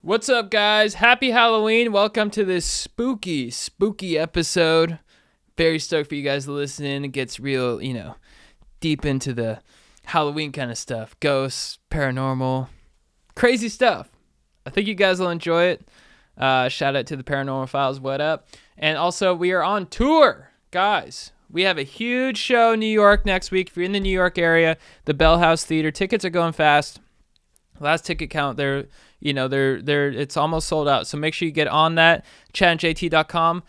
What's up, guys? Happy Halloween. Welcome to this spooky episode. Very stoked for you guys to listen in. It gets real, deep into the Halloween kind of stuff. Ghosts, paranormal, crazy stuff. I think you guys will enjoy it. Shout out to the Paranormal Files. What up? And also, we are on tour, guys. We have a huge show in New York next week. If you're in the New York area, the Bell House Theater. Tickets are going fast. Last ticket count, they're it's almost sold out. So make sure you get on that. chadgoesdeeppodcast.com.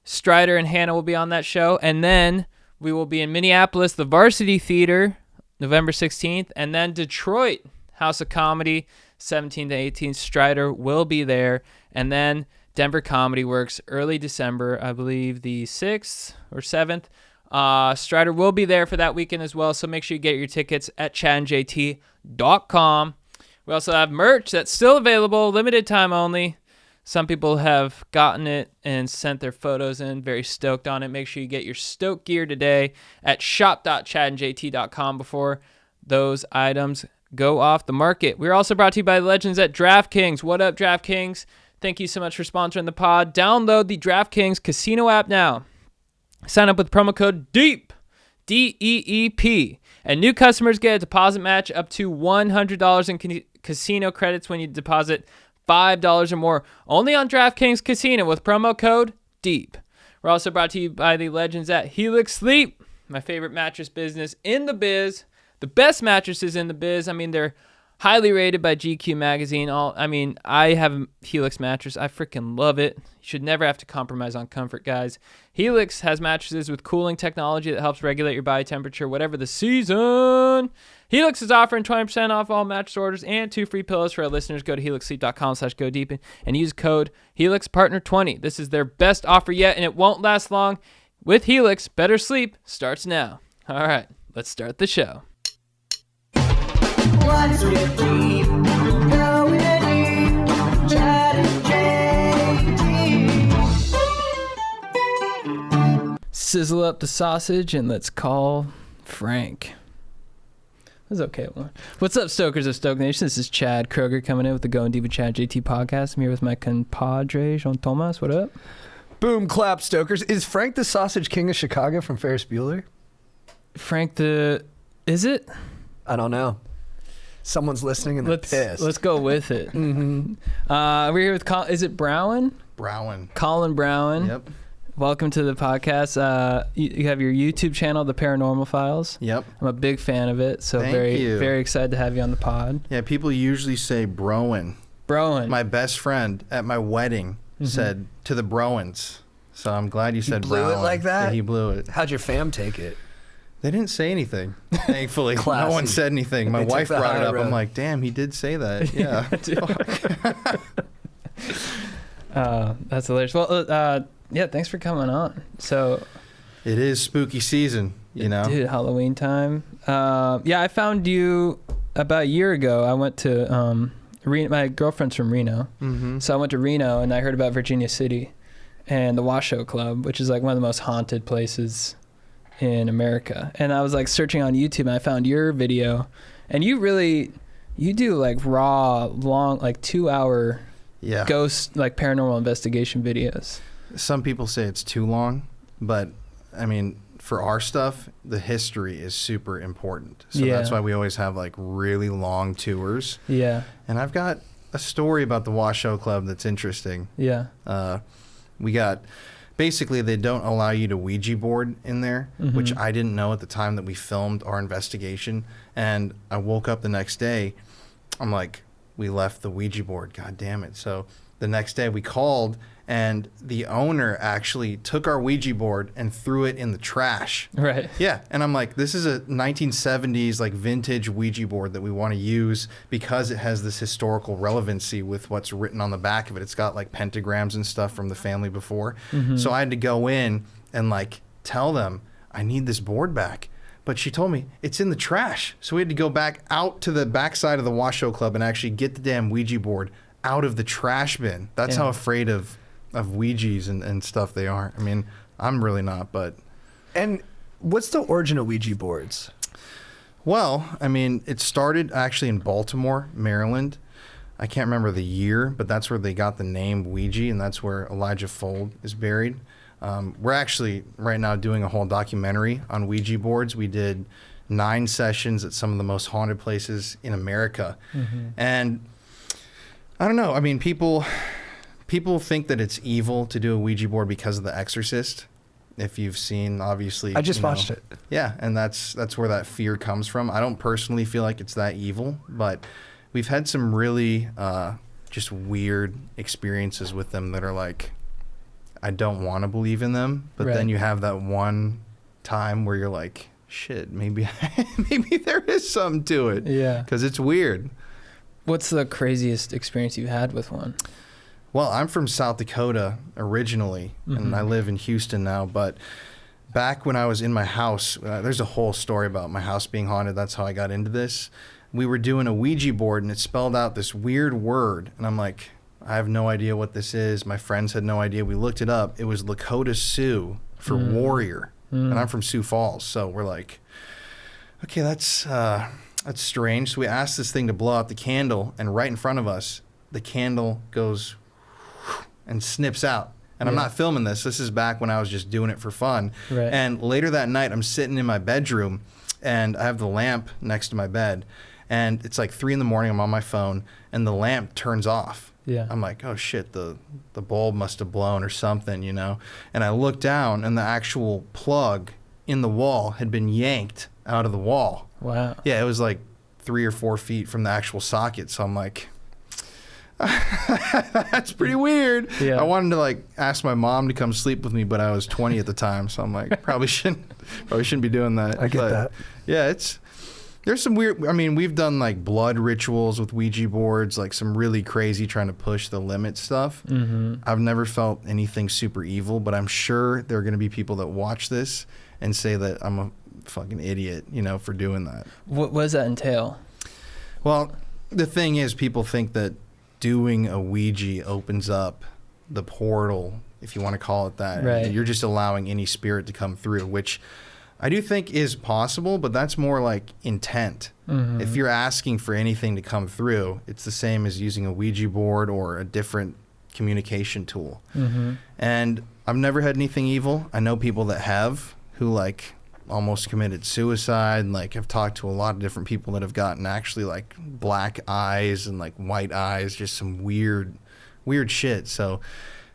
Strider and Hannah will be on that show. And then we will be in Minneapolis, the Varsity Theater, November 16th. And then Detroit, House of Comedy, 17th to 18th. Strider will be there. And then Denver Comedy Works, early December, I believe the 6th or 7th. Strider will be there for that weekend as well. So make sure you get your tickets at chadgoesdeeppodcast.com. We also have merch that's still available, limited time only. Some people have gotten it and sent their photos in. Very stoked on it. Make sure you get your stoked gear today at shop.chadandjt.com before those items go off the market. We're also brought to you by the legends at DraftKings. What up, DraftKings? Thank you so much for sponsoring the pod. Download the DraftKings casino app now. Sign up with promo code DEEP, D-E-E-P. And new customers get a deposit match up to $100 in casino credits when you deposit $5 or more. Only on DraftKings Casino with promo code DEEP. We're also brought to you by the legends at Helix Sleep, my favorite mattress business in the biz. The best mattresses in the biz. I mean, they're highly rated by GQ magazine. I have a Helix mattress. I freaking love it. You should never have to compromise on comfort, guys. Helix has mattresses with cooling technology that helps regulate your body temperature, whatever the season. Helix is offering 20% off all mattress orders and 2 free pillows for our listeners. Go to helixsleep.com/godeep and use code HelixPartner20. This is their best offer yet, and it won't last long. With Helix, better sleep starts now. All right, let's start the show. What's with deep? Going deep. Chad and JT. Sizzle up the sausage and let's call Frank. That's okay. What's up, Stokers of Stoke Nation? This is Chad Kroger coming in with the Going Deep with Chad JT podcast. I'm here with my compadre, Jean Thomas. What up? Boom, clap, Stokers. Is Frank the Sausage King of Chicago from Ferris Bueller? Is it? I don't know. Someone's listening and they're pissed. Let's go with it. Mm-hmm. We're here with is it Browen? Browen. Colin Browen. Yep. Welcome to the podcast. You have your YouTube channel, The Paranormal Files. Yep. I'm a big fan of it, so Thank very you. very excited to have you on the pod. Yeah, people usually say Browen. Browen. My best friend at my wedding said to the Browens. So I'm glad you said blew Browen. it like that? Yeah, he blew it. How'd your fam take it? They didn't say anything, thankfully. No Classy. one said anything. My They took wife the brought it high up. road. I'm like, damn, he did say that. Yeah. That's hilarious. Well, yeah, thanks for coming on. So, It is spooky season, dude, Halloween time. I found you about a year ago. I went to Reno. My girlfriend's from Reno, so I went to Reno and I heard about Virginia City and the Washoe Club, which is like one of the most haunted places in America. And I was like searching on YouTube and I found your video, and you do like raw, long, like 2-hour ghost, like paranormal investigation videos. Some people say it's too long, but I mean, for our stuff, the history is super important. So that's why we always have like really long tours. Yeah. And I've got a story about the Washoe Club that's interesting. Yeah. Basically, they don't allow you to Ouija board in there, which I didn't know at the time that we filmed our investigation. And I woke up the next day. I'm like, we left the Ouija board. God damn it. So the next day we called, and the owner actually took our Ouija board and threw it in the trash. Right. Yeah. And I'm like, this is a 1970s like vintage Ouija board that we want to use because it has this historical relevancy with what's written on the back of it. It's got like pentagrams and stuff from the family before. So I had to go in and like tell them, I need this board back. But she told me it's in the trash. So we had to go back out to the backside of the Washoe Club and actually get the damn Ouija board out of the trash bin. That's how afraid of Ouijas and stuff they are. I mean, I'm really not, but... And what's the origin of Ouija boards? Well, I mean, it started actually in Baltimore, Maryland. I can't remember the year, but that's where they got the name Ouija, and that's where Elijah Fold is buried. We're actually right now doing a whole documentary on Ouija boards. We did 9 sessions at some of the most haunted places in America. And I don't know. I mean, people think that it's evil to do a Ouija board because of The Exorcist. If you've seen, obviously, I just watched it. Yeah, and that's where that fear comes from. I don't personally feel like it's that evil, but we've had some really just weird experiences with them that are like, I don't want to believe in them, but then you have that one time where you're like, shit, maybe there is something to it. Yeah. Because it's weird. What's the craziest experience you've had with one? Well, I'm from South Dakota originally, and I live in Houston now. But back when I was in my house, there's a whole story about my house being haunted. That's how I got into this. We were doing a Ouija board, and it spelled out this weird word. And I'm like, I have no idea what this is. My friends had no idea. We looked it up. It was Lakota Sioux for warrior. And I'm from Sioux Falls. So we're like, okay, that's strange. So we asked this thing to blow out the candle, and right in front of us, the candle goes and snips out. And I'm not filming this. This is back when I was just doing it for fun. Right. And later that night, I'm sitting in my bedroom, and I have the lamp next to my bed. And it's like 3 a.m. I'm on my phone, and the lamp turns off. Yeah. I'm like, oh shit, the bulb must have blown or something, you know? And I look down, and the actual plug in the wall had been yanked out of the wall. Wow. Yeah, it was like 3 or 4 feet from the actual socket. So I'm like, that's pretty weird. Yeah. I wanted to like ask my mom to come sleep with me, but I was 20 at the time, so I'm like, probably shouldn't be doing that. I get that. Yeah, there's some weird. I mean, we've done like blood rituals with Ouija boards, like some really crazy trying to push the limit stuff. I've never felt anything super evil, but I'm sure there are going to be people that watch this and say that I'm a fucking idiot, you know, for doing that. What does that entail? Well, the thing is, people think that doing a Ouija opens up the portal, if you want to call it that. Right. You're just allowing any spirit to come through, which I do think is possible, but that's more like intent. If you're asking for anything to come through, it's the same as using a Ouija board or a different communication tool. And I've never had anything evil. I know people that have, who like almost committed suicide, and like I've talked to a lot of different people that have gotten actually like black eyes and like white eyes, just some weird shit. So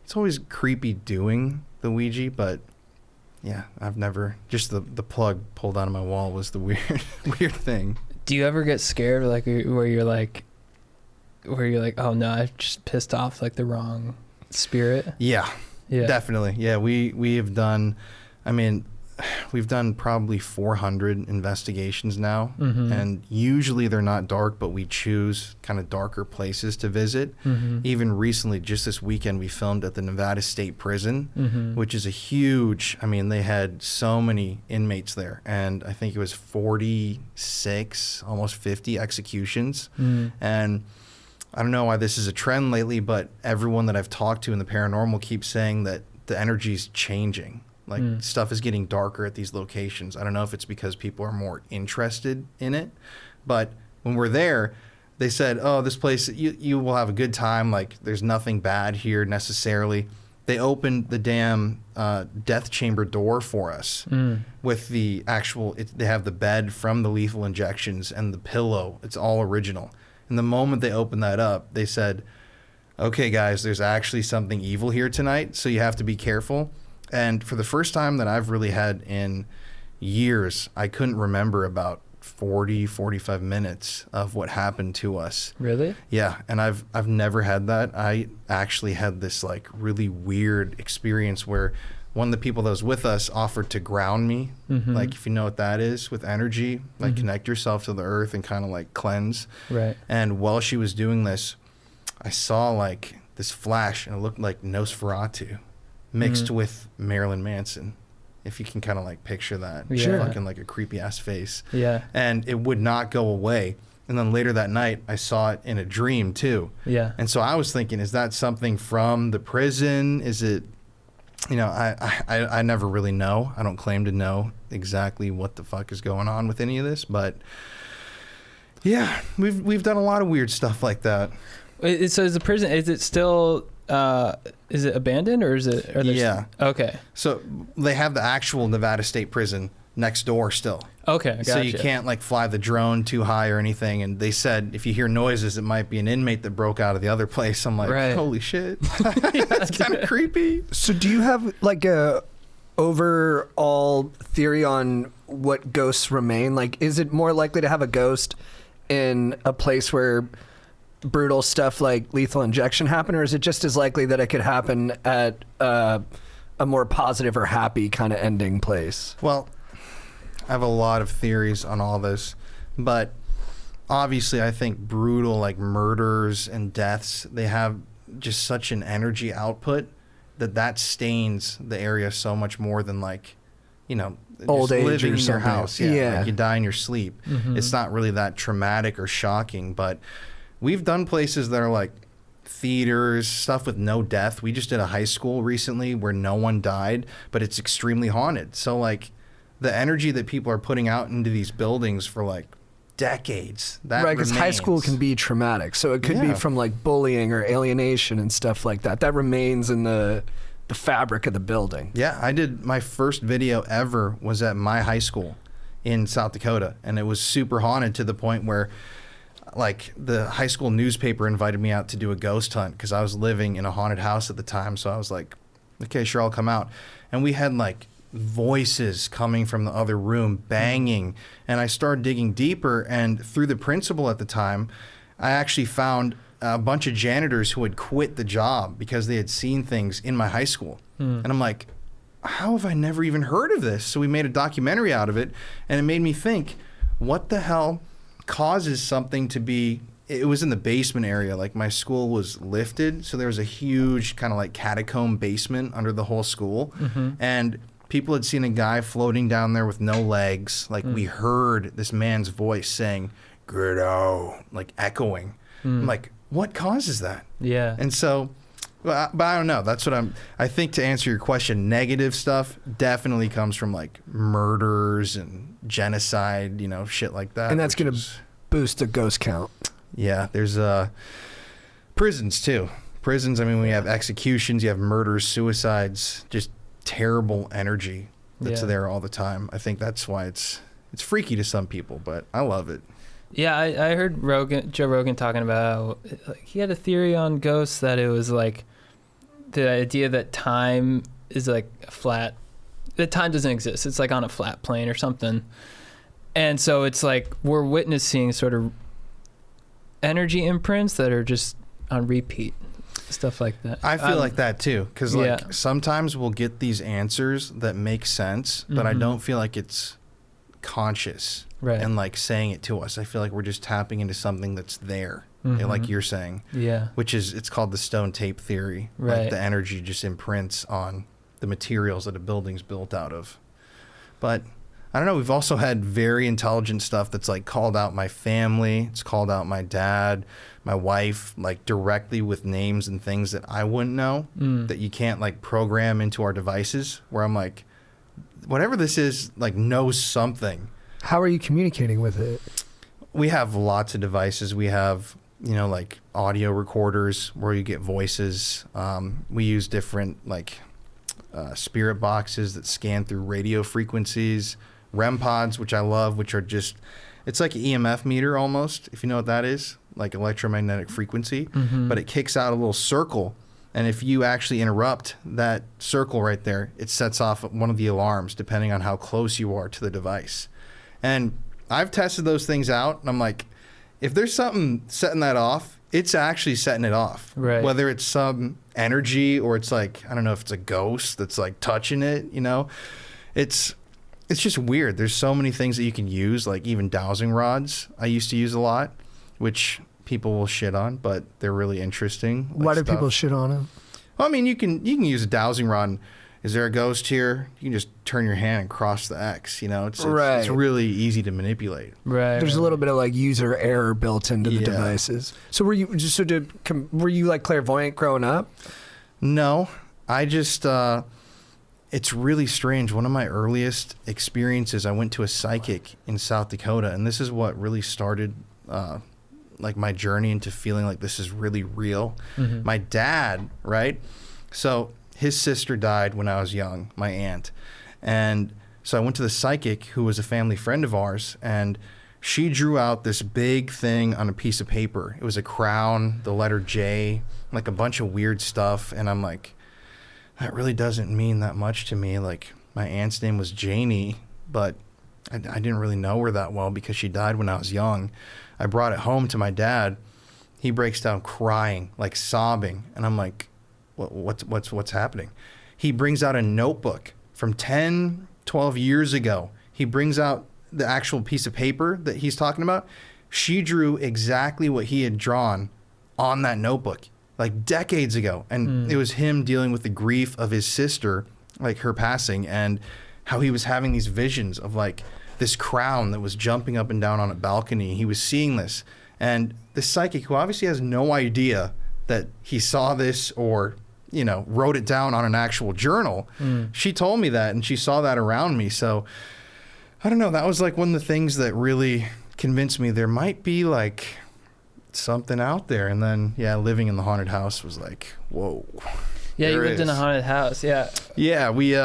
it's always creepy doing the Ouija, but yeah, I've never, just the plug pulled out of my wall was the weird thing. Do you ever get scared, like where you're like, oh no, I just pissed off like the wrong spirit? Yeah, definitely. Yeah, we have done, I mean, we've done probably 400 investigations now, and usually they're not dark, but we choose kind of darker places to visit. Even recently, just this weekend, we filmed at the Nevada State Prison, which is a huge, I mean, they had so many inmates there, and I think it was 46, almost 50 executions. And I don't know why this is a trend lately, but everyone that I've talked to in the paranormal keeps saying that the energy's changing. Like stuff is getting darker at these locations. I don't know if it's because people are more interested in it, but when we're there, they said, oh, this place, you will have a good time. Like there's nothing bad here necessarily. They opened the damn death chamber door for us with the actual, they have the bed from the lethal injections and the pillow. It's all original. And the moment they opened that up, they said, okay, guys, there's actually something evil here tonight, so you have to be careful. And for the first time that I've really had in years, I couldn't remember about 45 minutes of what happened to us. Really? Yeah, and I've never had that. I actually had this like really weird experience where one of the people that was with us offered to ground me, like if you know what that is, with energy, like connect yourself to the earth and kind of like cleanse. Right. And while she was doing this, I saw like this flash, and it looked like Nosferatu mixed with Marilyn Manson, if you can kind of like picture that. Sure. Fucking like a creepy ass face. Yeah. And it would not go away. And then later that night, I saw it in a dream too. Yeah. And so I was thinking, is that something from the prison? Is it, you know, I never really know. I don't claim to know exactly what the fuck is going on with any of this, but yeah, we've done a lot of weird stuff like that. So is the prison? Is it still? Is it abandoned or is it? Yeah. Okay. So they have the actual Nevada State Prison next door still. Okay. Gotcha. So you can't like fly the drone too high or anything. And they said if you hear noises, it might be an inmate that broke out of the other place. I'm like, Right. holy shit, that's kind of creepy. So do you have like a overall theory on what ghosts remain? Like, is it more likely to have a ghost in a place where brutal stuff like lethal injection happen, or is it just as likely that it could happen at a more positive or happy kind of ending place? Well, I have a lot of theories on all this, but obviously I think brutal like murders and deaths, they have just such an energy output that stains the area so much more than like, you know, Old just age living or in your something. house. Yeah. Like you die in your sleep. It's not really that traumatic or shocking, but we've done places that are like theaters, stuff with no death. We just did a high school recently where no one died, but it's extremely haunted. So like the energy that people are putting out into these buildings for like decades, that Right, because high school remains. can be traumatic. So it could be Yeah. from like bullying or alienation and stuff like that. That remains in the fabric of the building. Yeah, I did my first video ever was at my high school in South Dakota, and it was super haunted to the point where like the high school newspaper invited me out to do a ghost hunt because I was living in a haunted house at the time. So I was like, okay, sure, I'll come out. And we had like voices coming from the other room, banging. And I started digging deeper, and through the principal at the time, I actually found a bunch of janitors who had quit the job because they had seen things in my high school. And I'm like, how have I never even heard of this? So we made a documentary out of it, and it made me think, what the hell causes something to be... It was in the basement area. Like my school was lifted, so there was a huge kind of like catacomb basement under the whole school. And people had seen a guy floating down there with no legs. Like we heard this man's voice saying, "Get out," like echoing. I'm like, what causes that? Yeah. And so, but I don't know. That's what I think to answer your question, negative stuff definitely comes from like murders and genocide, you know, shit like that. And that's which going to is- boost the ghost count. Yeah, there's prisons too. Prisons, I mean, when you have executions, you have murders, suicides, just terrible energy that's Yeah. there all the time. I think that's why it's freaky to some people, but I love it. Yeah, I heard Joe Rogan talking about like, he had a theory on ghosts that it was like the idea that time is like flat, that time doesn't exist. It's like on a flat plane or something. And so it's like we're witnessing sort of energy imprints that are just on repeat, stuff like that. I feel like that too, because like yeah. sometimes we'll get these answers that make sense, but I don't feel like it's conscious Right. and like saying it to us. I feel like we're just tapping into something that's there, like you're saying, Yeah. which is, it's called the stone tape theory. Right. Like the energy just imprints on the materials that a building's built out of. But I don't know, we've also had very intelligent stuff that's like called out my family, it's called out my dad, my wife, like directly with names and things that I wouldn't know, that you can't like program into our devices, where I'm like, whatever this is, like knows something. How are you communicating with it? We have lots of devices. We have, you know, like audio recorders where you get voices. We use different like spirit boxes that scan through radio frequencies, REM pods, which I love, which are just, it's like an EMF meter almost, if you know what that is, like electromagnetic frequency, but it kicks out a little circle. And if you actually interrupt that circle right there, it sets off one of the alarms depending on how close you are to the device. And I've tested those things out, and I'm like, if there's something setting that off, it's actually setting it off. Right. Whether it's some energy or it's like, I don't know if it's a ghost that's like touching it, you know, it's just weird. There's so many things that you can use, like even dowsing rods I used to use a lot, which people will shit on, but they're really interesting. Why do stuff. people shit on him? Well, I mean, you can use a dowsing rod. And, is there a ghost here? You can just turn your hand and cross the X. You know, it's Right. really easy to manipulate. Right. There's a little bit of like user error built into the Yeah. devices. So were you like clairvoyant growing up? No, I just it's really strange. One of my earliest experiences, I went to a psychic in South Dakota, and this is what really started like my journey into feeling like this is really real. My dad, right? So his sister died when I was young, my aunt. And so I went to the psychic, who was a family friend of ours, and she drew out this big thing on a piece of paper. It was a crown, the letter J, like a bunch of weird stuff. And I'm like, that really doesn't mean that much to me. Like, my aunt's name was Janie, but I didn't really know her that well because she died when I was young. I brought it home to my dad. He breaks down crying, like sobbing. And I'm like, what's happening? He brings out a notebook from 10, 12 years ago. He brings out the actual piece of paper that he's talking about. She drew exactly what he had drawn on that notebook, like decades ago. And it was him dealing with the grief of his sister, like her passing, and how he was having these visions of like this crown that was jumping up and down on a balcony. He was seeing this. And the psychic, who obviously has no idea that he saw this or, you know, wrote it down on an actual journal, she told me that, and she saw that around me. So I don't know, that was like one of the things that really convinced me there might be like something out there. And then, yeah, living in the haunted house was like, whoa. Yeah, you lived in a haunted house. Yeah. Yeah, we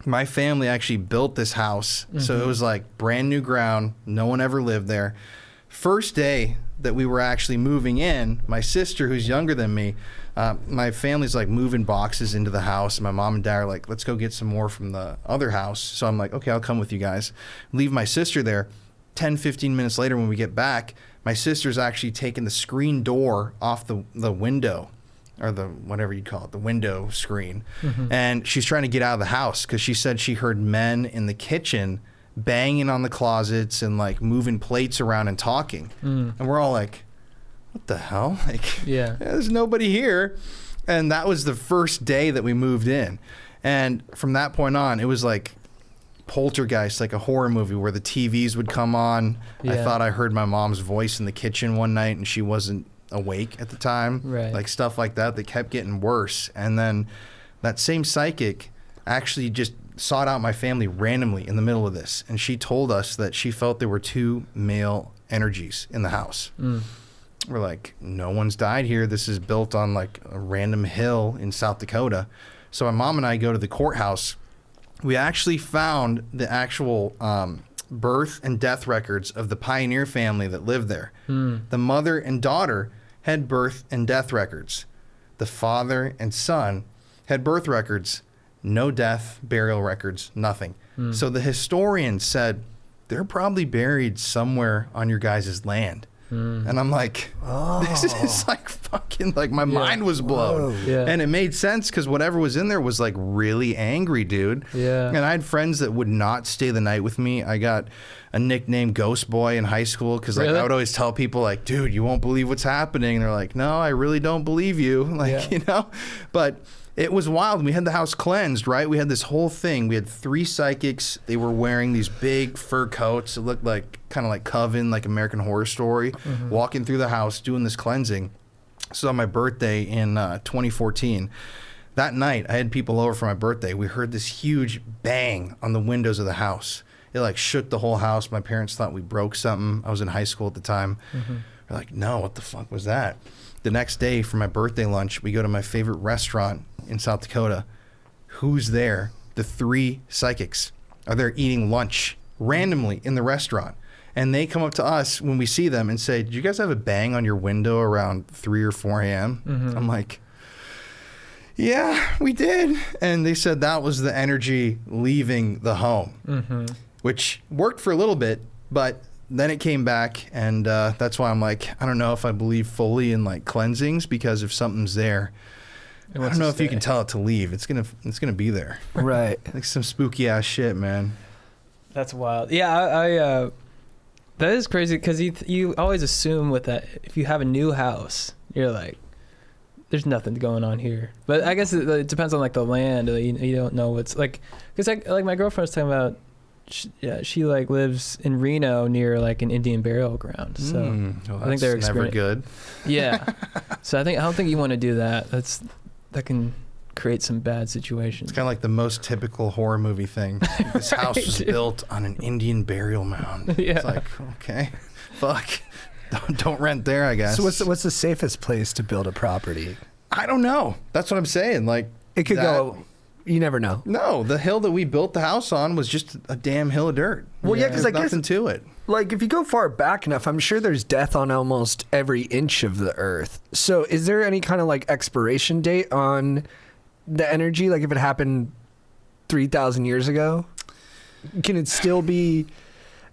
my family actually built this house. So it was like brand new ground. No one ever lived there. First day that we were actually moving in, my sister, who's younger than me, my family's like moving boxes into the house. And my mom and dad are like, let's go get some more from the other house. So I'm like, okay, I'll come with you guys. Leave my sister there. 10, 15 minutes later when we get back, my sister's actually taking the screen door off the window, or the, whatever you call it, the window screen. And she's trying to get out of the house because she said she heard men in the kitchen banging on the closets and like moving plates around and talking. And we're all like, what the hell? Like, Yeah. there's nobody here. And that was the first day that we moved in. And from that point on, it was like Poltergeist, like a horror movie where the TVs would come on. I Yeah. thought I heard my mom's voice in the kitchen one night and she wasn't awake at the time. Right. Like stuff like that kept getting worse. And then that same psychic actually just sought out my family randomly in the middle of this. And she told us that she felt there were 2 male energies in the house. We're like, no one's died here. This is built on like a random hill in South Dakota. So my mom and I go to the courthouse. We actually found the actual birth and death records of the Pioneer family that lived there. The mother and daughter had birth and death records. The father and son had birth records, no death, burial records, nothing. So the historian said, they're probably buried somewhere on your guys' land. And I'm like, this is like fucking, like my mind was blown. Yeah. And it made sense because whatever was in there was like really angry, dude. Yeah. And I had friends that would not stay the night with me. I got a nickname Ghost Boy in high school because like Really? I would always tell people like, dude, you won't believe what's happening. And they're like, no, I really don't believe you. Like, Yeah. you know, but it was wild. We had the house cleansed, right? We had this whole thing. We had 3 psychics. They were wearing these big fur coats. It looked like kind of like Coven, like American Horror Story, walking through the house, doing this cleansing. So on my birthday in 2014, that night, I had people over for my birthday. We heard this huge bang on the windows of the house. It like shook the whole house. My parents thought we broke something. I was in high school at the time. We're like, no, what the fuck was that? The next day for my birthday lunch, we go to my favorite restaurant in South Dakota. Who's there? The 3 psychics are there eating lunch randomly in the restaurant. And they come up to us when we see them and say, did you guys have a bang on your window around 3 or 4 a.m.? I'm like, yeah, we did. And they said that was the energy leaving the home, which worked for a little bit, but then it came back. And that's why I'm like, I don't know if I believe fully in like cleansings, because if something's there, I don't know if you can tell it to leave. It's gonna be there. Right. Like some spooky ass shit, man. That's wild. Yeah, I that is crazy because you always assume with that, if you have a new house, you're like, there's nothing going on here. But I guess it depends on like the land. You don't know what's like, because like my girlfriend was talking about, she like lives in Reno near like an Indian burial ground. So Well, I think they're never good. Yeah. So I don't think you want to do that. That can create some bad situations. It's kind of like the most typical horror movie thing. This house was built on an Indian burial mound. Yeah. It's like, okay, fuck. don't rent there, I guess. So what's the safest place to build a property? I don't know. That's what I'm saying. Like, It could go. You never know. No, the hill that we built the house on was just a damn hill of dirt. Well, yeah, because I guess nothing to it. Like, if you go far back enough, I'm sure there's death on almost every inch of the earth. So is there any kind of like expiration date on the energy? Like, if it happened 3,000 years ago, can it still be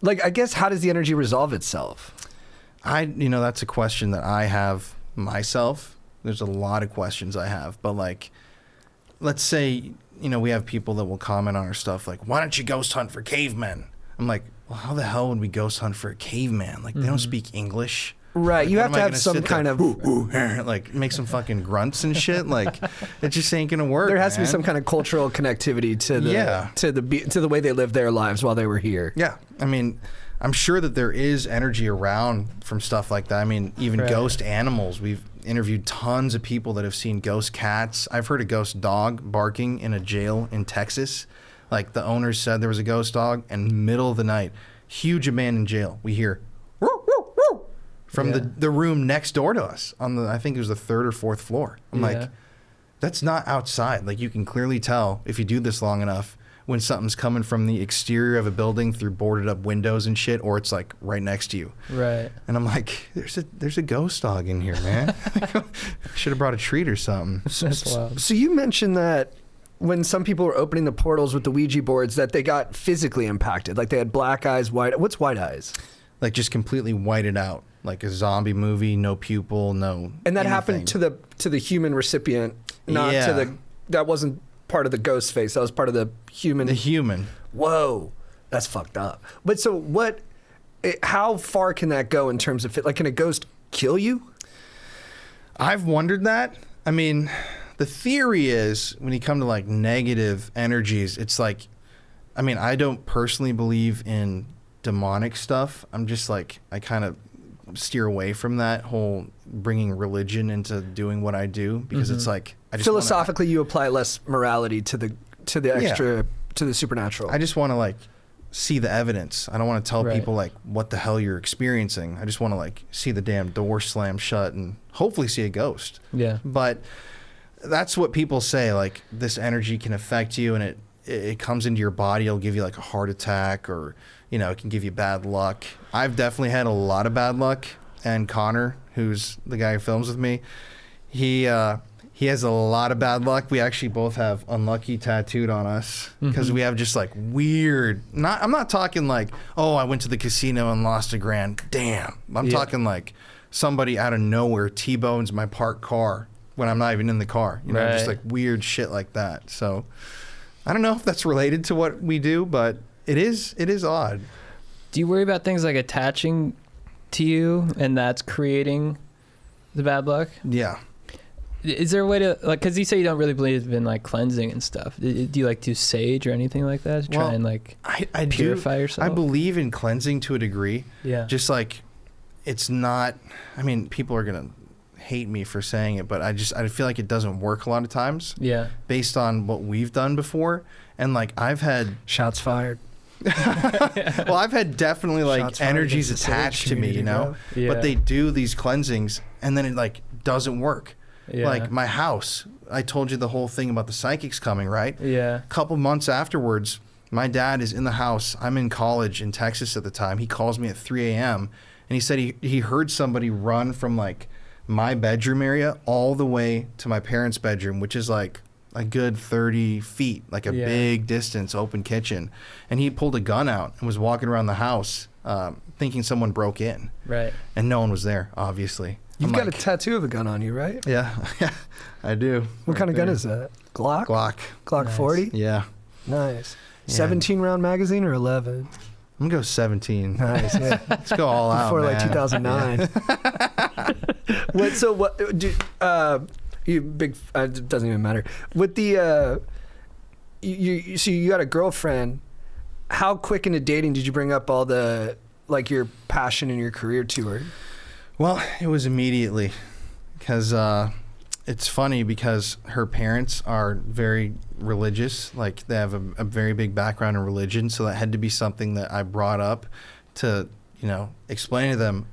like, I guess, how does the energy resolve itself? That's a question that I have myself. There's a lot of questions I have, but like, let's say, we have people that will comment on our stuff like, why don't you ghost hunt for cavemen? I'm like, well, how the hell would we ghost hunt for a caveman? Like, they don't speak English. Right. Like, you what have am to I have gonna some sit kind there, of, like, make some fucking grunts and shit. Like, it just ain't gonna work. there has to be man. some kind of cultural connectivity to the, Yeah. to the way they lived their lives while they were here. Yeah. I mean, I'm sure that there is energy around from stuff like that. I mean, even Right. ghost animals. We've interviewed tons of people that have seen ghost cats. I've heard a ghost dog barking in a jail in Texas. Like, the owners said there was a ghost dog, and middle of the night, huge abandoned jail, we hear woo, woo, woo, from Yeah. the room next door to us on the, I think it was the 3rd or 4th floor. I'm Yeah. like, that's not outside. Like, you can clearly tell if you do this long enough when something's coming from the exterior of a building through boarded up windows and shit, or it's like right next to you. Right. And I'm like, there's a ghost dog in here, man. Should have brought a treat or something. That's wild. So you mentioned that when some people were opening the portals with the Ouija boards, that they got physically impacted. Like, they had black eyes, what's white eyes? Like, just completely whited out, like a zombie movie, no pupil, no. And that anything. happened to the human recipient, not Yeah. to the, that wasn't part of the ghost face. That was part of the human. The human. Whoa, that's fucked up. But so how far can that go in terms of, like, can a ghost kill you? I've wondered that. I mean, the theory is when you come to like negative energies, it's like, I mean, I don't personally believe in demonic stuff. I'm just like, I kind of steer away from that whole bringing religion into doing what I do, because it's like, I just Philosophically, you apply less morality to the extra, to the supernatural. I just want to like see the evidence. I don't want to tell Right. people like what the hell you're experiencing. I just want to like see the damn door slam shut and hopefully see a ghost. Yeah. But that's what people say, like, this energy can affect you, and it comes into your body. It'll give you like a heart attack, or it can give you bad luck. I've definitely had a lot of bad luck, and Connor, who's the guy who films with me, he has a lot of bad luck. We actually both have unlucky tattooed on us because we have just like weird, I'm not talking like, oh, I went to the casino and lost $1,000. Damn. I'm talking like somebody out of nowhere T-bones my parked car when I'm not even in the car. Just Right. like weird shit like that. So I don't know if that's related to what we do, but it is odd. Do you worry about things like attaching to you and that's creating the bad luck? Yeah. Is there a way to, like, because you say you don't really believe in like cleansing and stuff. Do you like do sage or anything like that to try Well, and like I purify yourself? I believe in cleansing to a degree. Yeah. Just like, it's not, I mean, people are going to hate me for saying it, but I feel like it doesn't work a lot of times Yeah. based on what we've done before. And like, I've had, Shots fired. well, I've had definitely like Shots fired energies against the attached sage to me, community, bro. Yeah. but they do these cleansings and then it like doesn't work. Yeah. Like my house, I told you the whole thing about the psychics coming, right? Yeah. A couple months afterwards, my dad is in the house. I'm in college in Texas at the time. He calls me at 3 a.m. and he said he heard somebody run from like my bedroom area all the way to my parents' bedroom, which is like a good 30 feet, like a Yeah. big distance, open kitchen. And he pulled a gun out and was walking around the house thinking someone broke in. Right. And no one was there, obviously. You've I'm got like, a tattoo of a gun on you, right? Yeah, I do. What kind of gun is that? Glock? Glock Nice. 40? Yeah. Nice. Yeah. 17 round magazine or 11? I'm going to go 17. Nice, yeah. Let's go all out, Before like man. 2009. You big, it doesn't even matter. With the, so you got a girlfriend. How quick into dating did you bring up all the, like, your passion and your career to her? Well, it was immediately because it's funny because her parents are very religious. Like, they have a very big background in religion. So that had to be something that I brought up to, explain to them,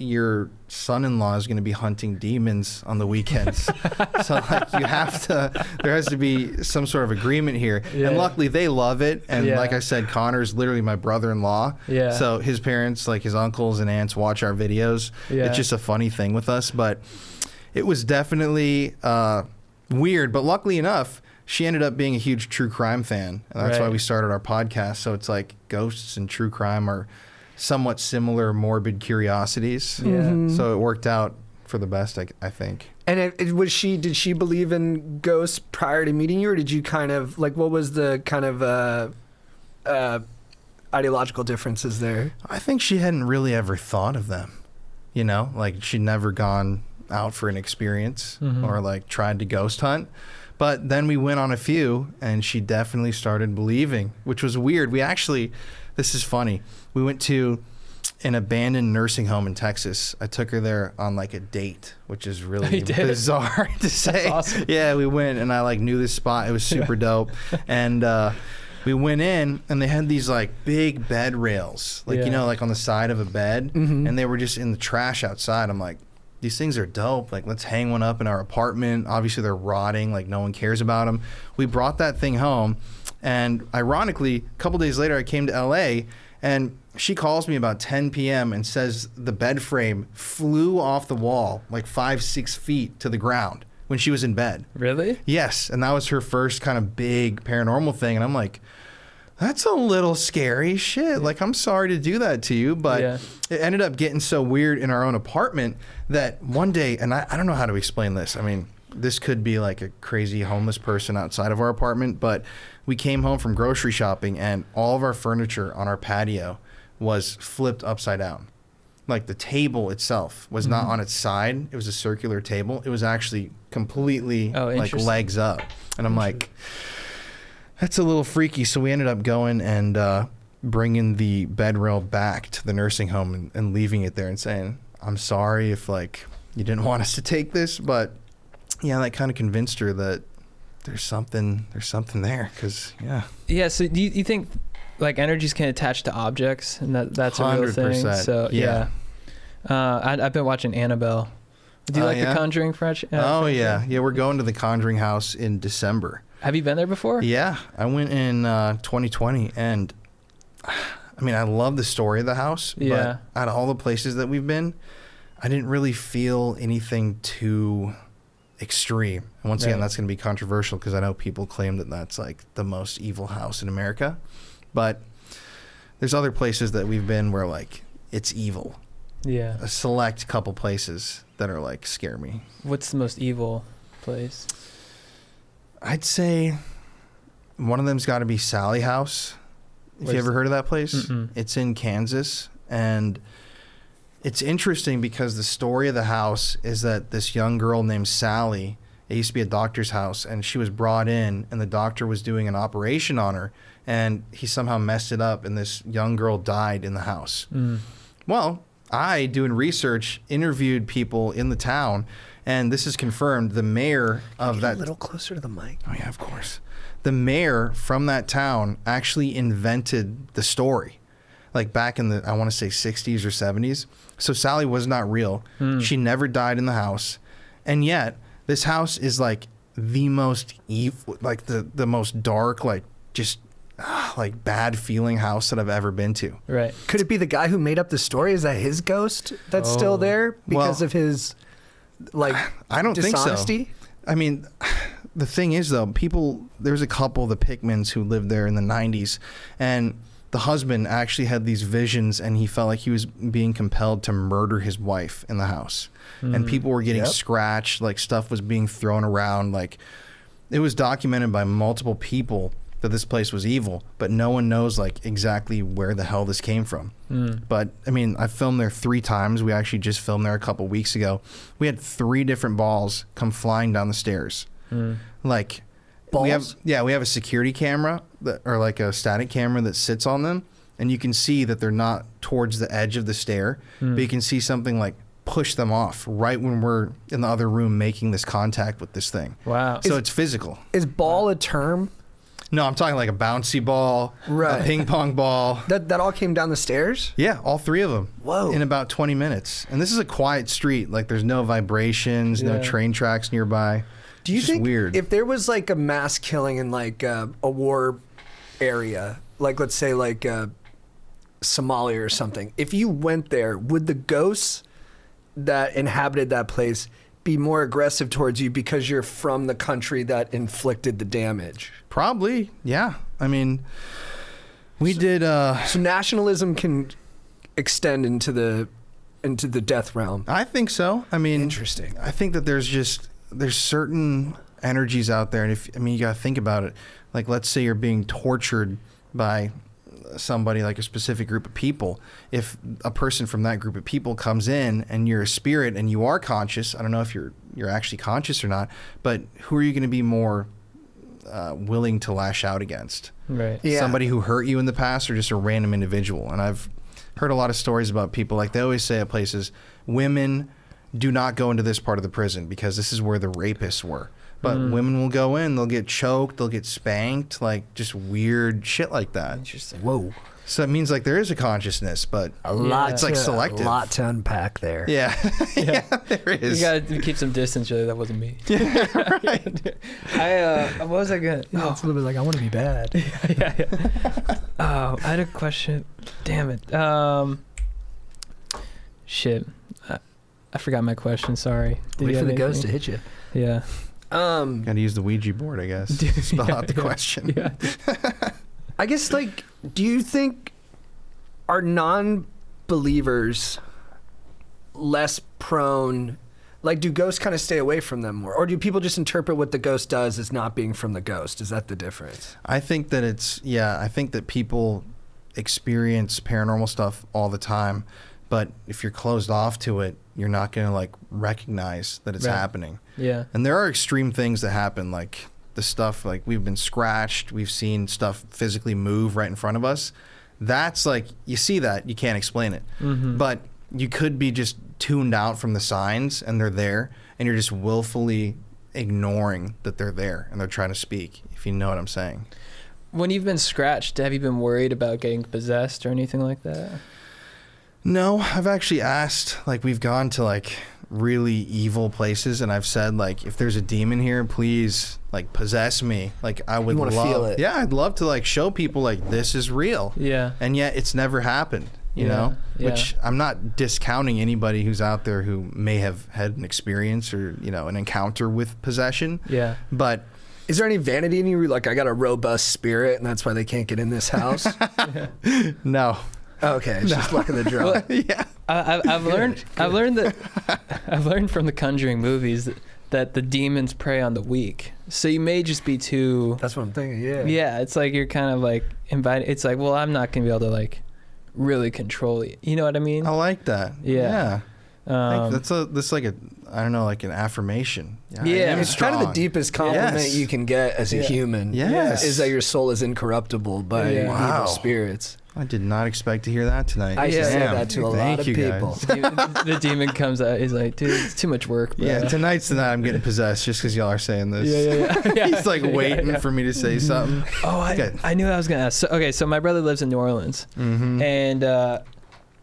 your son-in-law is going to be hunting demons on the weekends. So like there has to be some sort of agreement here. Yeah. And luckily they love it. And Yeah. like I said, Connor's literally my brother-in-law. Yeah. So his parents, like his uncles and aunts, watch our videos. Yeah. It's just a funny thing with us. But it was definitely weird. But luckily enough, she ended up being a huge true crime fan. And that's why Right. we started our podcast. So it's like ghosts and true crime are somewhat similar morbid curiosities. Yeah. So it worked out for the best, I think. And did she believe in ghosts prior to meeting you, or did you kind of like, what was the kind of ideological differences there? I think she hadn't really ever thought of them. You know, like she'd never gone out for an experience or like tried to ghost hunt. But then we went on a few and she definitely started believing, which was weird. We actually, this is funny. We went to an abandoned nursing home in Texas. I took her there on like a date, which is really You did? bizarre to say. That's awesome. Yeah, we went and I like knew this spot. It was super dope. And we went in and they had these like big bed rails, like, Yeah. you know, like on the side of a bed. And they were just in the trash outside. I'm like, these things are dope. Like, let's hang one up in our apartment. Obviously, they're rotting. Like, no one cares about them. We brought that thing home. And ironically, a couple days later, I came to L.A., and she calls me about 10 p.m. and says the bed frame flew off the wall like 5-6 feet to the ground when she was in bed. Really? Yes, and that was her first kind of big paranormal thing. And I'm like, that's a little scary shit. Like, I'm sorry to do that to you, but Yeah. it ended up getting so weird in our own apartment that one day, and I don't know how to explain this. I mean, this could be like a crazy homeless person outside of our apartment, but we came home from grocery shopping and all of our furniture on our patio was flipped upside down. Like the table itself was not on its side. It was a circular table. It was actually completely like interesting. legs up. And I'm like, that's a little freaky. So we ended up going and bringing the bed rail back to the nursing home and leaving it there and saying, I'm sorry if like you didn't want us to take this, but yeah, that kind of convinced her that there's something there. Cause Yeah. So do you think like energies can attach to objects, and that's a real thing? 100%. So Yeah. I've been watching Annabelle. Do you like yeah? The Conjuring franchise? Oh yeah. Yeah. We're going to the Conjuring house in December. Have you been there before? Yeah. I went in 2020 and I mean, I love the story of the house, Yeah. but out of all the places that we've been, I didn't really feel anything too extreme. And once again, Right. that's going to be controversial because I know people claim that that's like the most evil house in America. But there's other places that we've been where like it's evil. Yeah. A select couple places that are like scare me. What's the most evil place? I'd say one of them's got to be Sally House. If Where's you ever heard of that place, Mm-mm. it's in Kansas. And it's interesting because the story of the house is that this young girl named Sally, it used to be a doctor's house, and she was brought in and the doctor was doing an operation on her and he somehow messed it up and this young girl died in the house. Well, I, doing research, interviewed people in the town, and this is confirmed. The mayor of that... A little closer to the mic. Oh, yeah, of course. The mayor from that town actually invented the story, like back in the, I want to say 60s or 70s. So Sally was not real. She never died in the house. And yet, this house is like the most evil, like the most dark, like just like bad feeling house that I've ever been to. Right. Could it be the guy who made up the story? Is that his ghost that's still there because Well, of his like I don't dishonesty? think so. I mean, the thing is though, there's a couple, the Pickmans, who lived there in the 90s, and the husband actually had these visions and he felt like he was being compelled to murder his wife in the house. And people were getting scratched, like stuff was being thrown around. Like it was documented by multiple people that this place was evil, but no one knows like exactly where the hell this came from. But I mean, I filmed there 3 times. We actually just filmed there a couple weeks ago. We had 3 different balls come flying down the stairs. Like Balls? we have a security camera or like a static camera that sits on them, and you can see that they're not towards the edge of the stair, but you can see something like push them off right when we're in the other room making this contact with this thing. Wow. So it's physical. Is ball a term? No, I'm talking like a bouncy ball, Right. a ping pong ball. That all came down the stairs? Yeah, all three of them. Whoa. In about 20 minutes. And this is a quiet street. Like there's no vibrations, no Yeah. train tracks nearby. Do you It's just think weird. if there was like a mass killing in like a war area, like let's say like Somalia or something, if you went there, would the ghosts that inhabited that place be more aggressive towards you because you're from the country that inflicted the damage? Probably, yeah. I mean, we did. So nationalism can extend into the death realm. I think so. I mean, Interesting. I think that there's certain energies out there, and you got to think about it. Like, let's say you're being tortured by somebody, like a specific group of people. If a person from that group of people comes in and you're a spirit and you are conscious, I don't know if you're actually conscious or not, but who are you going to be more willing to lash out against? Right. Yeah. Somebody who hurt you in the past or just a random individual? And I've heard a lot of stories about people, like they always say at places, women do not go into this part of the prison because this is where the rapists were. But women will go in, they'll get choked, they'll get spanked, like just weird shit like that. Interesting. Whoa. So it means like there is a consciousness, but A lot. it's like selective. A lot to unpack there. Yeah, yeah, there is. You gotta keep some distance. Really, that wasn't me. Right. What was I gonna? No, it's a little bit like I want to be bad. yeah. Oh, I had a question. Damn it. Shit. I forgot my question. Sorry. Did Wait you for have the ghost to anything? hit you. Yeah. Got to use the Ouija board, I guess. Spell out the question. Yeah. I guess, like, do you think are non-believers less prone? Like, do ghosts kind of stay away from them more, or do people just interpret what the ghost does as not being from the ghost? Is that the difference? I think that I think that people experience paranormal stuff all the time, but if you're closed off to it, you're not going to like recognize that it's Right. happening. Yeah. And there are extreme things that happen, like the stuff like we've been scratched, we've seen stuff physically move right in front of us. That's like, you see that, you can't explain it. Mm-hmm. But you could be just tuned out from the signs and they're there, and you're just willfully ignoring that they're there and they're trying to speak, if you know what I'm saying. When you've been scratched, have you been worried about getting possessed or anything like that? No, I've actually asked, like we've gone to like really evil places and I've said like, if there's a demon here, please like possess me. Like I would You wanna love feel it. Yeah, I'd love to like show people like this is real. Yeah. And yet it's never happened, you Yeah, know? yeah. Which I'm not discounting anybody who's out there who may have had an experience or, you know, an encounter with possession. Yeah. But Is there any vanity in you? Like, I got a robust spirit, and that's why they can't get in this house? no. Okay, it's just luck of the draw. Yeah. I've learned that I've learned from the Conjuring movies that the demons prey on the weak. So you may just be too. That's what I'm thinking. Yeah. Yeah, it's like you're kind of like invited. It's like, well, I'm not gonna be able to like really control you. You know what I mean? I like that. Yeah. That's like a, I don't know, like an affirmation. I Yeah. am It's kind of the strong. deepest compliment Yes. you can get as a Yeah. human. Yes. Is that your soul is incorruptible by Yeah. Wow. evil spirits. I did not expect to hear that tonight. I used to say Damn. that to a Thank lot of you, people. guys. The demon comes out. He's like, dude, it's too much work. Bro. Yeah, tonight's the night I'm getting possessed just because y'all are saying this. Yeah. He's like waiting for me to say something. Oh, Good. I knew I was gonna ask. So my brother lives in New Orleans, Mm-hmm. and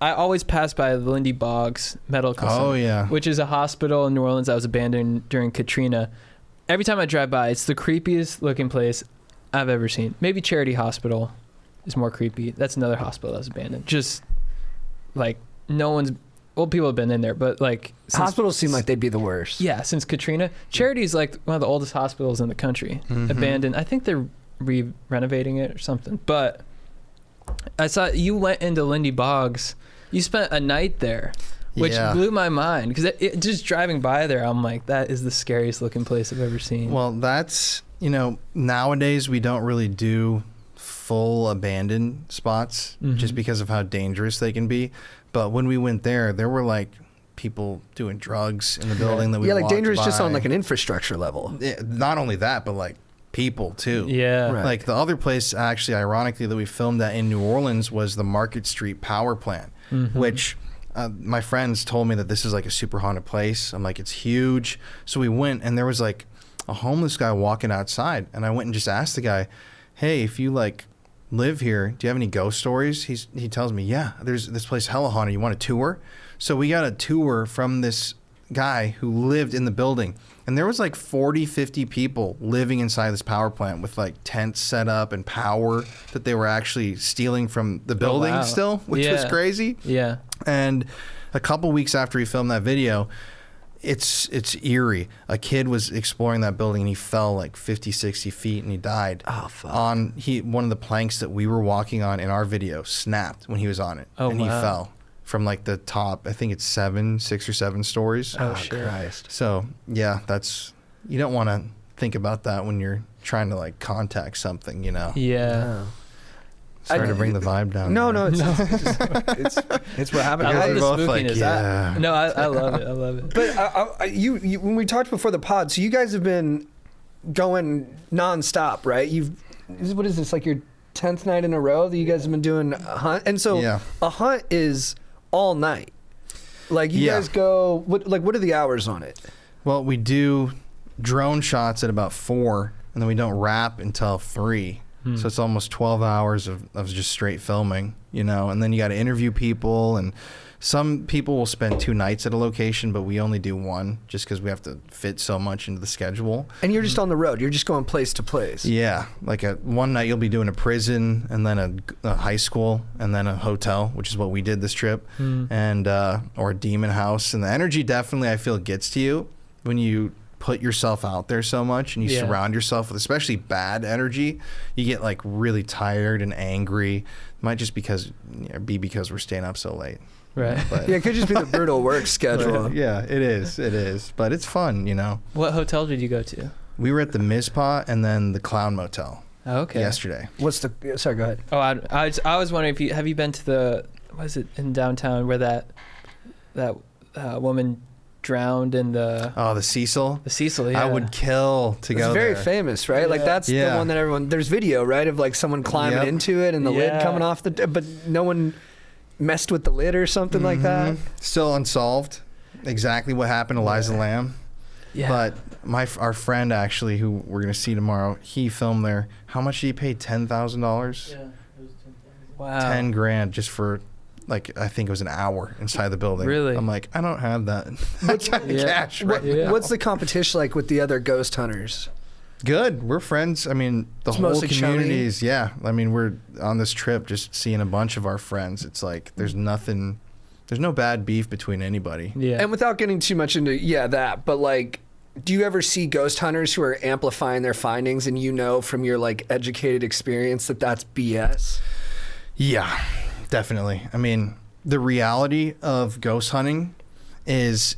I always pass by the Lindy Boggs Medical Center, Oh, yeah. which is a hospital in New Orleans that was abandoned during Katrina. Every time I drive by, it's the creepiest looking place I've ever seen. Maybe Charity Hospital is more creepy. That's another hospital that was abandoned. Just like no one's. Well, people have been in there, but like Hospitals seem like they'd be the worst. yeah, since Katrina, Charity's like one of the oldest hospitals in the country. Mhm. Abandoned. I think they're renovating it or something. But I saw you went into Lindy Boggs. You spent a night there, which Yeah. blew my mind because just driving by there, I'm like, that is the scariest looking place I've ever seen. Well, that's, you know, nowadays we don't really do full abandoned spots Mhm. just because of how dangerous they can be. But when we went there were like people doing drugs in the building that we Yeah, like walked dangerous just by. on like an infrastructure level. Yeah, not only that, but like people too. yeah, Right. Like the other place, actually, ironically, that we filmed at in New Orleans was the Market Street Power Plant, Mhm. which my friends told me that this is like a super haunted place. I'm like, it's huge. So we went, and there was like a homeless guy walking outside, and I went and just asked the guy, hey, if you like live here, do you have any ghost stories? He tells me, yeah, there's this place hella haunted. You want a tour? So we got a tour from this guy who lived in the building. And there was like 40, 50 people living inside this power plant with like tents set up and power that they were actually stealing from the building still, which was crazy. Yeah. And a couple weeks after he filmed that video, it's eerie. A kid was exploring that building and he fell like 50, 60 feet and he died. Oh, fuck. One of the planks that we were walking on in our video snapped when he was on it. Oh, and he fell from like the top, I think it's 6 or 7 stories. Oh, shit. Christ. So yeah, you don't want to think about that when you're trying to like contact something, you know. Yeah. Sorry to bring the vibe down. No, there. it's what happened. I love the both like, spookiness. yeah. I love it. I love it. But you when we talked before the pod, so you guys have been going nonstop, right? What is this, like your 10th night in a row that you guys have been doing a hunt? And so a hunt is all night. Like you guys go, what are the hours on it? Well, we do drone shots at about 4, and then we don't wrap until 3. So it's almost 12 hours of just straight filming, you know, and then you got to interview people, and some people will spend 2 nights at a location, but we only do 1 just because we have to fit so much into the schedule. And you're just on the road. You're just going place to place. Yeah. Like one night you'll be doing a prison, and then a high school, and then a hotel, which is what we did this trip, and or a demon house. And the energy definitely, I feel, gets to you when you put yourself out there so much and you surround yourself with especially bad energy. You get like really tired and angry. It might just because we're staying up so late. Right. But, Yeah, it could just be the brutal work schedule. yeah, it is. But it's fun, you know. What hotel did you go to? We were at the Mizpah and then the Clown Motel yesterday. Sorry, go ahead. Oh, I was wondering if have you been to the, was it in downtown where that woman drowned in the Cecil? The Cecil, yeah. I would kill to go there. It's very famous, right? Like that's the one that there's video, right, of like someone climbing into it and the lid coming off but no one messed with the lid or something like that. Still unsolved exactly what happened to Liza Lamb. Yeah. But our friend actually, who we're gonna see tomorrow, he filmed there. How much did he pay? $10,000? Yeah, it was 10,000. Wow. $10,000 just for, like, I think it was an hour inside the building. Really? I'm like, I don't have that kind of cash right now. What's the competition like with the other ghost hunters? Good. We're friends. I mean, the It's whole mostly communities. Yeah. I mean, we're on this trip just seeing a bunch of our friends. It's like there's no bad beef between anybody. Yeah. And without getting too much into that, but like, do you ever see ghost hunters who are amplifying their findings and you know from your like educated experience that that's BS? Yeah, definitely. I mean, the reality of ghost hunting is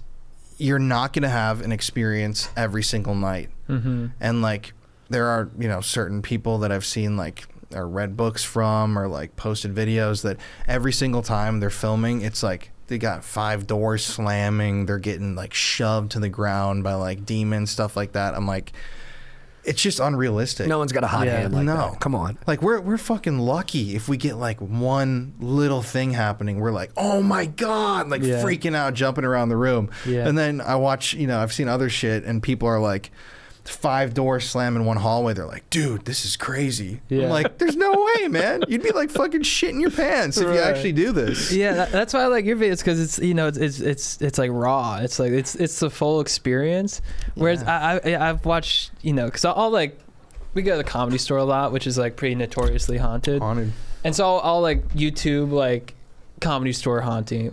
you're not going to have an experience every single night. Mm-hmm. And like there are, certain people that I've seen like or read books from or like posted videos that every single time they're filming, it's like they got 5 doors slamming, they're getting like shoved to the ground by like demons, stuff like that. I'm like, it's just unrealistic. No one's got a hot hand like that. Come on. Like we're fucking lucky if we get like one little thing happening. We're like, oh my God, like freaking out, jumping around the room. Yeah. And then I watch, I've seen other shit and people are like 5 doors slam in one hallway. They're like, dude, this is crazy. Yeah. I'm like, there's no way, man. You'd be like fucking shitting your pants if you actually do this. Yeah, that's why I like your videos because it's it's like raw. It's like it's the full experience. Whereas I've watched because I'll like we go to the Comedy Store a lot, which is like pretty notoriously haunted. And so I'll like YouTube like Comedy Store haunting,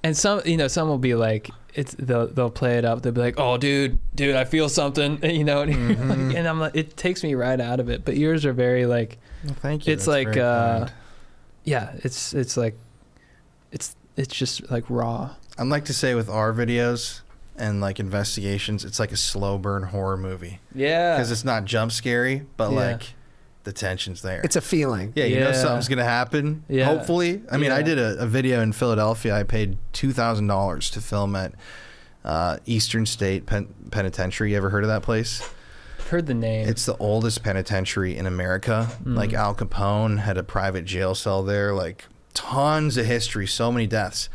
and some will be like. They'll play it up. They'll be like, "Oh, dude, I feel something," and I'm like, it takes me right out of it. But yours are very like, well, thank you. It's That's like, very kind. it's like, it's just like raw. I'd like to say with our videos and like investigations, it's like a slow burn horror movie. Yeah, because it's not jump scary, but like the tension's there. It's a feeling. Yeah, you know something's gonna happen. Yeah. Hopefully. I mean, I did a video in Philadelphia. I paid $2,000 to film at Eastern State Penitentiary. You ever heard of that place? Heard the name. It's the oldest penitentiary in America. Like Al Capone had a private jail cell there. Like tons of history, so many deaths,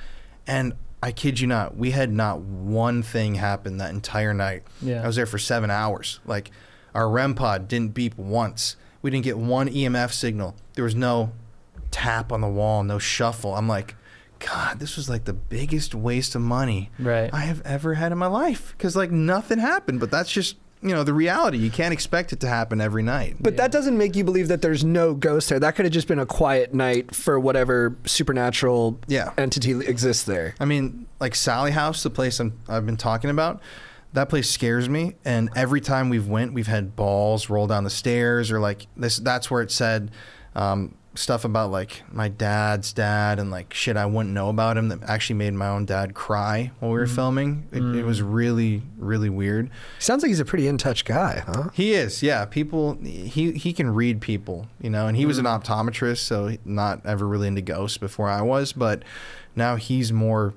and I kid you not, we had not one thing happen that entire night. Yeah. I was there for 7 hours. Like our REM pod didn't beep once. We didn't get one EMF signal. There was no tap on the wall, no shuffle. I'm like, God, this was like the biggest waste of money Right. I have ever had in my life, because like nothing happened. But that's just, you know, the reality. You can't expect it to happen every night. But that doesn't make you believe that there's no ghost there. That could have just been a quiet night for whatever supernatural entity exists there. I mean, like Sally House, the place I've been talking about, that place scares me. And every time we've had balls roll down the stairs, or like this. That's where it said stuff about like my dad's dad and like shit I wouldn't know about him that actually made my own dad cry while we were filming. It was really, really weird. Sounds like he's a pretty in touch guy, huh? He is, yeah. People, he can read people, you know, and he was an optometrist, so not ever really into ghosts before I was, but now he's more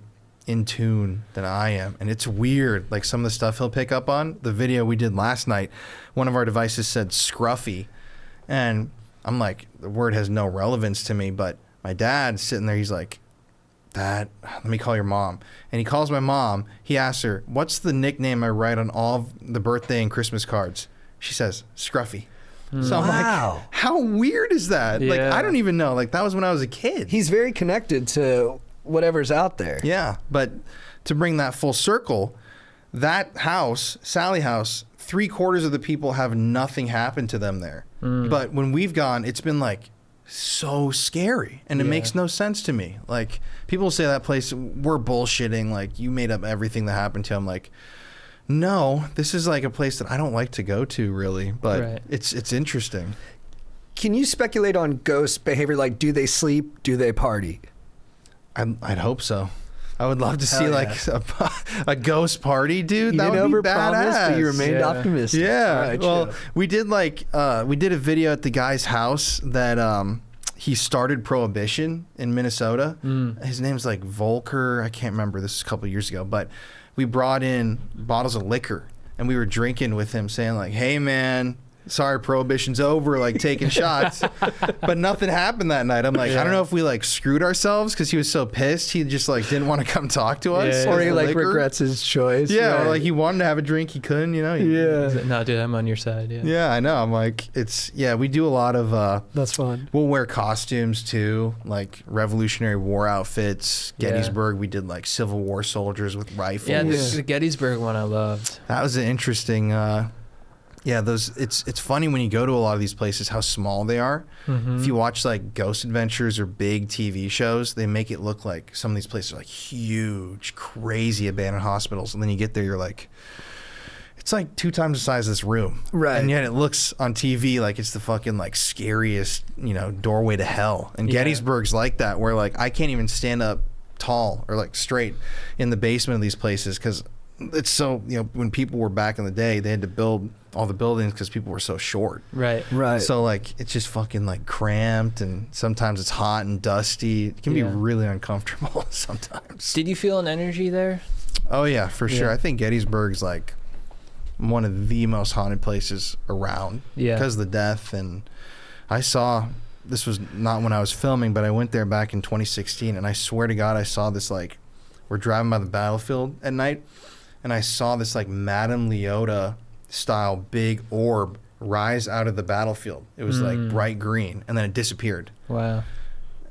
in tune than I am. And it's weird, like some of the stuff he'll pick up on. The video we did last night, one of our devices said scruffy, and I'm like, the word has no relevance to me, but my dad's sitting there, he's like, Dad, let me call your mom. And he calls my mom. He asks her, what's the nickname I write on all of the birthday and Christmas cards? She says, Scruffy. So I'm like, how weird is that? Like, I don't even know. Like, that was when I was a kid. He's very connected to whatever's out there. Yeah, but to bring that full circle, that house, Sally House, 3/4 of the people have nothing happen to them there. But when we've gone, it's been like so scary, and it makes no sense to me. Like, people say that place, we're bullshitting, like you made up everything that happened to him. Like, no, this is like a place that I don't like to go to really, but it's interesting. Can you speculate on ghost behavior? Like, do they sleep? Do they party? I'd hope so. I would love to see like a ghost party, dude. That would be badass. But you remained optimistic. Yeah. Right, well, chill. we did a video at the guy's house that he started Prohibition in Minnesota. His name's like Volker. I can't remember. This is a couple of years ago, but we brought in bottles of liquor and we were drinking with him, saying like, "Hey, man, sorry, Prohibition's over," like taking shots. But nothing happened that night. I'm like, I don't know if we like screwed ourselves because he was so pissed. He just like didn't want to come talk to us. Or he like regrets his choice. Yeah, or like he wanted to have a drink, he couldn't, you know? No, dude, I'm on your side. Yeah, I know. I'm like, we do a lot of... That's fun. We'll wear costumes too, like Revolutionary War outfits. Gettysburg, we did like Civil War soldiers with rifles. Yeah, the Gettysburg one I loved. That was an interesting... it's funny when you go to a lot of these places how small they are. If you watch like Ghost Adventures or big TV shows, they make it look like some of these places are like huge, crazy abandoned hospitals. And then you get there, you're like, it's like 2 times the size of this room. Right. And yet it looks on TV like it's the fucking like scariest, you know, doorway to hell. And Gettysburg's like that, where like I can't even stand up tall or like straight in the basement of these places because it's so, you know, when people were back in the day, they had to build all the buildings because people were so short. Right. So like it's just fucking like cramped, and sometimes it's hot and dusty. It can be really uncomfortable sometimes. Did you feel an energy there? Oh yeah, for sure. I think Gettysburg's like one of the most haunted places around because of the death. And I saw, this was not when I was filming, but I went there back in 2016, and I swear to God I saw this, like, we're driving by the battlefield at night, and I saw this like Madame Leota style big orb rise out of the battlefield. It was like bright green, and then it disappeared. Wow.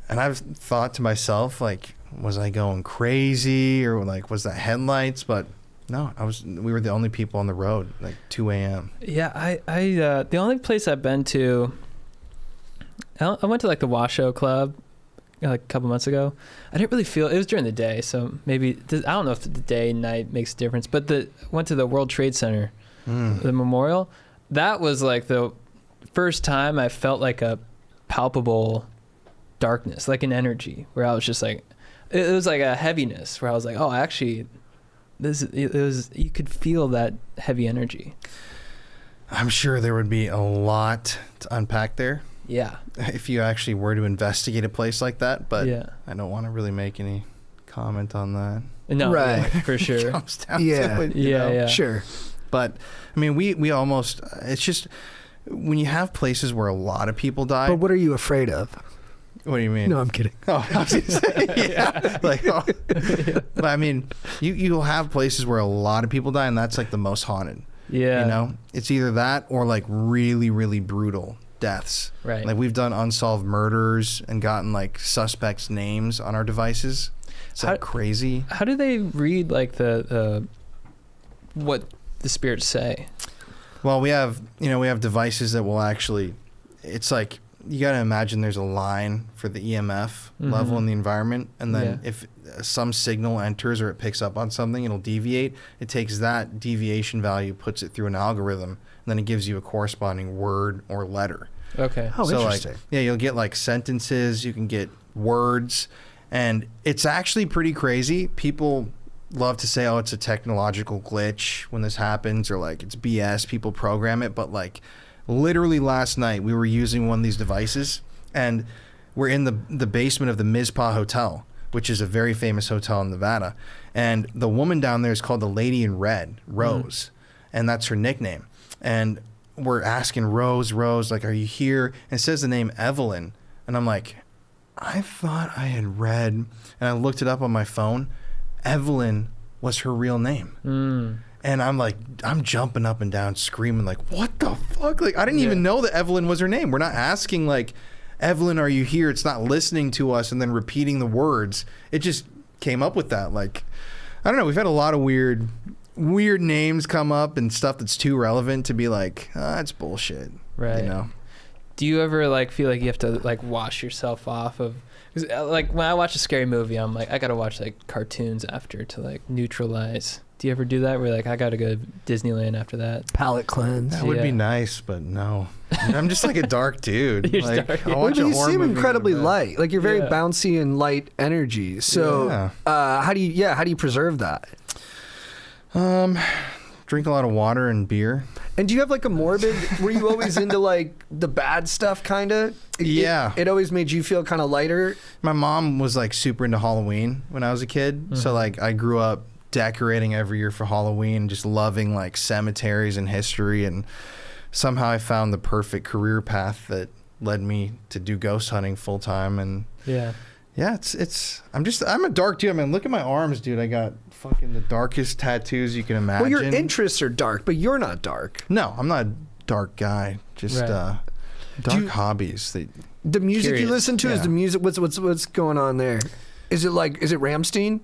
And I've thought to myself, like, was I going crazy, or like was that headlights? But no, we were the only people on the road, like 2 a.m. Yeah, I the only place I've been to, I went to like the Washoe Club like a couple months ago. I didn't really feel, it was during the day, so maybe I don't know if the day and night makes a difference, but went to the World Trade Center, the memorial. That was like the first time I felt like a palpable darkness, like an energy, where I was just like, it was like a heaviness where I was like, oh, actually it was, you could feel that heavy energy. I'm sure there would be a lot to unpack there. Yeah. If you actually were to investigate a place like that, but I don't want to really make any comment on that. No, right, for sure. Comes down to it, yeah, sure. But I mean, we almost, it's just when you have places where a lot of people die. But what are you afraid of? What do you mean? No, I'm kidding. Oh, I was gonna say, like, but I mean, you'll have places where a lot of people die, and that's like the most haunted. Yeah. You know, it's either that or like really, really brutal deaths. Right. Like we've done unsolved murders and gotten like suspects' names on our devices. It's like crazy. How do they read like the what the spirits say? Well, we have devices that will actually, it's like, you got to imagine there's a line for the EMF level in the environment. And then if some signal enters or it picks up on something, it'll deviate. It takes that deviation value, puts it through an algorithm, and then it gives you a corresponding word or letter. Okay. Oh, So interesting. like, yeah, you'll get like sentences, you can get words, and it's actually pretty crazy. People love to say, oh, it's a technological glitch when this happens, or like it's BS, people program it, but like literally last night we were using one of these devices and we're in the basement of the Mizpah Hotel, which is a very famous hotel in Nevada, and the woman down there is called the Lady in Red, Rose, and that's her nickname. And we're asking Rose, like, are you here? And it says the name Evelyn, and I'm like, I thought I had read, and I looked it up on my phone, Evelyn was her real name. And I'm like, I'm jumping up and down screaming like, what the fuck? Like, I didn't even know that Evelyn was her name. We're not asking like, Evelyn, are you here? It's not listening to us and then repeating the words. It just came up with that. Like, I don't know. We've had a lot of weird names come up and stuff that's too relevant to be like, it's bullshit. Right. You know? Do you ever like feel like you have to like wash yourself off of? Cause like when I watch a scary movie, I'm like, I gotta watch like cartoons after to like neutralize. Do you ever do that? Where you're like, I gotta go to Disneyland after that. Palate cleanse. That would be nice, but no. I'm just like a dark dude. You're Like, dark. I'll Well, watch but a you horror seem movie incredibly and go to bed. light. Like you're very Yeah. bouncy and light energy. So, how do you preserve that? Drink a lot of water and beer. And do you have like a morbid? Were you always into like the bad stuff, kind of? Yeah. It always made you feel kind of lighter. My mom was like super into Halloween when I was a kid. So like I grew up decorating every year for Halloween, just loving like cemeteries and history, and somehow I found the perfect career path that led me to do ghost hunting full time. And Yeah. I'm a dark dude. I mean, look at my arms, dude. I got fucking the darkest tattoos you can imagine. Well, your interests are dark, but you're not dark. No, I'm not a dark guy. Just Right. dark hobbies. The music you Curious. listen to is Yeah. the music. What's going on there? Is it Rammstein?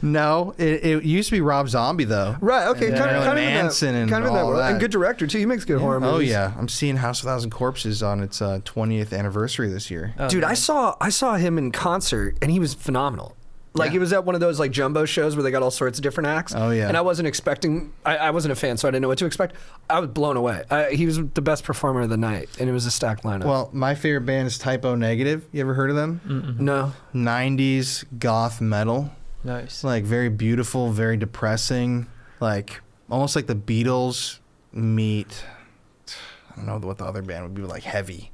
No, it used to be Rob Zombie though. Right. Okay. Yeah. Kind of Marilyn in that, Manson and kind of in that all world. that. And good director too. He makes good horror movies. Oh yeah, I'm seeing House of 1,000 Corpses on its 20th anniversary this year. Oh, Dude, nice. I saw him in concert and he was phenomenal. Like Yeah. it was at one of those like jumbo shows where they got all sorts of different acts. Oh, yeah. And I wasn't expecting. I wasn't a fan, so I didn't know what to expect. I was blown away. He was the best performer of the night, and it was a stacked lineup. Well, my favorite band is Typo Negative. You ever heard of them? No. 90s goth metal. Nice. It's like very beautiful, very depressing. Like almost like the Beatles meet. I don't know what the other band would be, like heavy.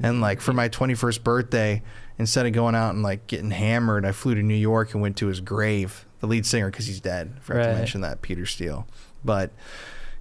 And like for my 21st birthday, instead of going out and like getting hammered, I flew to New York and went to his grave, the lead singer, because he's dead. Forgot to Right. mention that, Peter Steele. But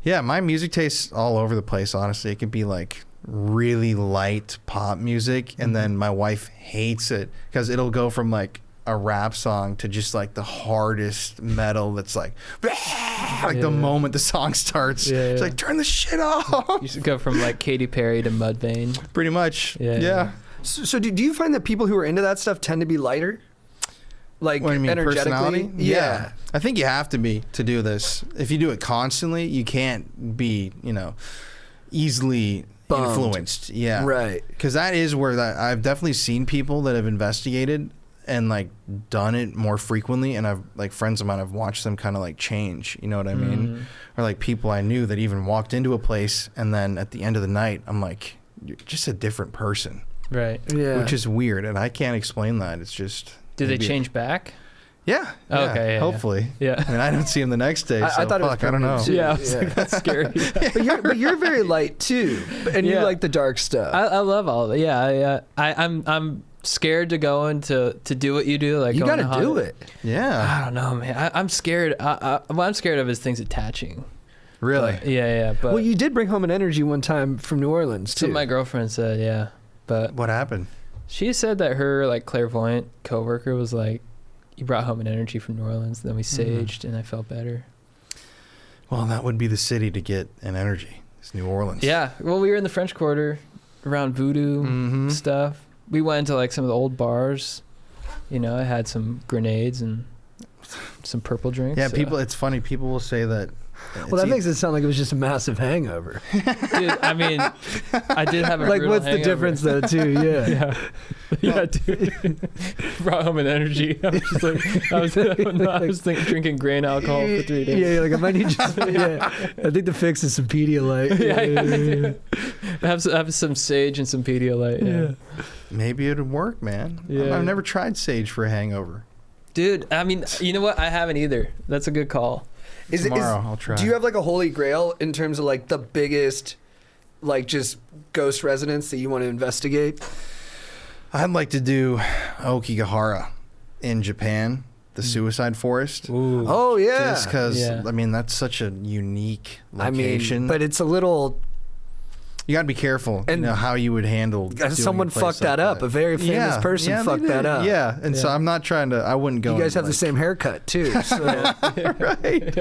yeah, my music tastes all over the place, honestly. It could be like really light pop music, and then my wife hates it because it'll go from like a rap song to just like the hardest metal that's like the moment the song starts. Yeah, It's yeah. like, turn the shit off. You should go from like Katy Perry to Mudvayne. Pretty much. Yeah, Yeah. yeah. So do you find that people who are into that stuff tend to be lighter? Like What do you mean, energetically? personality? Yeah. I think you have to be to do this. If you do it constantly, you can't be, easily Bummed. influenced. Yeah. Right. Because that is where I've definitely seen people that have investigated and like done it more frequently, and I've like friends of mine, I've watched them kind of like change, you know what I mean? Or like people I knew that even walked into a place and then at the end of the night I'm like, you're just a different person. Right. Yeah. Which is weird, and I can't explain that. It's just Do they maybe- change back? Yeah. Oh, yeah, okay, yeah, hopefully. Yeah. I mean, I don't see him the next day. I So thought it was fuck, I don't know. permanent, too. Yeah, I was Yeah. like, that's scary. but you're very light too, and you Yeah. like the dark stuff. I love all of it. Yeah, I'm scared to go into to do what you do. Like you going got to to do haunted- it. Yeah. I don't know, man. I'm scared. What I'm scared of is things attaching. Really? But, yeah. But Well, you did bring home an energy one time from New Orleans that's too. what my girlfriend said. Yeah, but What happened? she said that her like clairvoyant coworker was like, "You brought home an energy from New Orleans." And then we saged, and I felt better. Well, that would be the city to get an energy. It's New Orleans. Yeah. Well, we were in the French Quarter around voodoo stuff. We went to like some of the old bars. You know, I had some grenades and some purple drinks. Yeah, people. It's funny. People will say that. Well, that makes it sound like it was just a massive hangover. Dude, I mean, I did have a like, brutal what's the hangover. difference, though, too? Yeah. Yeah, dude. Brought home an energy. I was just like, I was thinking drinking grain alcohol for 3 days. Yeah, like I might need just. Yeah, I think the fix is some Pedialyte. Yeah. Have some sage and some Pedialyte. Yeah. Maybe it'd work, man. Yeah. I've never tried sage for a hangover. Dude, I mean, you know what? I haven't either. That's a good call. Tomorrow I'll try. Do you have like a holy grail in terms of like the biggest, like just ghost residence that you want to investigate? I'd like to do Okigahara in Japan, the suicide forest. Ooh. Oh yeah. Just because, Yeah. I mean, that's such a unique location. I mean, but it's a little. You got to be careful, And you know, how you would handle doing Someone a place fucked like that up. A very famous person they fucked that did. up. Yeah, and so Yeah. I'm not trying to. I wouldn't go. You guys and, have the same haircut too. So. right.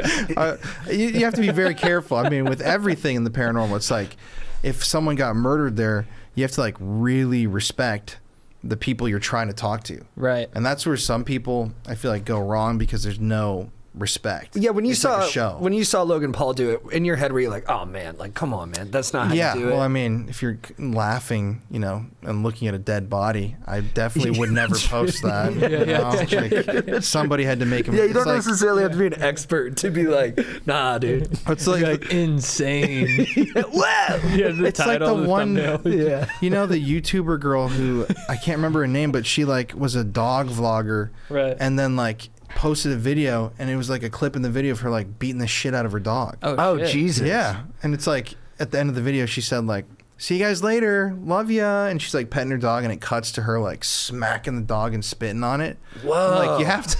You have to be very careful. I mean, with everything in the paranormal, it's like if someone got murdered there, you have to like really respect the people you're trying to talk to. Right. And that's where some people I feel like go wrong because there's no respect. Yeah, when you It's like saw a show. when you saw Logan Paul do it in your head, were you like, "Oh man, like come on, man, that's not how Yeah, you do it." well, I mean, if you're laughing, you know, and looking at a dead body, I definitely would never post that. You know? Like, somebody had to make him. yeah, you don't it's like, necessarily have to be an expert to be like, "Nah, dude." It's like, Insane. Wow. Yeah, the it's like title, the one. thumbnail. Yeah. You know the YouTuber girl who I can't remember her name, but she like was a dog vlogger, Right. and then like posted a video, and it was like a clip in the video of her like beating the shit out of her dog. Oh shit. Jesus. Yeah, and it's like at the end of the video, she said like, "See you guys later, love ya," and she's like petting her dog, and it cuts to her like smacking the dog and spitting on it. Whoa. Like you have to,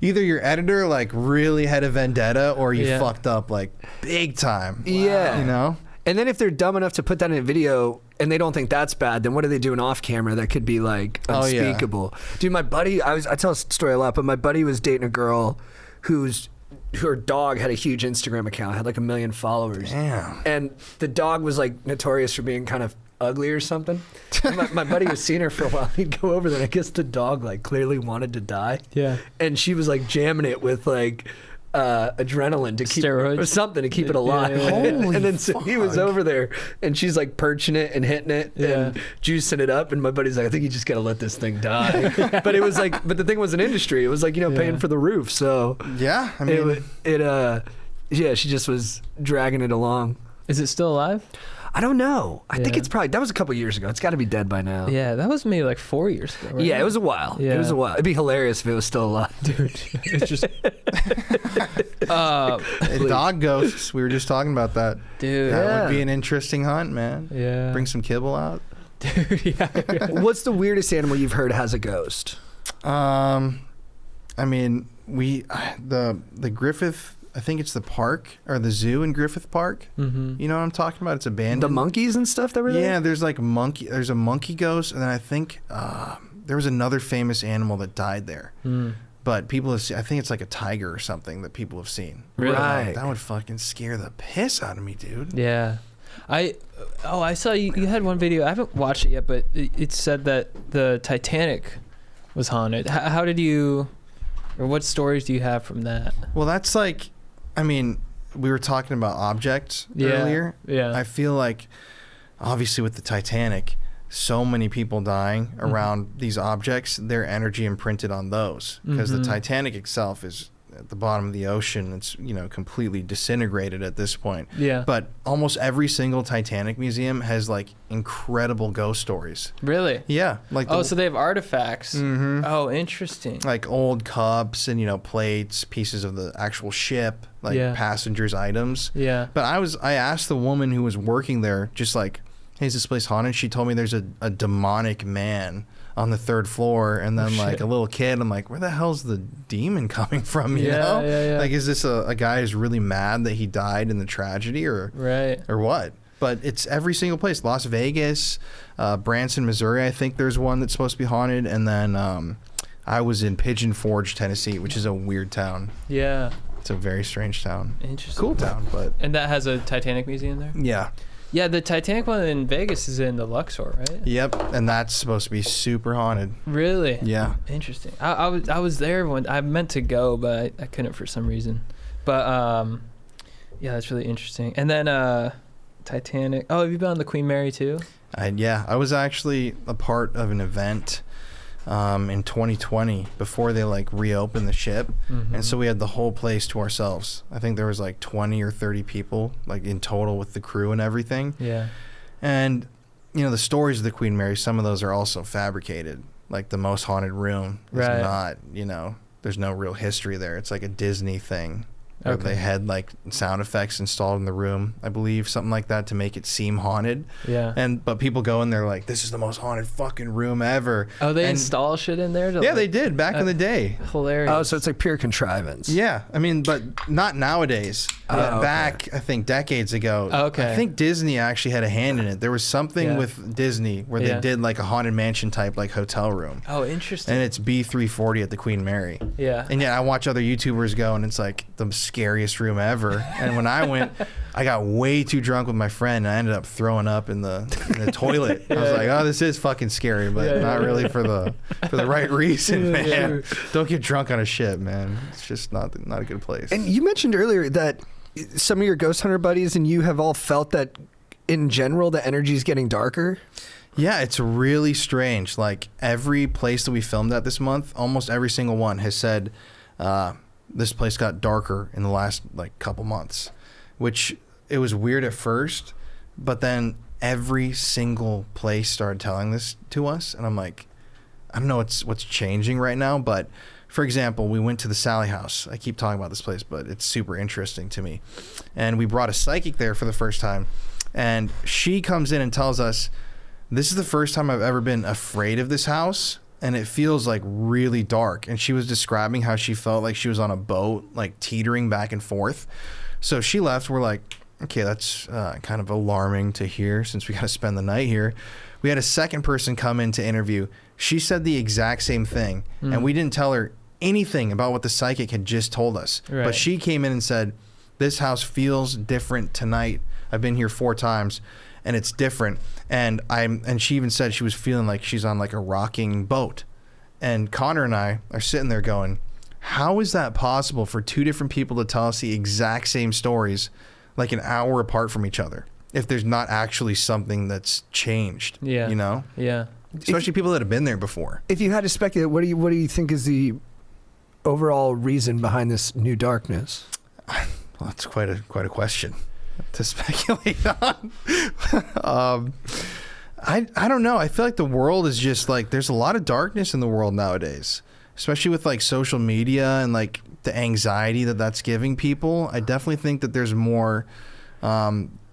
either your editor like really had a vendetta, or you Yeah. fucked up like big time. Yeah. you know. And then if they're dumb enough to put that in a video and they don't think that's bad, then what are they doing off camera that could be like Oh, yeah. unspeakable? Dude, my buddy, I tell this story a lot, but my buddy was dating a girl her dog had a huge Instagram account, had like 1 million followers. Damn. And the dog was like notorious for being kind of ugly or something. And my buddy was seeing her for a while. He'd go over there, and I guess the dog like clearly wanted to die. Yeah. And she was like jamming it with like adrenaline to keep Steroids? or something to keep it alive. Yeah. And then so he was over there, and she's like perching it and hitting it and juicing it up. And my buddy's like, I think you just gotta let this thing die. But it was like, but the thing was an industry. It was like, you know, paying for the roof. So Yeah, I mean, yeah, she just was dragging it along. Is it still alive? I don't know. I think Yeah. it's probably, that was a couple years ago. It's got to be dead by now. Yeah, that was maybe like 4 years ago. Right? Yeah, it was a while. Yeah. It was a while. It'd be hilarious if it was still alive. Dude, it's just. dog ghosts. We were just talking about that. Dude. That would be an interesting hunt, man. Yeah. Bring some kibble out. Dude, yeah. What's the weirdest animal you've heard has a ghost? I mean, the Griffith. I think it's the park or the zoo in Griffith Park. Mm-hmm. You know what I'm talking about? It's abandoned. The monkeys and stuff that were there? Yeah, there's like monkey. There's a monkey ghost, and then I think there was another famous animal that died there. Mm. But people have seen, I think it's like a tiger or something that people have seen. Really? Right. That would fucking scare the piss out of me, dude. Yeah. I saw you had one video. I haven't watched it yet, but it said that the Titanic was haunted. How did you, or what stories do you have from that? Well, that's like, I mean, we were talking about objects earlier. Yeah. I feel like, obviously with the Titanic, so many people dying around these objects, their energy imprinted on those. Because the Titanic itself is at the bottom of the ocean. It's, you know, completely disintegrated at this point. Yeah. But almost every single Titanic museum has like incredible ghost stories. Really? Yeah. Like So they have artifacts. Mhm. Oh, interesting. like old cups and, you know, plates, pieces of the actual ship, like Yeah. passengers' items. Yeah. But I asked the woman who was working there, just like, hey, is this place haunted? She told me there's a demonic man on the 3rd floor, and then like shit. a little kid. I'm like, where the hell's the demon coming from? You Yeah, know? yeah. Like, is this a guy who's really mad that he died in the tragedy, or Right. what? But it's every single place. Las Vegas, Branson, Missouri. I think there's one that's supposed to be haunted, and then I was in Pigeon Forge, Tennessee, which is a weird town. Yeah. It's a very strange town. Interesting. Cool town, but And that has a Titanic museum there? yeah. Yeah, the Titanic one in Vegas is in the Luxor, right? Yep, and that's supposed to be super haunted. Really? Yeah. Interesting. I was there when I meant to go, but I couldn't for some reason. But yeah, that's really interesting. And then Titanic. Oh, have you been on the Queen Mary too? I was actually a part of an event in 2020 before they like reopened the ship, and so we had the whole place to ourselves. I think there was like 20 or 30 people like in total with the crew and everything. Yeah. And you know, the stories of the Queen Mary, some of those are also fabricated. Like the most haunted room is Right. not, you know, there's no real history there. It's like a Disney thing. Where Okay. They had like sound effects installed in the room, I believe, something like that to make it seem haunted. Yeah. But people go in there like, this is the most haunted fucking room ever. Oh, they And- install shit in there? Yeah, they did back in the day. Hilarious. Oh, so it's like pure contrivance. Yeah, I mean, but not nowadays. okay. Back, I think, decades ago. Okay. I think Disney actually had a hand in it. There was something Yeah. with Disney where Yeah. they did like a haunted mansion type like hotel room. Oh, interesting. And it's B340 at the Queen Mary. Yeah. And yeah, I watch other YouTubers go, and it's like the scariest room ever. And when I went, I got way too drunk with my friend, and I ended up throwing up in the toilet. I was like, oh, this is fucking scary, but not really for the right reason, man. Don't get drunk on a ship, man. It's just not a good place. And you mentioned earlier that some of your ghost hunter buddies and you have all felt that in general the energy is getting darker. Yeah, it's really strange. Like every place that we filmed at this month, almost every single one has said this place got darker in the last like couple months, which it was weird at first, but then every single place started telling this to us, and I'm like, I don't know what's changing right now, but for example, we went to the Sally House. I keep talking about this place, but it's super interesting to me. And we brought a psychic there for the first time, and she comes in and tells us, this is the first time I've ever been afraid of this house, and it feels like really dark. And she was describing how she felt like she was on a boat, like teetering back and forth. So she left. We're like, okay, that's kind of alarming to hear since we got to spend the night here. We had a second person come in to interview. She said the exact same thing, and we didn't tell her anything about what the psychic had just told us. Right. But she came in and said, this house feels different tonight. I've been here 4 times. And it's different, and she even said she was feeling like she's on like a rocking boat. And Connor and I are sitting there going, how is that possible for 2 different people to tell us the exact same stories like an hour apart from each other if there's not actually something that's changed? Yeah. You know? Yeah. Especially people that have been there before. If you had to speculate, what do you think is the overall reason behind this new darkness? Well, that's quite a question to speculate on. I don't know. I feel like the world is just like, there's a lot of darkness in the world nowadays, especially with like social media and like the anxiety that's giving people. I definitely think that there's more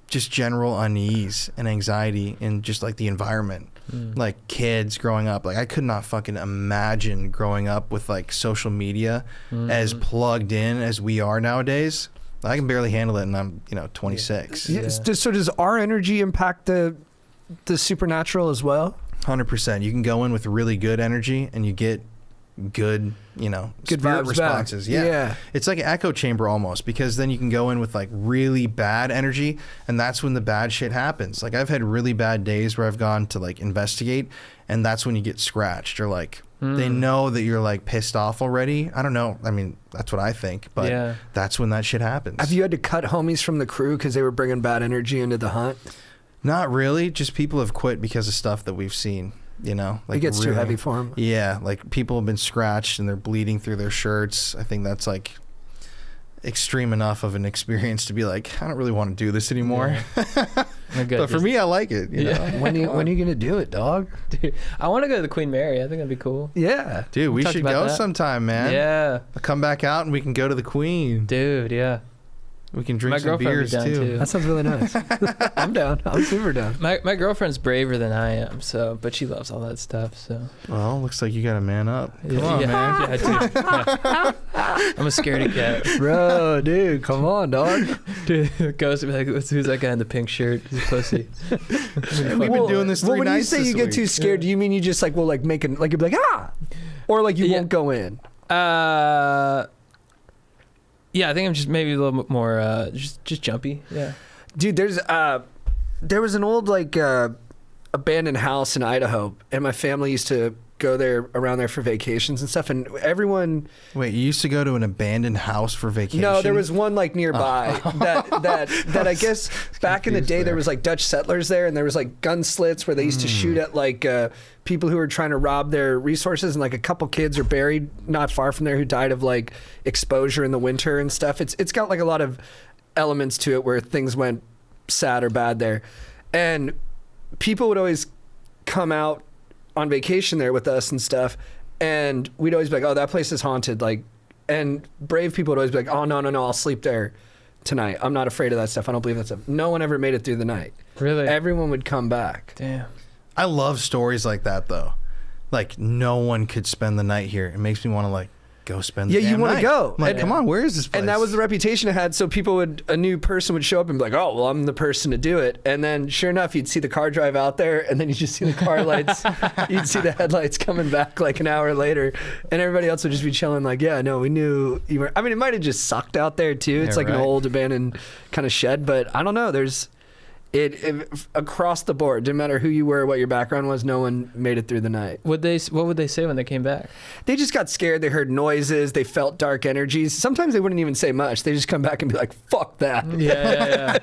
just general unease and anxiety in just like the environment. Like kids growing up, like I could not fucking imagine growing up with like social media as plugged in as we are nowadays. I can barely handle it, and I'm 26. Yeah. So does our energy impact the supernatural as well? 100%. You can go in with really good energy, and you get good, Good spirit vibes responses. back. Yeah. Yeah. It's like an echo chamber almost, because then you can go in with like really bad energy, and that's when the bad shit happens. Like I've had really bad days where I've gone to like investigate, and that's when you get scratched, or like they know that you're like pissed off already. I don't know. I mean, that's what I think, but that's when that shit happens. Have you had to cut homies from the crew because they were bringing bad energy into the hunt? Not really. Just people have quit because of stuff that we've seen. Like It gets too heavy for them. Yeah, like people have been scratched and they're bleeding through their shirts. I think that's like extreme enough of an experience to be like, I don't really want to do this anymore. But for me, I like it. You know? When are you gonna do it, dog? Dude, I want to go to the Queen Mary. I think that'd be cool. Yeah, Dude, we talked should about go that. sometime, man. Yeah. I'll come back out and we can go to the Queen. Dude, yeah. We can drink My some girlfriend would beers be down, too. too. that sounds really nice. I'm down. I'm super down. My girlfriend's braver than I am, but she loves all that stuff, so. Well, looks like you got to man up. Come Yeah, on, yeah, man. Yeah, dude. Yeah. I'm a scaredy cat. Bro, dude, come on, dog. Dude, goes to be like, who's that guy in the pink shirt? He's a pussy. We've been doing this 3 when you nights say this you get week. too scared, do you mean you just like will like make an like you'll be like ah, or like you Yeah. won't go in? Yeah, I think I'm just maybe a little bit more just jumpy. Yeah. Dude, there was an old like abandoned house in Idaho, and my family used to go there around there for vacations and stuff, and everyone. Wait, you used to go to an abandoned house for vacation? No, there was one like nearby that I guess back in the day there was like Dutch settlers there, and there was like gun slits where they used to shoot at like people who were trying to rob their resources, and like a couple kids are buried not far from there who died of like exposure in the winter and stuff. It's got like a lot of elements to it where things went sad or bad there, and people would always come out on vacation there with us and stuff, and we'd always be like, oh, that place is haunted, like, and brave people would always be like, oh, no, I'll sleep there tonight, I'm not afraid of that stuff, I don't believe that stuff. No one ever made it through the night. Really? Everyone would come back. Damn. I love stories like that though. Like no one could spend the night here. It makes me want to like go spend the Yeah, you want to go. I'm like, And- come on, where is this place? And that was the reputation it had, so a new person would show up and be like, oh, well, I'm the person to do it. And then sure enough, you'd see the car drive out there, and then you'd just see the car lights, you'd see the headlights coming back like an hour later, and everybody else would just be chilling like, yeah, no, we knew you were. I mean, it might have just sucked out there too. It's Yeah, like an right. old abandoned kind of shed, but I don't know. There's it across the board, didn't matter who you were, what your background was, no one made it through the night. What would they say when they came back? They just got scared. They heard noises. They felt dark energies. Sometimes they wouldn't even say much. They just come back and be like, fuck that. Yeah.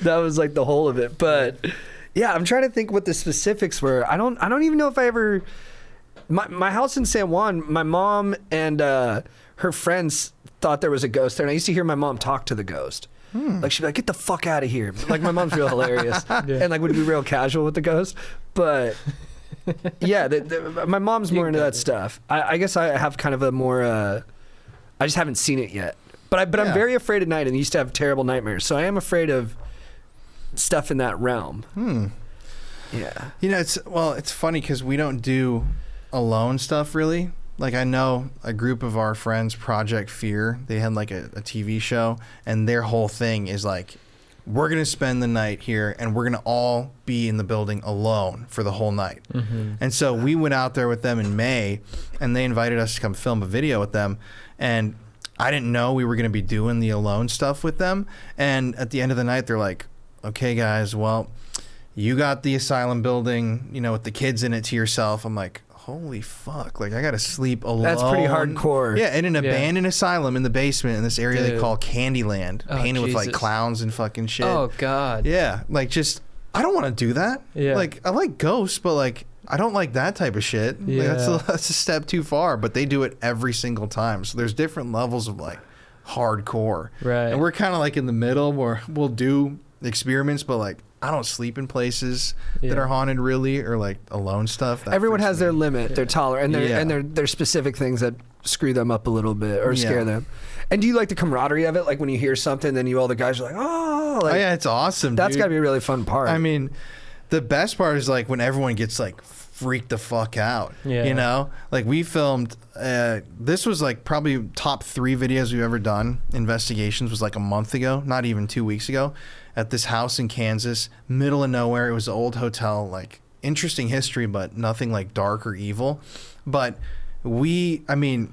That was like the whole of it. But yeah, I'm trying to think what the specifics were. I don't even know if I ever. My house in San Juan, my mom and her friends thought there was a ghost there, and I used to hear my mom talk to the ghost. Like she'd be like, get the fuck out of here. Like my mom's real hilarious and like would be real casual with the ghost. But yeah, my mom's more into that stuff. I guess I have kind of a more, I just haven't seen it yet. But I'm very afraid at night and used to have terrible nightmares. So I am afraid of stuff in that realm. Yeah. You know, it's funny because we don't do alone stuff really. Like I know a group of our friends, Project Fear, they had like a TV show, and their whole thing is like, we're going to spend the night here and we're going to all be in the building alone for the whole night. And so we went out there with them in May, and they invited us to come film a video with them, and I didn't know we were going to be doing the alone stuff with them. And at the end of the night, they're like, okay guys, well, you got the asylum building, you know, with the kids in it to yourself. I'm like, holy fuck, like I gotta sleep alone. That's pretty hardcore. Yeah, in an abandoned asylum in the basement in this area they Dude. call Candyland, Oh, painted with like Jesus. clowns and fucking shit. Oh God. Yeah, like just I don't want to do that. Yeah. Like I like ghosts, but like I don't like that type of shit. Like, Yeah. that's a step too far. But they do it every single time. So there's different levels of like hardcore. Right. And we're kind of like in the middle where we'll do experiments, but like I don't sleep in places that Yeah. are haunted really, or like alone stuff. That Everyone freaks has me their out. limit, their tolerance, and their specific things that screw them up a little bit or scare Yeah. them. And do you like the camaraderie of it? Like when you hear something, then all the guys are like, oh, like, Oh yeah, it's awesome. that's dude. got to be a really fun part. I mean, the best part is like when everyone gets like freaked the fuck out. Yeah. You know, like we filmed. This was like probably top 3 videos we've ever done. Investigations was like a month ago, not even 2 weeks ago, at this house in Kansas, middle of nowhere. It was an old hotel, like interesting history, but nothing like dark or evil. But I mean,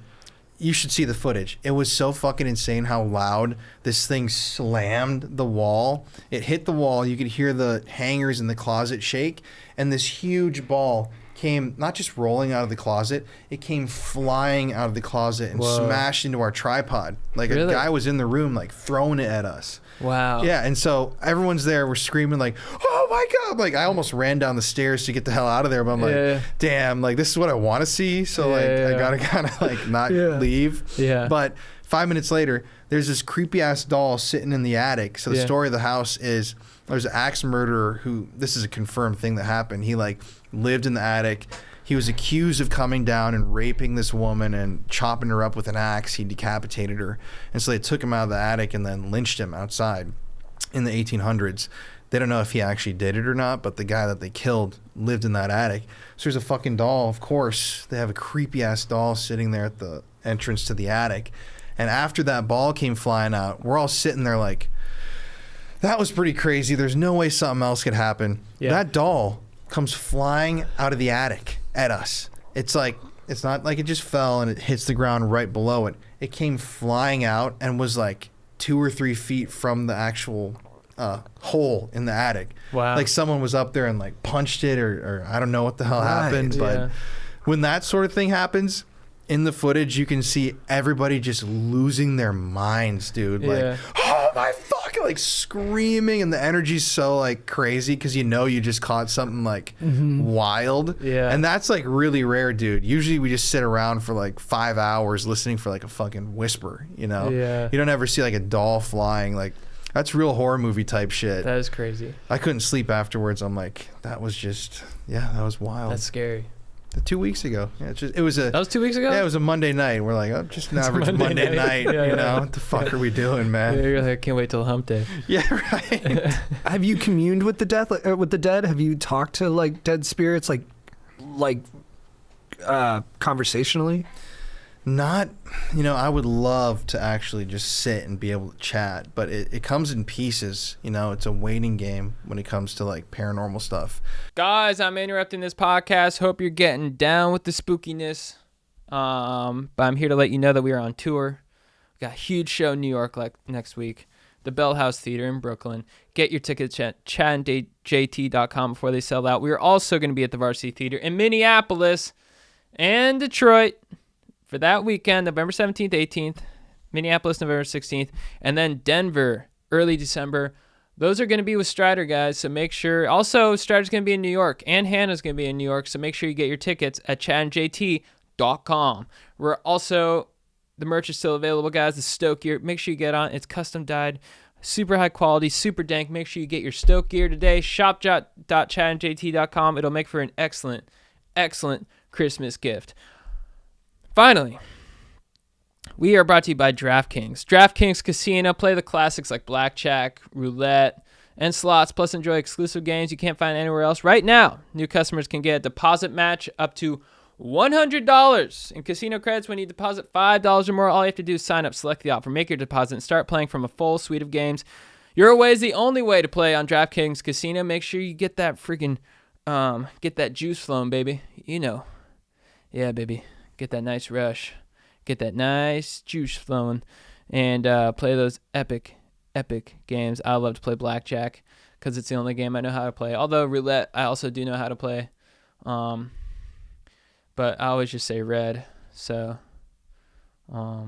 you should see the footage. It was so fucking insane how loud this thing slammed the wall. It hit the wall. You could hear the hangers in the closet shake, and this huge ball came not just rolling out of the closet, it came flying out of the closet and Whoa. smashed into our tripod. Like Really? a guy was in the room like throwing it at us. Wow. Yeah, and so everyone's there. We're screaming like, "Oh my god!" Like I almost ran down the stairs to get the hell out of there, but I'm like, Yeah. "Damn! Like this is what I want to see." So like Yeah. I gotta kind of like not Yeah. leave. Yeah. But 5 minutes later, there's this creepy ass doll sitting in the attic. So the Yeah. story of the house is there's an axe murderer who, this is a confirmed thing that happened. He like lived in the attic. He was accused of coming down and raping this woman and chopping her up with an axe. He decapitated her. And so they took him out of the attic and then lynched him outside in the 1800s. They don't know if he actually did it or not, but the guy that they killed lived in that attic. So there's a fucking doll, of course. They have a creepy ass doll sitting there at the entrance to the attic. And after that ball came flying out, we're all sitting there like, that was pretty crazy. There's no way something else could happen. Yeah. That doll comes flying out of the attic at us. It's like It's not like it just fell and it hits the ground right below it. It came flying out and was like 2 or 3 feet from the actual hole in the attic. Wow. Like someone was up there and like punched it or I don't know what the hell Right. happened. But Yeah. when that sort of thing happens, in the footage, you can see everybody just losing their minds, dude. Like, Yeah. oh my fuck, like screaming, and the energy's so like crazy because you know you just caught something like wild. Yeah. And that's like really rare, dude. Usually we just sit around for like 5 hours listening for like a fucking whisper, you know? Yeah. You don't ever see like a doll flying. Like, that's real horror movie type shit. That is crazy. I couldn't sleep afterwards. I'm like, that was just, yeah, that was wild. That's scary. 2 weeks ago. Yeah, it was a. That was 2 weeks ago? Yeah, it was a Monday night. We're like, oh, just an average Monday Monday night. night. Yeah, you yeah. know, what the fuck are we doing, Yeah, man? you're like, I can't wait till hump day. Yeah, right. Have you communed with the with the dead? Have you talked to like dead spirits, like conversationally? Not, you know, I would love to actually just sit and be able to chat, but it comes in pieces. You know, it's a waiting game when it comes to like paranormal stuff. Guys, I'm interrupting this podcast. Hope you're getting down with the spookiness. But I'm here to let you know that we are on tour. We got a huge show in New York next week. The Bell House Theater in Brooklyn. Get your tickets at chadgoesdeeppodcast.com before they sell out. We are also going to be at the Varsity Theater in Minneapolis and Detroit for that weekend, November 17th, 18th. Minneapolis, November 16th. And then Denver, early December. Those are going to be with Strider, guys, so make sure. Also, Strider's going to be in New York, and Hannah's going to be in New York, so make sure you get your tickets at chadandjt.com. We're also, the merch is still available, guys. The Stoke gear, make sure you get on. It's custom dyed, super high quality, super dank. Make sure you get your Stoke gear today. Shop.chadandjt.com. It'll make for an excellent, excellent Christmas gift. Finally, we are brought to you by DraftKings. DraftKings Casino. Play the classics like blackjack, roulette, and slots, plus enjoy exclusive games you can't find anywhere else. Right now, new customers can get a deposit match up to $100 in casino credits when you deposit $5 or more. All you have to do is sign up, select the offer, make your deposit, and start playing from a full suite of games. Your way is the only way to play on DraftKings Casino. Make sure you get that freaking, get that juice flowing, baby. You know. Yeah, baby. Get that nice rush. Get that nice juice flowing. And play those epic, epic games. I love to play blackjack because it's the only game I know how to play. Although roulette, I also do know how to play. But I always just say red. So I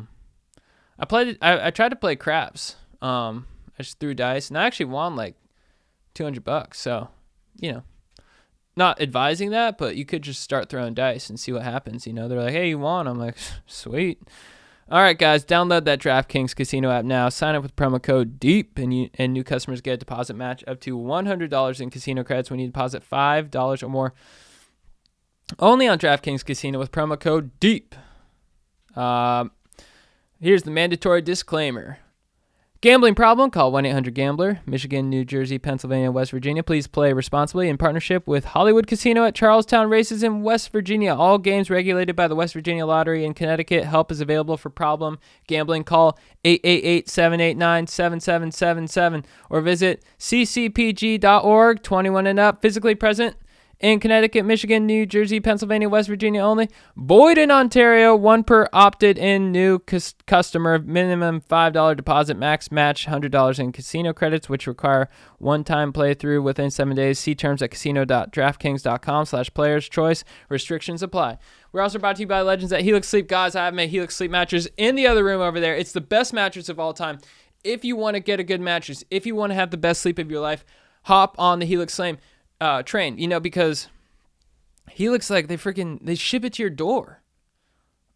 tried to play craps. I just threw dice, and I actually won like $200. So, you know. Not advising that, but you could just start throwing dice and see what happens. You know, they're like, hey, you won. I'm like, sweet. All right, guys, download that DraftKings Casino app now. Sign up with promo code DEEP, and new customers get a deposit match up to $100 in casino credits when you deposit $5 or more. Only on DraftKings Casino with promo code DEEP. Here's the mandatory disclaimer. Gambling problem? Call 1-800-GAMBLER. Michigan, New Jersey, Pennsylvania, West Virginia. Please play responsibly in partnership with Hollywood Casino at Charlestown Races in West Virginia. All games regulated by the West Virginia Lottery in Connecticut. Help is available for problem gambling. Call 888-789-7777 or visit ccpg.org. 21 and up. Physically present in Connecticut, Michigan, New Jersey, Pennsylvania, West Virginia only. Void in Ontario. 1 per opted-in new customer. Minimum $5 deposit. Max match $100 in casino credits, which require one-time playthrough within 7 days. See terms at casino.draftkings.com/players choice. Restrictions apply. We're also brought to you by Legends at Helix Sleep. Guys, I have my Helix Sleep mattress in the other room over there. It's the best mattress of all time. If you want to get a good mattress, if you want to have the best sleep of your life, hop on the Helix Sleep train, you know, because Helix, like, they ship it to your door,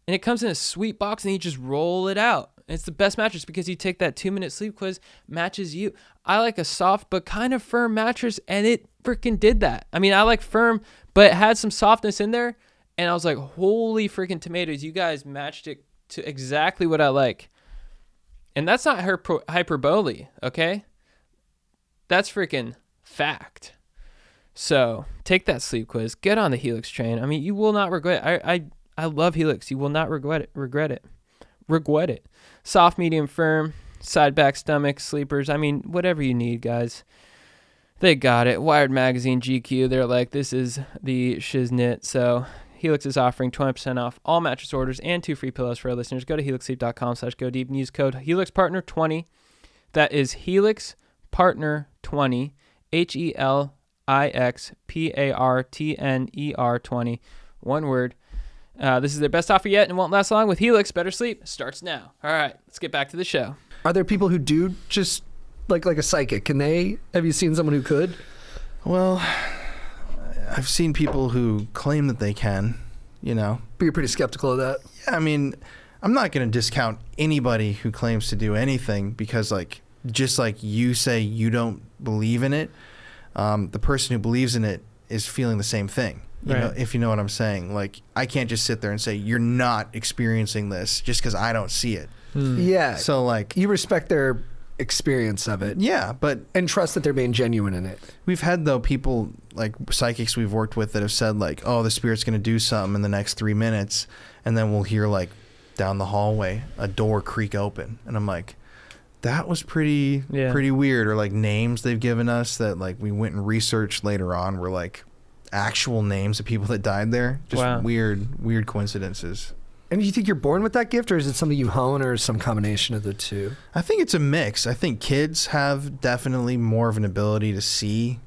and it comes in a sweet box, and you just roll it out. And it's the best mattress because you take that 2-minute sleep quiz, matches you. I like a soft but kind of firm mattress, and it freaking did that. I mean, I like firm, but it had some softness in there, and I was like, holy freaking tomatoes, you guys matched it to exactly what I like. And that's not hyperbole, okay? That's freaking fact. So take that sleep quiz. Get on the Helix train. I mean, you will not regret it. I love Helix. You will not regret it. Soft, medium, firm, side, back, stomach, sleepers. I mean, whatever you need, guys. They got it. Wired Magazine, GQ. They're like, this is the shiznit. So Helix is offering 20% off all mattress orders and 2 free pillows for our listeners. Go to helixsleep.com/godeep and use code HelixPartner20. That is HelixPartner20, HelixPartner20. One word. This is their best offer yet and won't last long. With Helix, better sleep starts now. All right, let's get back to the show. Are there people who do just like a psychic? Have you seen someone who could? Well, I've seen people who claim that they can, But you're pretty skeptical of that. Yeah, I mean, I'm not going to discount anybody who claims to do anything because, just like you say you don't believe in it, the person who believes in it is feeling the same thing. You know, if you know what I'm saying. I can't just sit there and say you're not experiencing this just because I don't see it. Yeah. So you respect their experience of it. Yeah, and trust that they're being genuine in it. We've had people psychics we've worked with that have said oh, the spirit's going to do something in the next 3 minutes, and then we'll hear down the hallway a door creak open, and I'm like, that was pretty weird. Or names they've given us that we went and researched later on were actual names of people that died there. Just weird coincidences. And you think you're born with that gift, or is it something you hone, or some combination of the two? I think it's a mix. I think kids have definitely more of an ability to see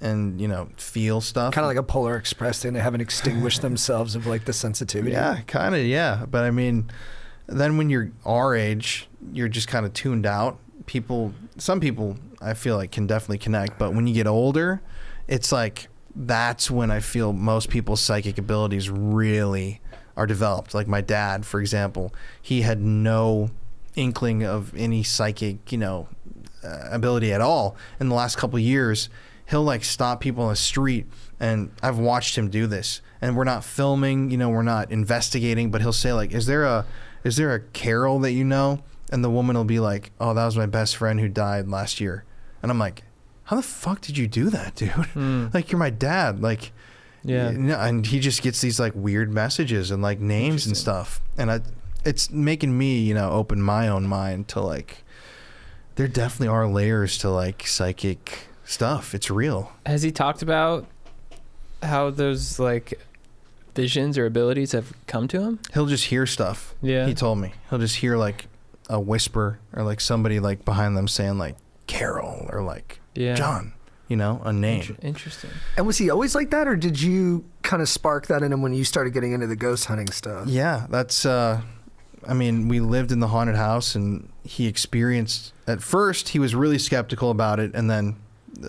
and, feel stuff. Kind of like a Polar Express thing. They haven't extinguished themselves of the sensitivity. Yeah, kind of, yeah. But I mean, then when you're our age, you're just kind of tuned out. Some people I feel can definitely connect, but when you get older, it's that's when I feel most people's psychic abilities really are developed. Like my dad, for example, he had no inkling of any psychic, ability at all. In the last couple of years, he'll stop people on the street, and I've watched him do this. And we're not filming, we're not investigating, but he'll say is there a Carol that you know? And the woman will be like, oh, that was my best friend who died last year. And I'm like, how the fuck did you do that, dude? You're my dad. Yeah. And he just gets these weird messages and names and stuff. And it's making me, open my own mind to there definitely are layers to psychic stuff. It's real. Has he talked about how those visions or abilities have come to him? He'll just hear stuff. Yeah. He told me. He'll just hear a whisper or somebody behind them saying Carol or John. A name. Interesting. And was he always like that, or did you kind of spark that in him when you started getting into the ghost hunting stuff? Yeah, that's, we lived in the haunted house, and he experienced, at first, he was really skeptical about it, and then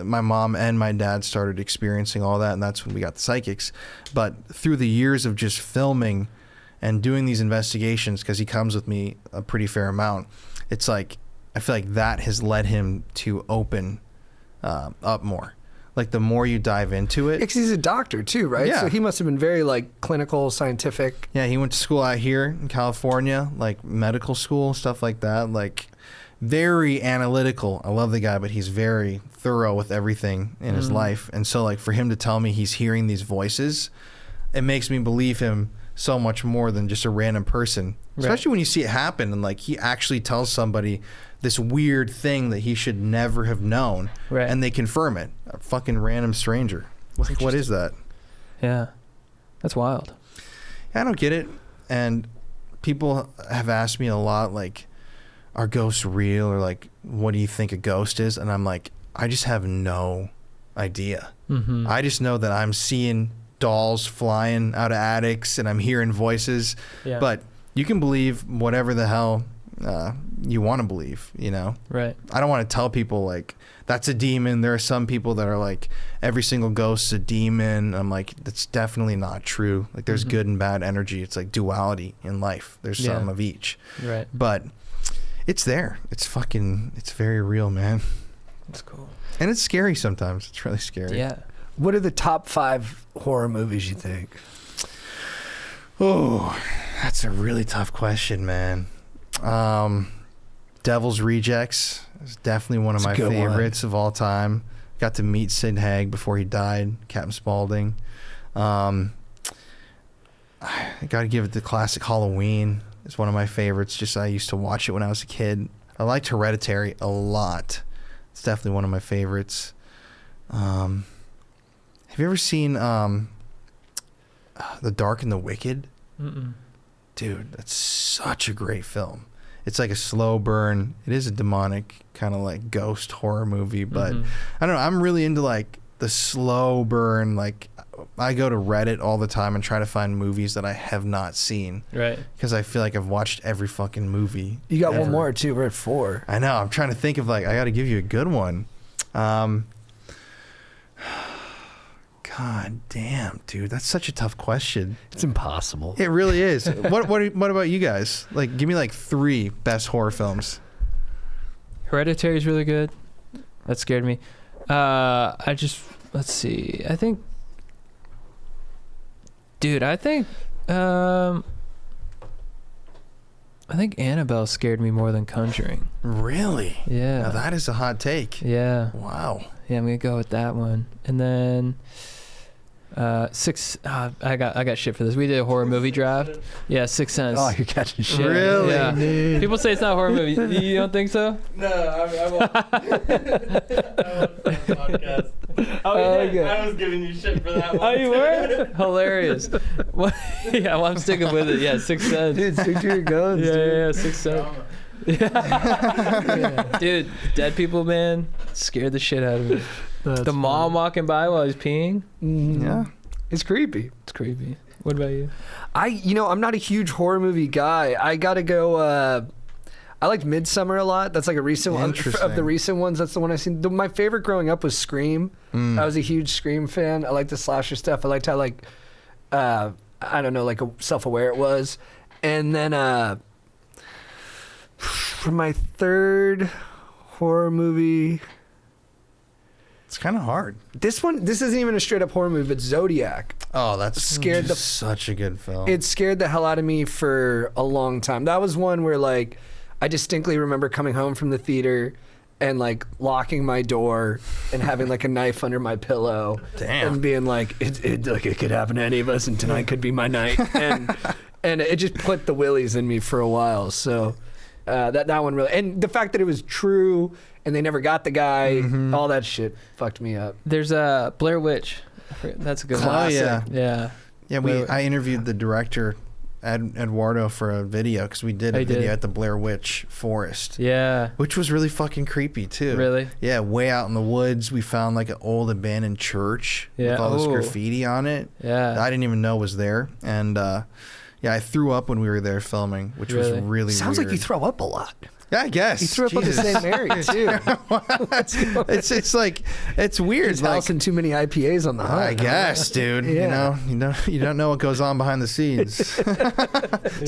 my mom and my dad started experiencing all that, and that's when we got the psychics. But through the years of just filming and doing these investigations, because he comes with me a pretty fair amount, it's I feel that has led him to open up more. The more you dive into it. Because he's a doctor too, right? Yeah. So he must have been very clinical, scientific. Yeah, he went to school out here in California, medical school, stuff like that. Very analytical. I love the guy, but he's very thorough with everything in his life. And so for him to tell me he's hearing these voices, it makes me believe him so much more than just a random person. Right. Especially when you see it happen and he actually tells somebody this weird thing that he should never have known, right, and they confirm it. A fucking random stranger. What is that? Yeah, that's wild. I don't get it. And people have asked me a lot, are ghosts real, or what do you think a ghost is? And I'm like, I just have no idea. Mm-hmm. I just know that I'm seeing dolls flying out of attics and I'm hearing voices. Yeah. But you can believe whatever the hell you want to believe, Right. I don't want to tell people that's a demon. There are some people that are every single ghost is a demon. I'm that's definitely not true. There's good and bad energy. It's duality in life. There's some of each. Right. But it's there. It's very real, man. That's cool. And it's scary sometimes. It's really scary. Yeah. What are the top 5 horror movies you think? Oh, that's a really tough question, man. Devil's Rejects is definitely one of my favorites of all time. Got to meet Sid Haig before he died, Captain Spaulding. I got to give it the classic Halloween. It's one of my favorites. Just I used to watch it when I was a kid. I liked Hereditary a lot. It's definitely one of my favorites. Have you ever seen The Dark and the Wicked. Mm-mm. Dude, that's such a great film. It's like a slow burn. It is a demonic kind of like ghost horror movie, but I don't know. I'm really into like the slow burn. Like I go to Reddit all the time and try to find movies that I have not seen. Right. Because I feel like I've watched every fucking movie. You got ever. one more too. We're at 4. I know. I'm trying to think of like I got to give you a good one. God damn, dude, that's such a tough question. It's impossible. It really is. What about you guys? Like, give me like 3 best horror films. Hereditary is really good. That scared me. Let's see. I think Annabelle scared me more than Conjuring. Really? Yeah. Now that is a hot take. Yeah. Wow. Yeah, I'm gonna go with that one. And then I got shit for this. We did a horror movie draft. Yeah, Sixth Sense. Oh, you're catching shit. Really? Yeah. Dude. People say it's not a horror movie. You don't think so? No, I won't. Podcast. I was giving you shit for that one. Oh, you were? Hilarious. What? Yeah, well, I'm sticking with it. Yeah, Sixth Sense. Dude, stick to your guns, Yeah, dude. yeah, Sixth Sense. Yeah. Dude, dead people, man, scared the shit out of me. The mom walking by while he's peeing. Yeah. It's creepy. It's creepy. What about you? I'm not a huge horror movie guy. I gotta go. I liked Midsummer a lot. That's like a recent one. Interesting. Of the recent ones, that's the one I've seen. My favorite growing up was Scream. I was a huge Scream fan. I liked the slasher stuff. I liked how I don't know, like self-aware it was. And then for my third horror movie, It's kind of hard. this isn't even a straight up horror movie, but Zodiac. Oh, that's Scared such a good film. It scared the hell out of me for a long time. That was one where like I distinctly remember coming home from the theater and like locking my door and having like a knife under my pillow. Damn. And being like it could happen to any of us and tonight could be my night. And it just put the willies in me for a while. So that one really, and the fact that it was true and they never got the guy, all that shit fucked me up. There's a Blair Witch. That's a good one. Oh, yeah. Yeah. Yeah, I interviewed the director, Eduardo, for a video because we did a video at the Blair Witch Forest. Yeah. Which was really fucking creepy too. Really? Yeah, way out in the woods, we found like an old abandoned church with all this Ooh. graffiti on it. Yeah. That I didn't even know was there, and yeah, I threw up when we were there filming, which was Really? really Sounds weird. like you throw up a lot. Yeah, I guess. You threw up on the Jesus. St. Mary too. it's like it's weird. He's Like, housing too many IPAs on the hunt. I guess, dude. Yeah. You don't know what goes on behind the scenes.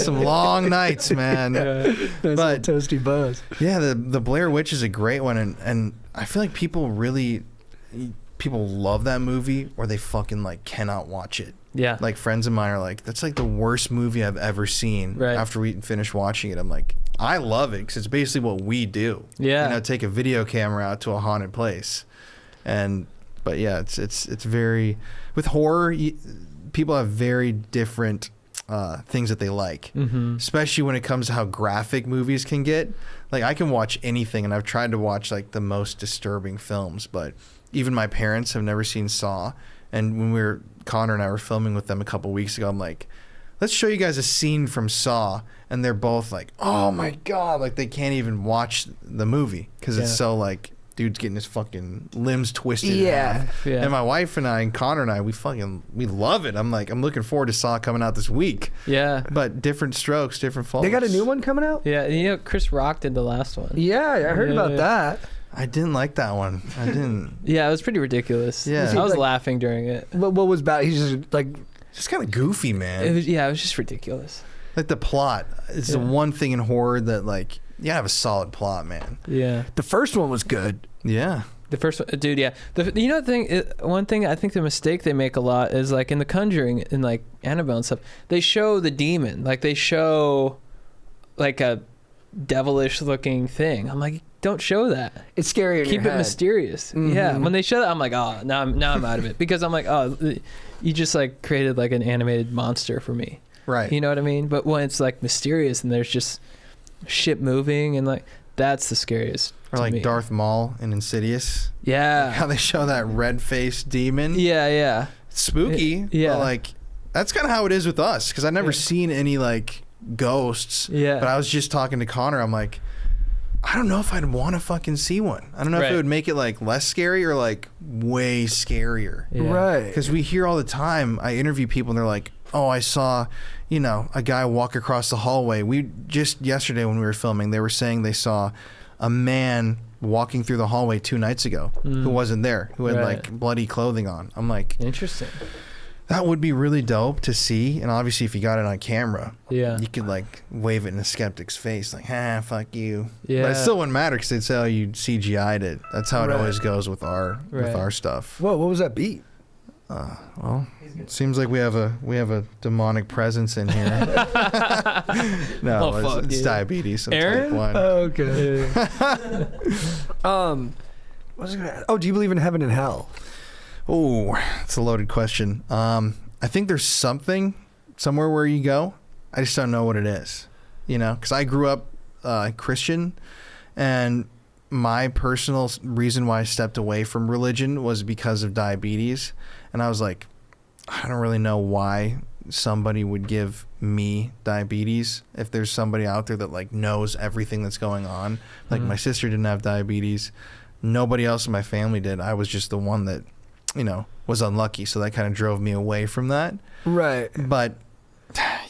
Some long nights, man. Those But- little toasty buzz. Yeah, the Blair Witch is a great one, and I feel like people love that movie, or they fucking like cannot watch it. Yeah. Like friends of mine are like, that's like the worst movie I've ever seen. Right. After we finish watching it, I'm like, I love it because it's basically what we do. Yeah. Take a video camera out to a haunted place, but yeah, it's very with horror. People have very different things that they like, especially when it comes to how graphic movies can get. Like I can watch anything, and I've tried to watch like the most disturbing films, but even my parents have never seen Saw. And when Connor and I were filming with them a couple weeks ago, I'm like, let's show you guys a scene from Saw. And they're both like, oh my God. Like they can't even watch the movie because it's so like, dude's getting his fucking limbs twisted. in half. Yeah. And my wife and I and Connor and I, we love it. I'm like, I'm looking forward to Saw coming out this week. Yeah. But different strokes, different faults. They got a new one coming out? Yeah. Chris Rock did the last one. Yeah, I heard about that. I didn't like that one. I didn't. Yeah, it was pretty ridiculous. Yeah. I was like- laughing during it. What was bad? He's just like, Just kind of goofy, man. It was just ridiculous. Like the plot is the one thing in horror that like you gotta have a solid plot, man. Yeah. the first one was good. Yeah. The first one, dude, yeah. One thing I think the mistake they make a lot is like in The Conjuring and like Annabelle and stuff, they show the demon. Like they show like a devilish looking thing. I'm like, don't show that. It's scary. Keep it mysterious. Yeah. When they show that, I'm like, oh, now I'm out of it because I'm like, oh, you just like created like an animated monster for me. Right. You know what I mean? But when it's like mysterious and there's just shit moving and like that's the scariest. Or to like me. Darth Maul in Insidious. Yeah. How they show that red-faced demon. Yeah. It's spooky. Yeah. But like that's kind of how it is with us, because I've never seen any like ghosts. Yeah. But I was just talking to Connor. I'm like, I don't know if I'd want to fucking see one. I don't know if it would make it like less scary or like way scarier. Yeah. Right. Because we hear all the time, I interview people and they're like, oh, I saw, you know, a guy walk across the hallway. We just yesterday when we were filming, they were saying they saw a man walking through the hallway 2 nights ago who wasn't there, who had like bloody clothing on. I'm like, interesting. that would be really dope to see. And obviously if you got it on camera, you could like wave it in a skeptic's face like, fuck you. Yeah. But it still wouldn't matter because they'd say, oh, you CGI'd it. That's how it always goes with our stuff. Whoa, what was that beat? Well, it seems like we have a demonic presence in here. No, it's diabetes. Aaron? Type 1. Oh, okay. What was I gonna ask? Oh, do you believe in heaven and hell? Oh, it's a loaded question. I think there's something somewhere where you go. I just don't know what it is. You know, because I grew up Christian, and my personal reason why I stepped away from religion was because of diabetes. And I was like, I don't really know why somebody would give me diabetes if there's somebody out there that like knows everything that's going on. Like my sister didn't have diabetes. Nobody else in my family did. I was just the one that, you know, was unlucky. So that kind of drove me away from that. Right. But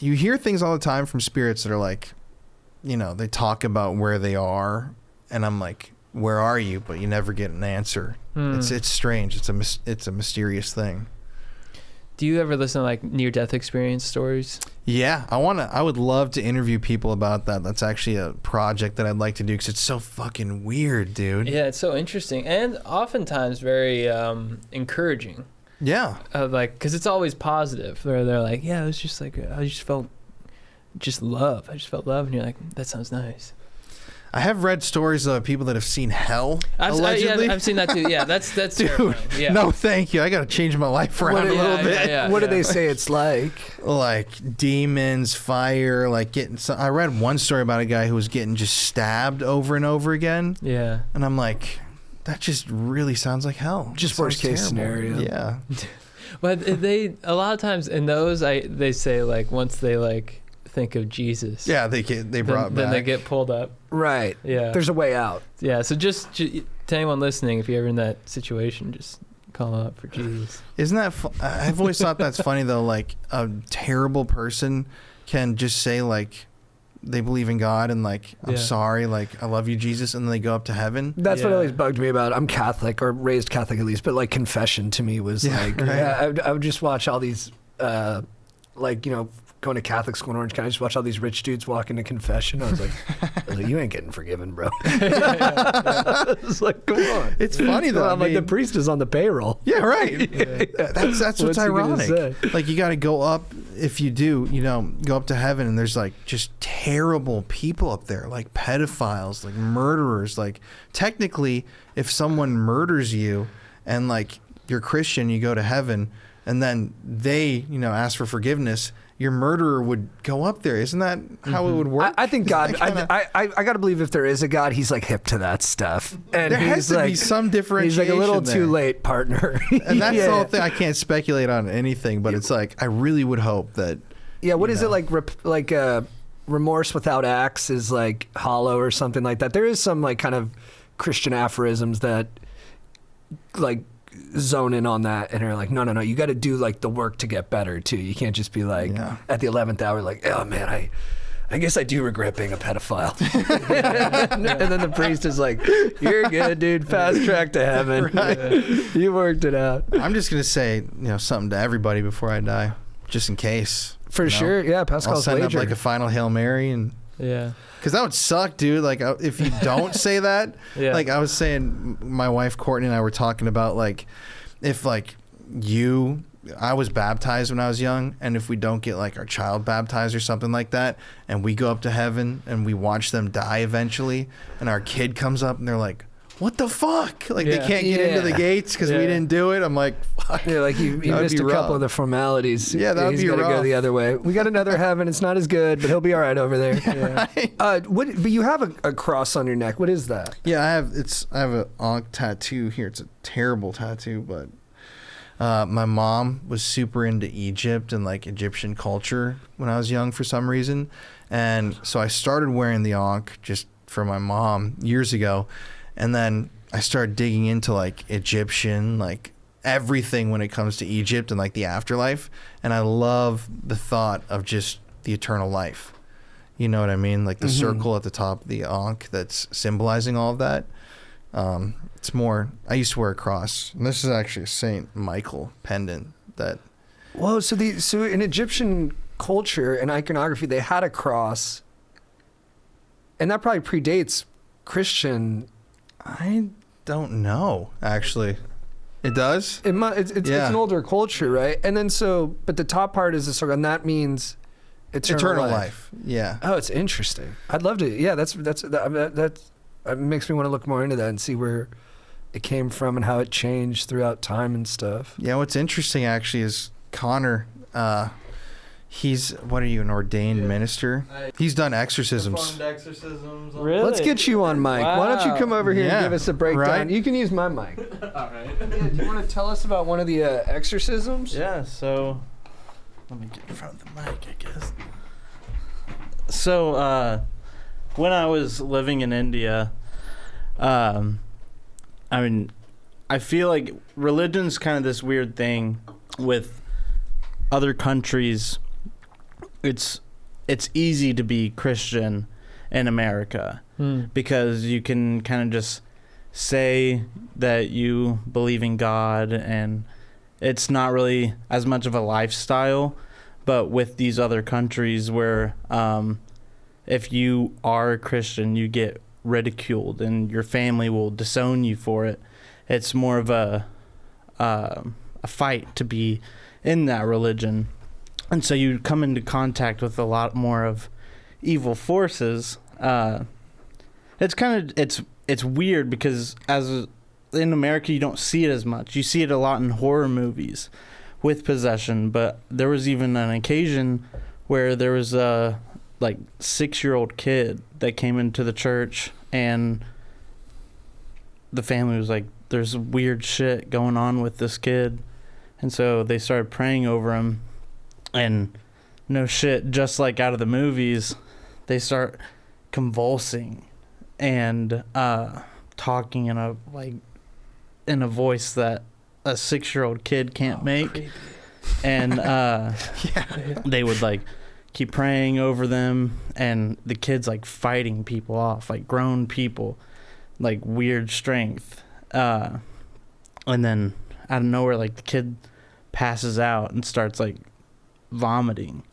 you hear things all the time from spirits that are like, you know, they talk about where they are. And I'm like, where are you? But you never get an answer. It's strange. It's a mysterious thing. Do you ever listen to like near-death experience stories? Yeah, I would love to interview people about that. That's actually a project that I'd like to do because it's so fucking weird, dude. Yeah, it's so interesting and oftentimes very encouraging. Yeah. Like, because it's always positive. They're like, yeah, it was just like, I just felt love. I just felt love. And you're like, that sounds nice. I have read stories of people that have seen hell, allegedly. I've seen that too. Yeah, that's Dude, terrifying. Yeah. no thank you. I got to change my life around a little bit. What do they say it's like? Like demons, fire, like getting... I read one story about a guy who was getting just stabbed over and over again. Yeah. And I'm like, that just really sounds like hell. Just worst case scenario. Yeah. But a lot of times in those, they say like once they like think of Jesus. Yeah, they brought back. Then they get pulled up. Right. Yeah. There's a way out. Yeah. So just to anyone listening, if you're ever in that situation, just call out for Jesus. Isn't that? I've always thought that's funny though. Like a terrible person can just say like they believe in God and like I'm sorry, like I love you, Jesus, and then they go up to heaven. That's what always bugged me about it. I'm Catholic, or raised Catholic at least, but like confession to me was I would just watch all these like, you know, going to Catholic school in Orange County, just watch all these rich dudes walk into confession. I was like, you ain't getting forgiven, bro. It's like, come on. It's funny though. I'm like, the priest is on the payroll. Yeah, right. That's what's ironic. Like you got to go up, if you do, you know, go up to heaven, and there's like just terrible people up there, like pedophiles, like murderers. Like technically, if someone murders you and like you're Christian, you go to heaven, and then they, you know, ask for forgiveness, your murderer would go up there. Isn't that how it would work? I think God, I got to believe if there is a God, he's like hip to that stuff. And there has to be some differentiation. He's like a little there. too late, partner. And that's the whole thing. I can't speculate on anything, but it's like, I really would hope that. Yeah, what is it like remorse without acts is like hollow or something like that. There is some like kind of Christian aphorisms that like zone in on that and are like, no, you got to do like the work to get better too. You can't just be like at the 11th hour like, oh man, I guess I do regret being a pedophile. And then the priest is like, you're good, dude, fast track to heaven. Right. You worked it out. I'm just gonna say, you know, something to everybody before I die, just in case. For sure. Yeah, Pascal's I'll send wager. up like a final Hail Mary, and yeah, because that would suck, dude. Like if you don't say that, like I was saying, my wife Courtney and I were talking about like if like I was baptized when I was young, and if we don't get like our child baptized or something like that, and we go up to heaven and we watch them die eventually, and our kid comes up and they're like, what the fuck? Like they can't get into the gates because we didn't do it. I'm like, fuck. Yeah, like you missed a couple of the formalities. Yeah, that would be rough. He's got to go the other way. We got another heaven. It's not as good, but he'll be all right over there. Right. But you have a cross on your neck. What is that? Yeah, I have a Ankh tattoo here. It's a terrible tattoo, but My mom was super into Egypt and like Egyptian culture when I was young for some reason. And so I started wearing the ankh just for my mom years ago. And then I started digging into like Egyptian, like everything when it comes to Egypt and like the afterlife. And I love the thought of just the eternal life. You know what I mean? Like the circle at the top of the ankh that's symbolizing all of that. It's more, I used to wear a cross. And this is actually a Saint Michael pendant that. Whoa, so in Egyptian culture and iconography, they had a cross. And that probably predates Christian. I don't know, actually. It does? It's an older culture, right? And then but the top part is a circle, and that means eternal life. Yeah. Oh, it's interesting. I'd love to. Yeah, that makes me want to look more into that and see where it came from and how it changed throughout time and stuff. Yeah, what's interesting actually is Connor, he's, what are you, an ordained minister? He's done exorcisms. Performed exorcisms. Really? Let's get you on mic. Why don't you come over here and Yeah, give us a breakdown? right? You can use my mic. All right. Yeah, do you want to tell us about one of the exorcisms? Yeah, so let me get in front of the mic, I guess. So, when I was living in India, I mean, I feel like religion's kind of this weird thing with other countries. It's easy to be Christian in America because you can kind of just say that you believe in God, and it's not really as much of a lifestyle. But with these other countries where if you are a Christian, you get ridiculed and your family will disown you for it. It's more of a fight to be in that religion. And so you come into contact with a lot more of evil forces. It's weird because in America you don't see it as much. You see it a lot in horror movies with possession, but there was even an occasion where there was a 6-year-old kid that came into the church, and the family was like, there's weird shit going on with this kid. And so they started praying over him, and no shit, just like out of the movies, they start convulsing and talking in a voice that a 6-year-old kid can't make. Creepy. And they would keep praying over them, and the kids fighting people off, grown people, weird strength. And then out of nowhere, the kid passes out and starts vomiting,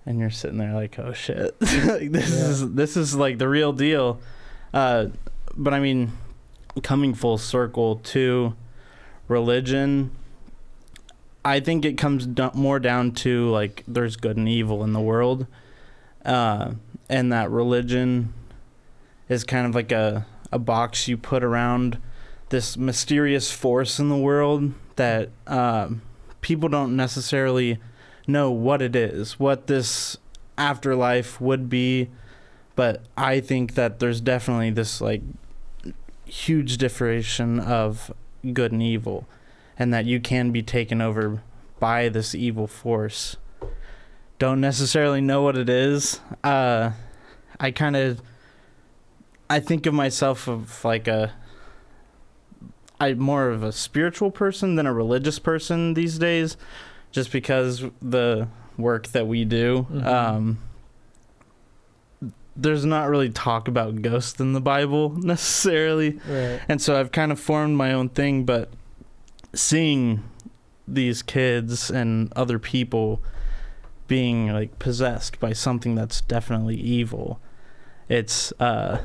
and you're sitting there oh shit. This is the real deal. But I mean, coming full circle to religion, I think it comes more down to there's good and evil in the world, and that religion is kind of a box you put around this mysterious force in the world that people don't necessarily know what it is, what this afterlife would be. But I think that there's definitely this huge differentiation of good and evil, and that you can be taken over by this evil force. Don't necessarily know what it is. I think of myself of I'm more of a spiritual person than a religious person these days, just because the work that we do. There's not really talk about ghosts in the Bible necessarily. Right. And so I've kind of formed my own thing, but seeing these kids and other people being possessed by something that's definitely evil, it's a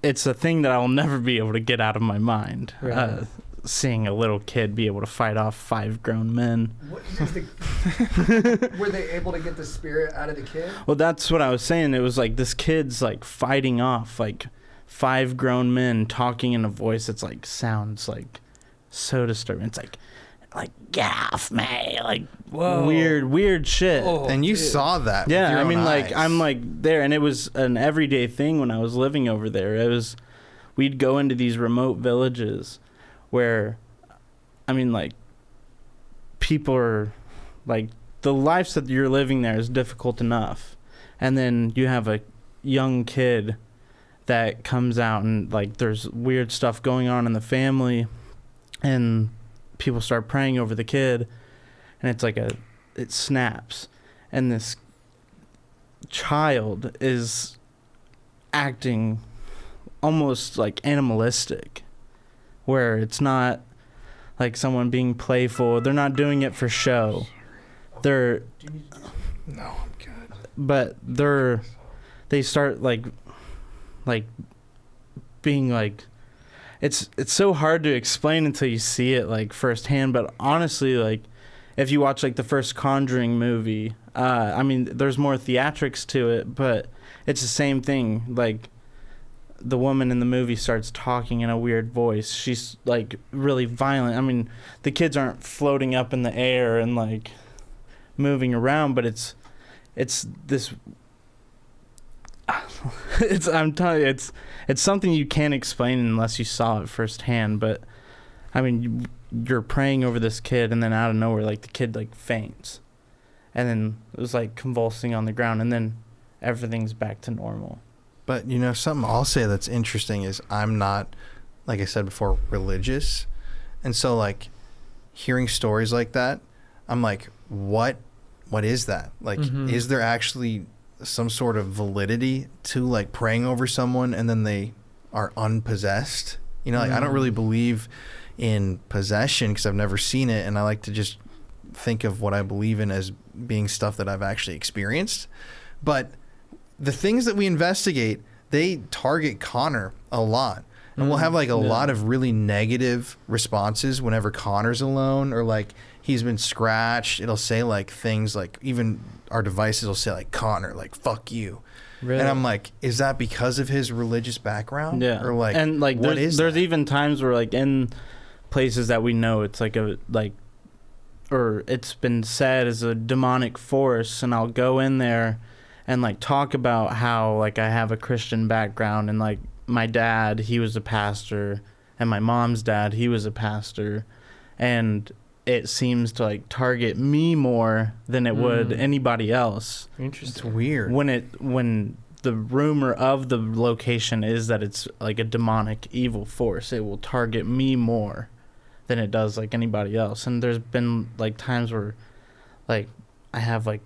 thing that I'll never be able to get out of my mind. Right. Seeing a little kid be able to fight off 5 grown men. Were they able to get the spirit out of the kid? Well, that's what I was saying. It was this kid's fighting off 5 grown men talking in a voice that's sounds so disturbing. It's get off me, whoa, weird shit. Oh, and you dude. saw that. Yeah, with your I mean, own eyes. I'm there, and it was an everyday thing when I was living over there. We'd go into these remote villages where, I mean, like, people are, like, the lives that you're living there is difficult enough. And then you have a young kid that comes out and, like, there's weird stuff going on in the family, and people start praying over the kid, and it's like it snaps. And this child is acting almost like animalistic, where it's not like someone being playful. They're not doing it for show. No, I'm good. But they start like being like, it's so hard to explain until you see it like firsthand. But honestly, like, if you watch like the first Conjuring movie, I mean, there's more theatrics to it, but it's the same thing. Like, the woman in the movie starts talking in a weird voice. She's like really violent. I mean, the kids aren't floating up in the air and like moving around, but it's this. I'm telling you, it's something you can't explain unless you saw it firsthand. But I mean, you're praying over this kid, and then out of nowhere, like, the kid like faints, and then it was like convulsing on the ground, and then everything's back to normal. But, you know, something I'll say that's interesting is I'm not, like I said before, religious. And so, like, hearing stories like that, I'm like, what is that? Like, is there actually some sort of validity to, like, praying over someone and then they are unpossessed? You know, like, I don't really believe in possession because I've never seen it. And I like to just think of what I believe in as being stuff that I've actually experienced. But the things that we investigate, they target Connor a lot. And we'll have like a lot of really negative responses whenever Connor's alone, or like he's been scratched. It'll say like things like, even our devices will say like, Connor, like, fuck you. Really? And I'm like, is that because of his religious background? Yeah. Or like, and like, there's even times where like in places that we know it's like or it's been said as a demonic force, and I'll go in there and like talk about how like I have a Christian background, and like my dad, he was a pastor, and my mom's dad, he was a pastor, and it seems to like target me more than it would anybody else. Interesting. It's weird. When the rumor of the location is that it's like a demonic evil force, it will target me more than it does like anybody else. And there's been like times where like I have like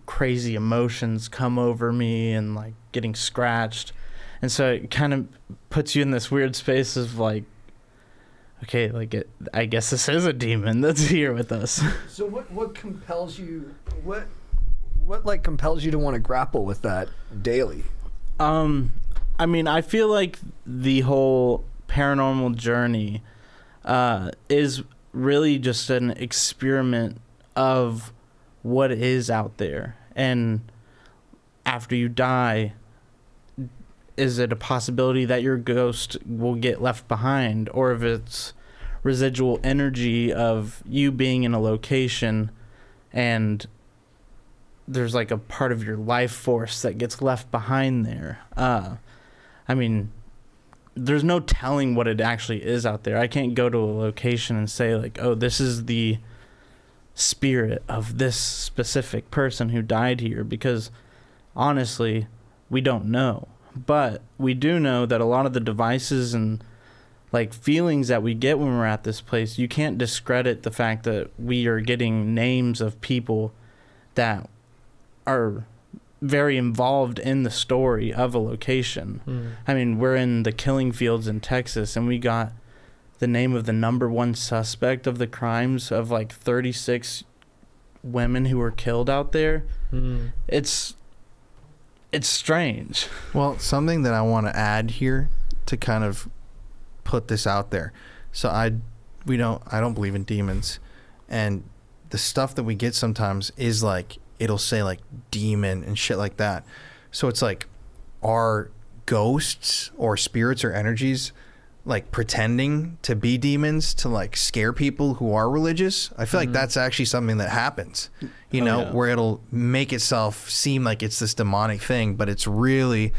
crazy emotions come over me and like getting scratched, and so it kind of puts you in this weird space of like, okay, like I guess this is a demon that's here with us. So what compels you? What like compels you to want to grapple with that daily? I mean, I feel like the whole paranormal journey is really just an experiment of what is out there. And after you die, is it a possibility that your ghost will get left behind, or if it's residual energy of you being in a location and there's like a part of your life force that gets left behind there? I mean, there's no telling what it actually is out there. I can't go to a location and say like, oh, this is the spirit of this specific person who died here, because honestly, we don't know. But we do know that a lot of the devices and like feelings that we get when we're at this place, you can't discredit the fact that we are getting names of people that are very involved in the story of a location. I mean, we're in the killing fields in Texas, and we got the name of the number one suspect of the crimes of like 36 women who were killed out there. It's strange. Well, something that I want to add here to kind of put this out there. So I don't believe in demons, and the stuff that we get sometimes is like, it'll say like demon and shit like that. So it's like, are ghosts or spirits or energies like pretending to be demons to like scare people who are religious? I feel like that's actually something that happens, you know, where it'll make itself seem like it's this demonic thing, but it's really,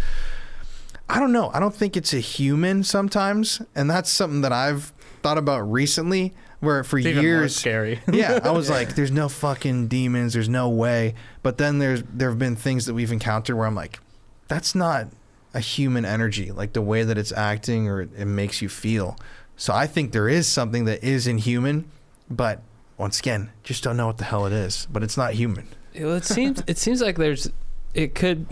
I don't know. I don't think it's a human sometimes. And that's something that I've thought about recently, where for It's even more years, scary. yeah, I was like, "There's no fucking demons. There's no way." But then there have been things that we've encountered where I'm like, "That's not a human energy. Like the way that it's acting or it makes you feel." So I think there is something that is inhuman, but once again, just don't know what the hell it is. But it's not human. Well, it seems like it could,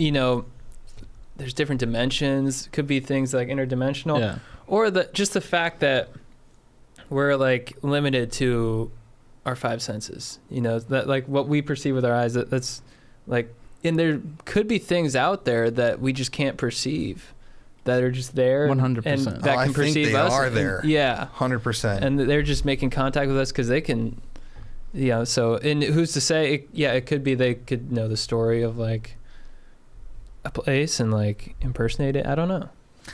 there's different dimensions. Could be things like interdimensional, Yeah. or just the fact that we're like limited to our five senses. That like what we perceive with our eyes. That's like, and there could be things out there that we just can't perceive, that are just there, 100%. and that I can think perceive they us. are there. Yeah, 100%. and they're just making contact with us because they can. So, and who's to say? It could be they could know the story of like a place and like impersonate it. I don't know,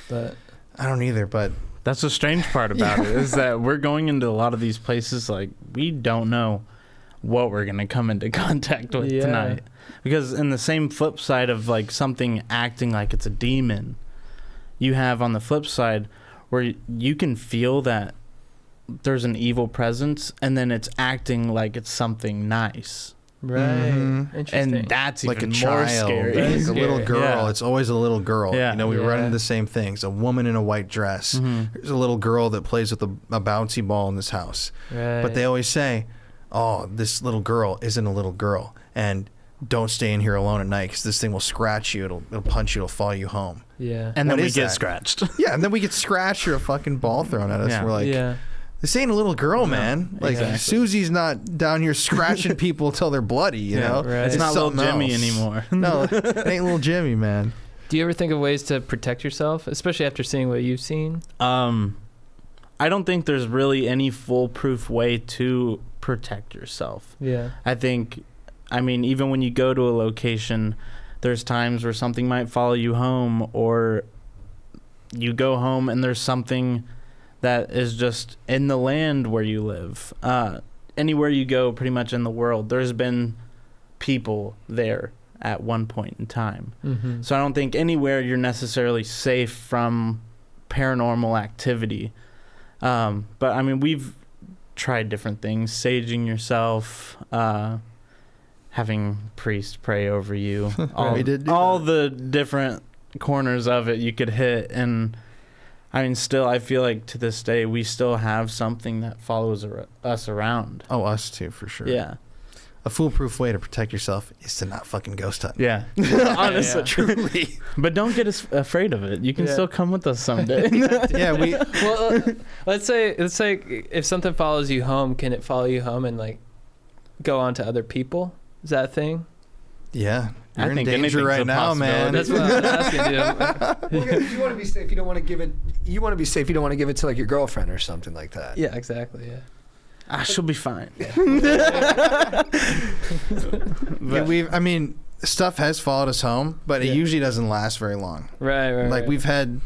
but I don't either, but That's the strange part about it, is that we're going into a lot of these places like we don't know what we're going to come into contact with tonight. Because in the same flip side of like something acting like it's a demon, you have on the flip side where you can feel that there's an evil presence and then it's acting like it's something nice. right, Mhm. interesting. And that's like even a more child, scary. like a Scary. little girl. Yeah. It's always a little girl. Yeah. We run Yeah. into the same things. A woman in a white dress. Mhm. There's a little girl that plays with a bouncy ball in this house. right. But they always say, "Oh, this little girl isn't a little girl, and don't stay in here alone at night because this thing will scratch you. It'll punch you. It'll follow you home." yeah, And What then we is get that? scratched. Yeah, and then we get scratched or a fucking ball thrown at us. Yeah. We're like, yeah, this ain't a little girl, man. Like exactly. Susie's not down here scratching people till they're bloody. You Yeah, know, right. It's not little something Jimmy else. anymore. No, it ain't little Jimmy, man. Do you ever think of ways to protect yourself, especially after seeing what you've seen? I don't think there's really any foolproof way to protect yourself. Yeah, I mean, even when you go to a location, there's times where something might follow you home, or you go home and there's something that is just in the land where you live. Anywhere you go pretty much in the world, there's been people there at one point in time. mm-hmm. So I don't think anywhere you're necessarily safe from paranormal activity. But I mean, we've tried different things, saging yourself, having priests pray over you, We did do all that. the different corners of it you could hit. And I mean, still, I feel like to this day, we still have something that follows us around. Oh, us too, for sure. Yeah. A foolproof way to protect yourself is to not fucking ghost hunt. Yeah. Honestly. Yeah. Truly. But don't get afraid of it. You can Yeah. still come with us someday. Yeah, we. Well, let's say if something follows you home, can it follow you home and like go on to other people? Is that a thing? Yeah, I you're in think danger anything's right a now, man. That's what I'm asking you. Well, if you want to be safe, you don't want to give it. You want to be safe. You don't want to give it to like your girlfriend or something like that. Yeah, exactly. Yeah. She'll be fine. Yeah, But- I mean, stuff has followed us home, but it Yeah. usually doesn't last very long. Right. Like right. we've had,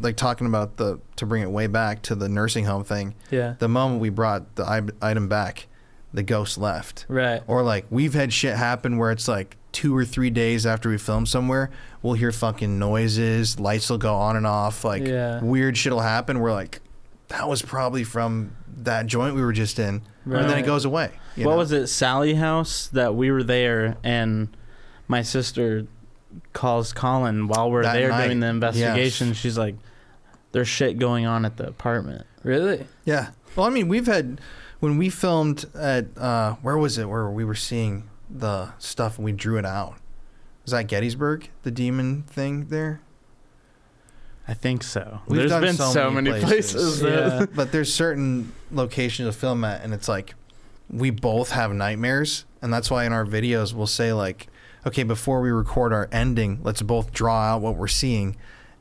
like talking about to bring it way back to the nursing home thing. Yeah. The moment we brought the item back, the ghost left. Right. Or like we've had shit happen where it's like 2 or 3 days after we film somewhere, we'll hear fucking noises, lights will go on and off, like Yeah. weird shit will happen. We're like, that was probably from that joint we were just in, and then Right. it goes away. What was it, Sally House, that we were there and my sister calls Colin while we're That there night, doing the investigation. yes. She's like, there's shit going on at the apartment. Really? Yeah. Well, I mean, we've had when we filmed at where was it where we were seeing the stuff and we drew it out. Was that Gettysburg, the demon thing there? I think so. We've There's done been so so many many places. places. Yeah. But there's certain locations to film at, and it's like we both have nightmares, and that's why in our videos we'll say like, okay, before we record our ending, let's both draw out what we're seeing,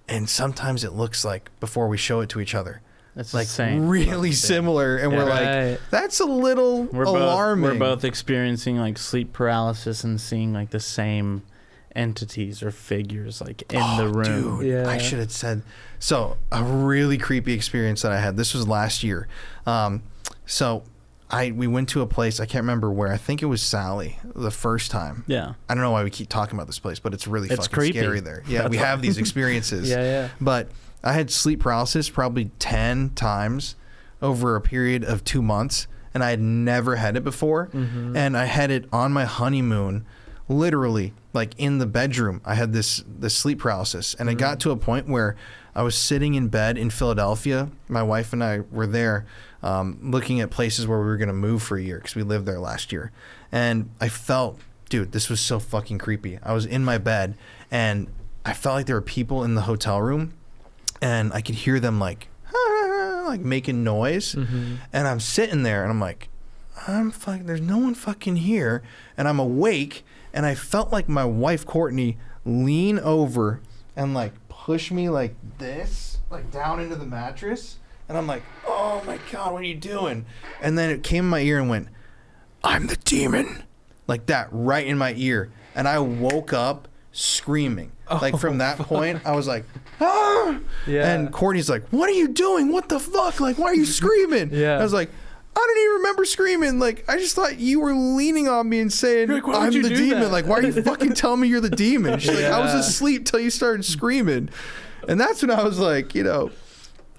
and sometimes it looks like before we show it to each other, It's like the same. really similar, and Yeah. we're Right. like, that's a little alarming. We're both experiencing like sleep paralysis and seeing like the same entities or figures like in the room. Dude, Yeah. I should have said. So a really creepy experience that I had. This was last year. We went to a place, I can't remember where. I think it was Sally the first time. Yeah. I don't know why we keep talking about this place, but it's really It's fucking creepy. scary there. Yeah, That's we why. have these experiences. Yeah. But I had sleep paralysis probably 10 times over a period of 2 months, and I had never had it before. And I had it on my honeymoon, literally, like in the bedroom. I had this sleep paralysis, and it got to a point where I was sitting in bed in Philadelphia. My wife and I were there looking at places where we were going to move for a year because we lived there last year. And I felt, dude, this was so fucking creepy. I was in my bed, and I felt like there were people in the hotel room, and I could hear them like making noise. And I'm sitting there, and I'm like, there's no one fucking here. And I'm awake, and I felt like my wife, Courtney, lean over and like push me like this, like down into the mattress. And I'm like, oh my God, what are you doing? And then it came in my ear and went, I'm the demon. Like that, right in my ear. And I woke up screaming. Like from that point, I was like, ah! Yeah. And Courtney's like, what are you doing? What the fuck? Like, why are you screaming? Yeah. I was like, I didn't even remember screaming. Like, I just thought you were leaning on me and saying, Like, why would I'm you the do demon. that? Like, why are you fucking telling me you're the demon? She's like, I was Yeah. asleep till you started screaming. And that's when I was like,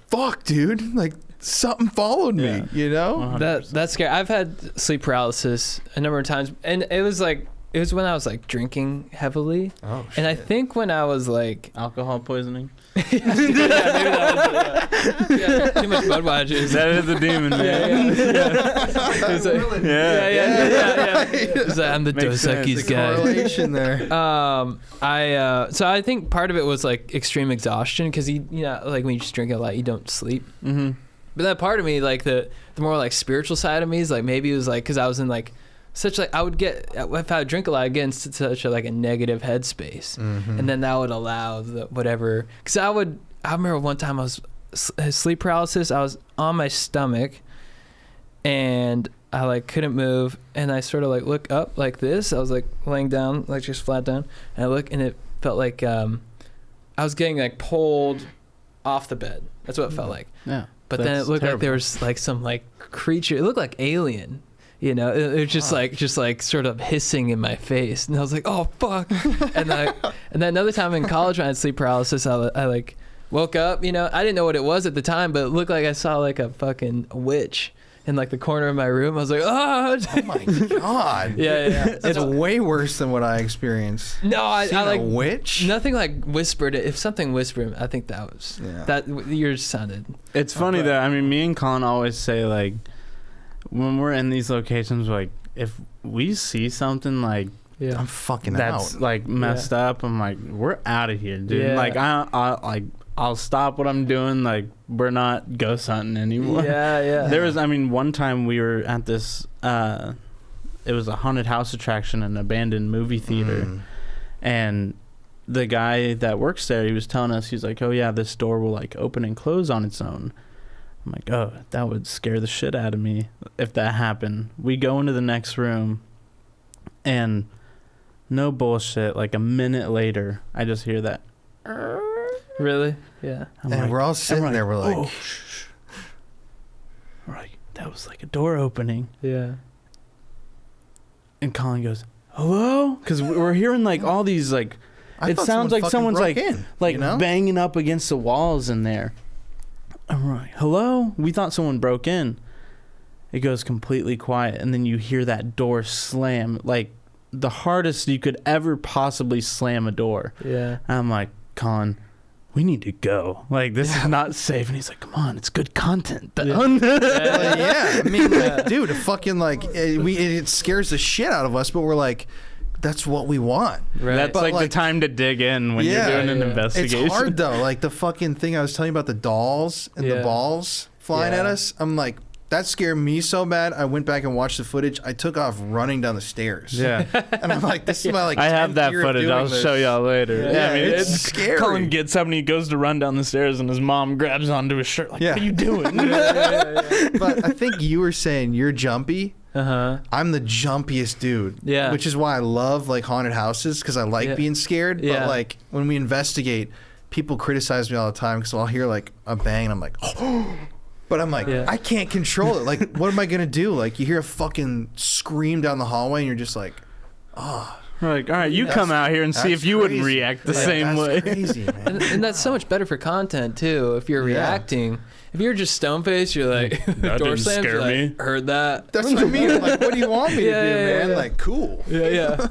fuck, dude. Like, something followed me, Yeah. you know? That's scary. I've had sleep paralysis a number of times, and it was when I was like drinking heavily. Oh, And I think when I was like, Alcohol poisoning. maybe that was too much Budweiser. That is the demon, man. It's like, yeah. It's like, I'm the Makes Dos sense. Equis The guy. Correlation there. So I think part of it was like extreme exhaustion because like when you just drink a lot, you don't sleep. Mm-hmm. But that part of me, like the more like spiritual side of me, is like maybe it was like because I was in like such like I would get if I would drink a lot, I'd get into such a negative headspace, and then that would allow the whatever. Because I remember one time I was sleep paralysis. I was on my stomach, and I like couldn't move, and I sort of like look up like this. I was like laying down, like just flat down, and I look, and it felt like I was getting like pulled off the bed. That's what it felt like. Yeah. But then it That's looked like terrible. there was like some like creature. It looked like alien. It was just like sort of hissing in my face, and I was like, "Oh fuck!" and then another time in college when I had sleep paralysis, I like woke up. I didn't know what it was at the time, but it looked like I saw like a fucking witch in like the corner of my room. I was like, "Oh!" Oh my God. yeah. It's way worse than what I experienced. No, I like a witch? nothing like whispered it. If something whispered, I think that was that yours sounded. It's funny that, I mean, me and Colin always say, like, when we're in these locations, like, if we see something, like, Yeah. I'm fucking that's, out. like, messed up, I'm like, we're out of here, dude. Yeah. Like, I'll stop what I'm doing. Like, we're not ghost hunting anymore. Yeah. There was, I mean, one time we were at this, it was a haunted house attraction in an abandoned movie theater. And the guy that works there, he was telling us, he's like, oh yeah, this door will like open and close on its own. I'm like, oh, that would scare the shit out of me if that happened. We go into the next room, and no bullshit, like a minute later, I just hear that. Really? Yeah. I'm And like- we're all sitting there, we're like, oh, shh. We're like, that was like a door opening. Yeah. And Colin goes, hello? Because we're hearing like all these like, I it thought sounds someone like someone's fucking like, broke in, you know? banging up against the walls in there. I'm like, hello? We thought someone broke in. It goes completely quiet, and then you hear that door slam, like the hardest you could ever possibly slam a door. Yeah. I'm like, Colin, we need to go. Like, this is not safe. And he's like, come on, it's good content. Like, yeah, I mean, like, dude, fucking like it scares the shit out of us, but we're like, that's what we want. Right. That's But, like the like, time to dig in when you're doing an yeah. investigation. It's hard though. Like the fucking thing I was telling you about the dolls and the Yeah. balls flying at Yeah. us. I'm like, that scared me so bad. I went back and watched the footage. I took off running down the stairs. Yeah. And I'm like, this is my like. I have 10th that year of footage. doing I'll this. show y'all later. Yeah, I mean, it's scary. Colin gets up and he goes to run down the stairs, and his mom grabs onto his shirt like, Yeah. what are you doing? But I think you were saying you're jumpy. Uh-huh. I'm the jumpiest dude. Yeah. Which is why I love like haunted houses, because I like Yeah. being scared. Yeah. But like when we investigate, people criticize me all the time because I'll hear like a bang and I'm like, oh. But I'm like, Yeah. I can't control it. Like, what am I gonna do? Like, you hear a fucking scream down the hallway and you're just like, oh, We're like, all right, you come out here and see if you wouldn't react the same way. Crazy, man. And that's so much better for content too. If you're reacting, if you're just stone faced, you're like door slams. You're like, heard that. That's what I mean. Like, what do you want me to do, man? Yeah. Like, cool. Yeah.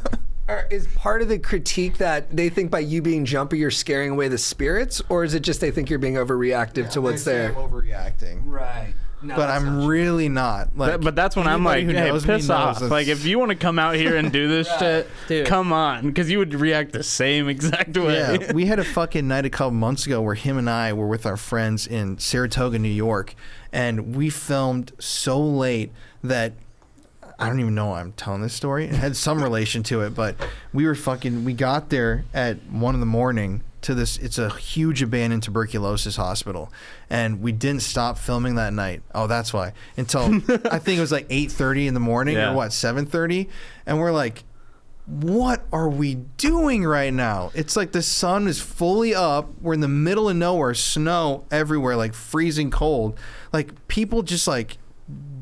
Is part of the critique that they think by you being jumpy, you're scaring away the spirits, or is it just they think you're being overreactive to what's there? I'm overreacting. Right. No, But I'm really not. Like, But that's when I'm like, anybody who hey, knows me piss knows off. that's- Like, if you want to come out here and do this shit, Dude. come on. Because you would react the same exact way. Yeah, we had a fucking night a couple months ago where him and I were with our friends in Saratoga, New York, and we filmed so late that I don't even know why I'm telling this story. It had some relation to it, but we got there at 1 a.m. to this. It's a huge abandoned tuberculosis hospital, and we didn't stop filming that night. Oh, that's why. Until I think it was like 8:30 in the morning or 7:30, and we're like, what are we doing right now? It's like the sun is fully up. We're in the middle of nowhere, snow everywhere, like freezing cold. Like, people just like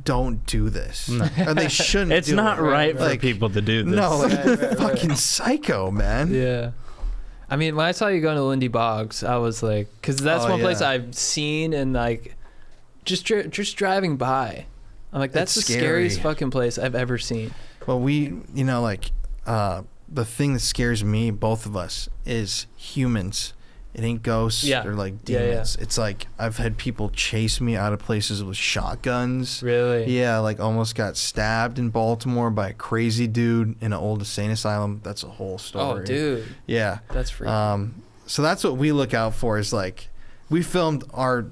don't do this. No. Or they shouldn't. It's do not it. right Like, for people to do this. No, like, fucking psycho, man. Yeah. I mean, when I saw you going to Lindy Boggs, I was like, because that's one place I've seen and like just driving by. I'm like, that's It's the scary. scariest fucking place I've ever seen. Well, the thing that scares me, both of us, is humans. It ain't ghosts or like demons. It's like I've had people chase me out of places with shotguns. Really? Yeah, like almost got stabbed in Baltimore by a crazy dude in an old insane asylum. That's a whole story. Oh, dude. Yeah. That's freaky. So that's what we look out for, is like, we filmed our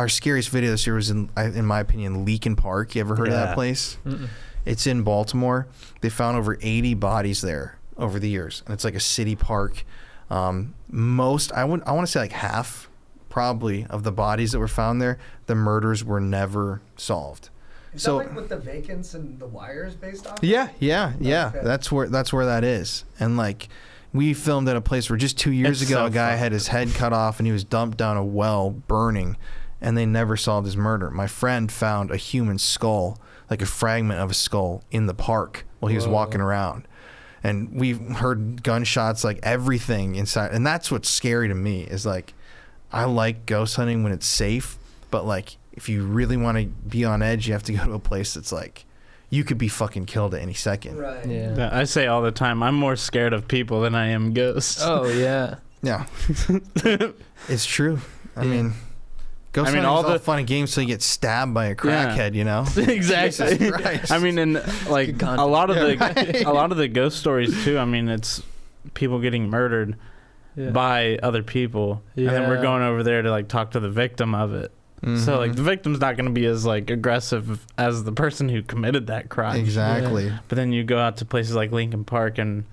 scariest video this year was in my opinion, Leakin Park. You ever heard of that place? Mm-mm. It's in Baltimore. They found over 80 bodies there over the years, and it's like a city park. Most, I want to say like half probably of the bodies that were found there, the murders were never solved. Is So- that like with the vacants and the wires based off? Yeah. Okay. That's where that is. And like, we filmed at a place where just 2 years It's ago, so a guy fucked. had his head cut off and he was dumped down a well burning, and they never solved his murder. My friend found a human skull, like a fragment of a skull, in the park while he was walking around. And we heard gunshots, like everything inside. And that's what's scary to me, is like, I like ghost hunting when it's safe, but like, if you really want to be on edge, you have to go to a place that's like, you could be fucking killed at any second. Right. Yeah. I say all the time, I'm more scared of people than I am ghosts. Oh, yeah. Yeah. It's true. I mean, ghost hunting all is all the fun and games till you get stabbed by a crackhead, you know? Exactly. Jesus Christ. I mean, and like Good content. a lot of the ghost stories too. I mean, it's people getting murdered by other people, and then we're Yeah. going over there to like talk to the victim of it. So like the victim's not going to be as like aggressive as the person who committed that crime. Exactly. But then you go out to places like Lincoln Park, and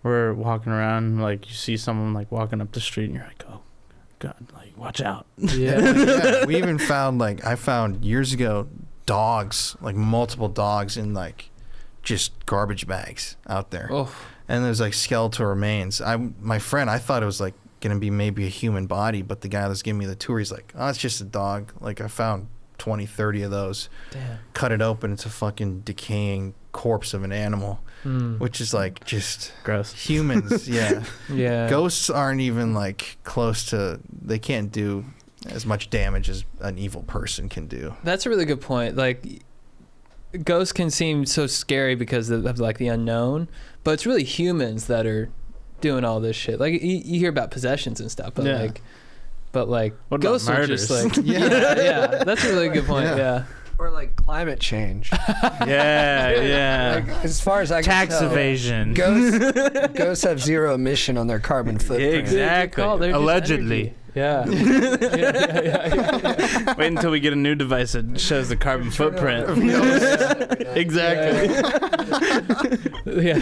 we're walking around, like you see someone like walking up the street, and you're like, oh God, like watch out. Yeah. Yeah, we even found, like, I found years ago dogs, like multiple dogs in like just garbage bags out there. Oh. And there's like skeletal remains. My friend, I thought it was like gonna be maybe a human body, but the guy that was giving me the tour, he's like, oh, it's just a dog. Like, I found 20, 30 of those. Damn. Cut it open, it's a fucking decaying corpse of an animal, Mm. which is like just Gross. humans. Yeah. Yeah. Ghosts aren't even like close to, they can't do as much damage as an evil person can do. That's a really good point. Like, ghosts can seem so scary because of like the unknown, but it's really humans that are doing all this shit. Like, you hear about possessions and stuff, but Yeah. like What about ghosts are just murders? like yeah. That's a really good point. Yeah. Yeah. Or like climate change. Yeah. Like, as far as I can Tax tell, evasion. Ghosts have zero emission on their carbon footprint. Exactly. Good call. They're just Allegedly. energy. Yeah. Yeah. Wait until we get a new device that shows the carbon footprint. Exactly. Yeah.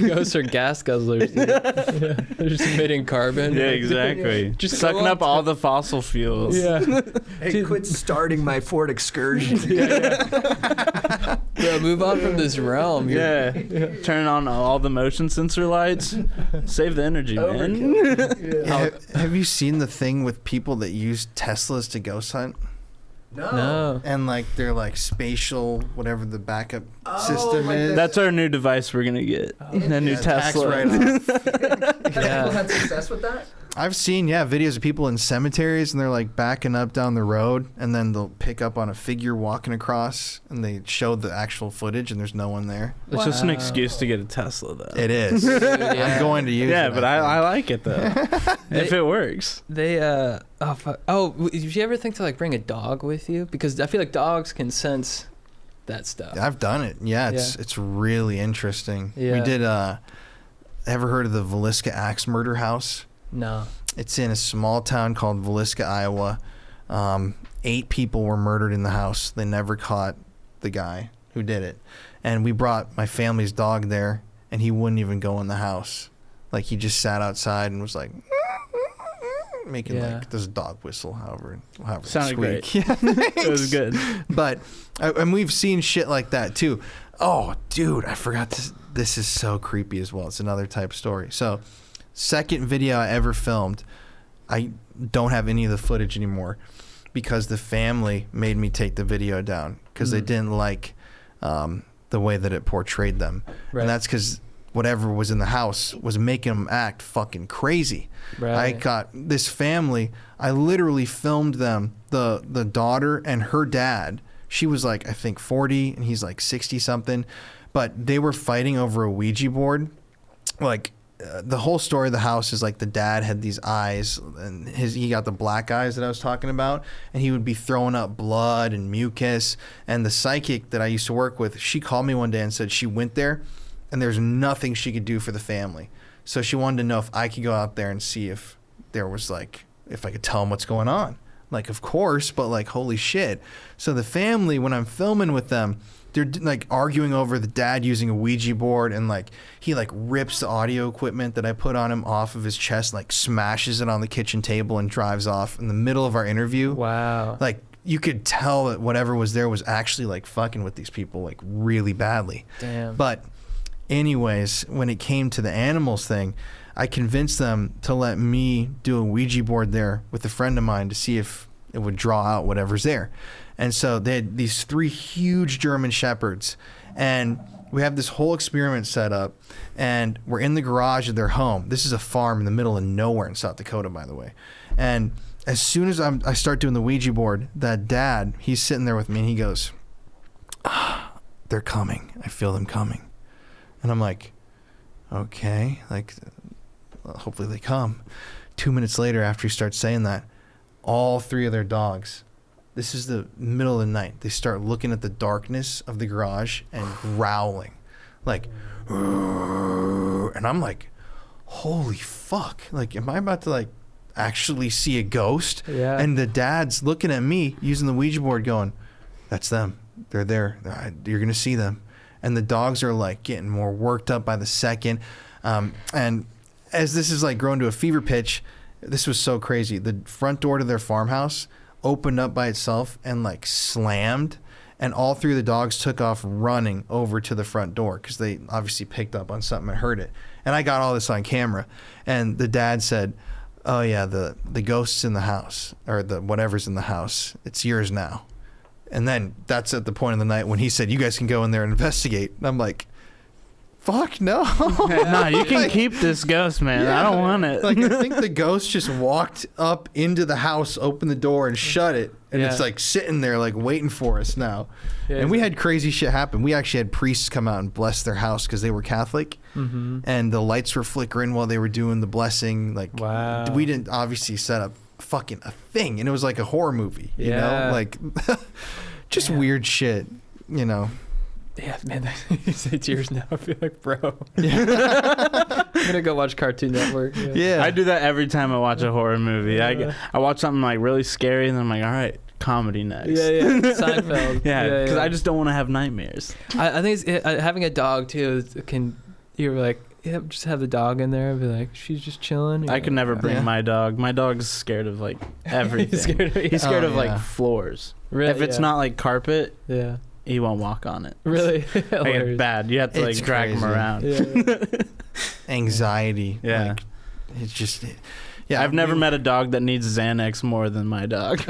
Ghosts are gas guzzlers. Dude. Yeah. They're just emitting carbon. Yeah, exactly. Just sucking go up all the fossil fuels. Yeah. Hey, quit starting my Ford Excursion. Bro, move on from this realm. Yeah. Turn on all the motion sensor lights. Save the energy, man. Have you seen the thing with people that use Teslas to ghost hunt? No. and like they're like spatial, whatever the backup Oh, system like is. That's our new device we're gonna get. The new Yeah, tax Tesla. write-off. Yeah. People had success with that? I've seen videos of people in cemeteries and they're like backing up down the road and then they'll pick up on a figure walking across and they show the actual footage and there's no one there. It's just an Wow. excuse to get a Tesla, though. It is. I'm going to use it. Yeah, but I I like it though. If it works. They oh fuck. Oh, did you ever think to like bring a dog with you? Because I feel like dogs can sense that stuff. I've done it. Yeah, it's really interesting. Yeah. We did ever heard of the Villisca Axe Murder House? No. It's in a small town called Villisca, Iowa. 8 people were murdered in the house. They never caught the guy who did it. And we brought my family's dog there, and he wouldn't even go in the house. Like, he just sat outside and was like, making like this dog whistle, however Sounded squeak. great. Yeah, It was good. But, and we've seen shit like that too. Oh, dude, I forgot this is so creepy as well. It's another type story. So, second video I ever filmed, I don't have any of the footage anymore because the family made me take the video down because they didn't like the way that it portrayed them. Right. And that's because whatever was in the house was making them act fucking crazy. Right. I got this family, I literally filmed them, the daughter and her dad. She was like, I think 40 and he's like 60 something, but they were fighting over a Ouija board. Like, the whole story of the house is like the dad had these eyes and he got the black eyes that I was talking about, and he would be throwing up blood and mucus. And the psychic that I used to work with, she called me one day and said she went there and there's nothing she could do for the family. So she wanted to know if I could go out there and see if there was like, if I could tell them what's going on. Like, of course, but like, holy shit. So the family, when I'm filming with them, they're like arguing over the dad using a Ouija board, and like he like rips the audio equipment that I put on him off of his chest, like smashes it on the kitchen table and drives off in the middle of our interview. Wow. Like, you could tell that whatever was there was actually like fucking with these people like really badly. Damn. But anyways, when it came to the animals thing, I convinced them to let me do a Ouija board there with a friend of mine to see if it would draw out whatever's there. And so they had these 3 huge German shepherds, and we have this whole experiment set up, and we're in the garage of their home. This is a farm in the middle of nowhere in South Dakota, by the way. And as soon as I start doing the Ouija board, that dad, he's sitting there with me, and he goes, they're coming. I feel them coming. And I'm like, okay, like, hopefully they come. 2 minutes later, after he starts saying that, all 3 of their dogs, this is the middle of the night, they start looking at the darkness of the garage and growling, like, and I'm like, holy fuck, like, am I about to like actually see a ghost? Yeah. And the dad's looking at me using the Ouija board going, that's them, they're there, you're gonna see them. And the dogs are like getting more worked up by the second. And as this is like growing to a fever pitch, this was so crazy. The front door to their farmhouse opened up by itself and like slammed, and all 3 of the dogs took off running over to the front door because they obviously picked up on something and heard it. And I got all this on camera, and the dad said, oh yeah, the ghost's in the house, or the whatever's in the house, it's yours now. And then that's at the point of the night when he said, you guys can go in there and investigate. And I'm like, fuck no. Nah, you can keep this ghost, man. I don't want it. Like, I think the ghost just walked up into the house, opened the door, and shut it. And it's like sitting there, like waiting for us now. Yeah, and we had crazy shit happen. We actually had priests come out and bless their house because they were Catholic. Mm-hmm. And the lights were flickering while they were doing the blessing. Like, Wow. we didn't obviously set up fucking a thing. And it was like a horror movie, you Yeah. know? Like, just weird shit, you know? Yeah, man, you say tears now. I feel like, bro. I'm gonna go watch Cartoon Network. Yeah. I do that every time I watch a horror movie. I watch something like really scary, and then I'm like, all right, comedy next. Yeah. Seinfeld. Yeah, because I just don't want to have nightmares. I think it's, having a dog too can. You're like, yeah, just have the dog in there and be like, she's just chilling. I could never bring my dog. My dog's scared of like everything. He's scared of like floors. Really, if it's not like carpet, yeah, he won't walk on it. really. Like, it's bad. You have to like drag him crazy. around. Yeah. Anxiety. Yeah. Like, it's just, Yeah, I've never met a dog that needs Xanax more than my dog.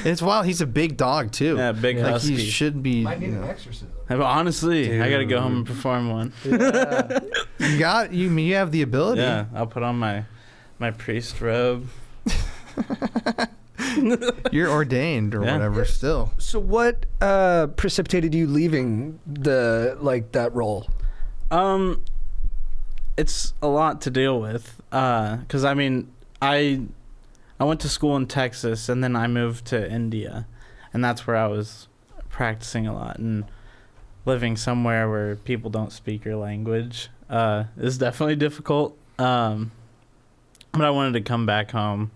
It's wild. He's a big dog too. Yeah, big Like husky. he should be. Might need you an know. exorcism. Honestly, I gotta go home and perform one. Yeah. You have the ability. Yeah, I'll put on my priest robe. You're ordained or Yeah. whatever. Still. So what precipitated you leaving that role? It's a lot to deal with. 'Cause I mean, I went to school in Texas and then I moved to India, and that's where I was practicing a lot, and living somewhere where people don't speak your language is definitely difficult. But I wanted to come back home,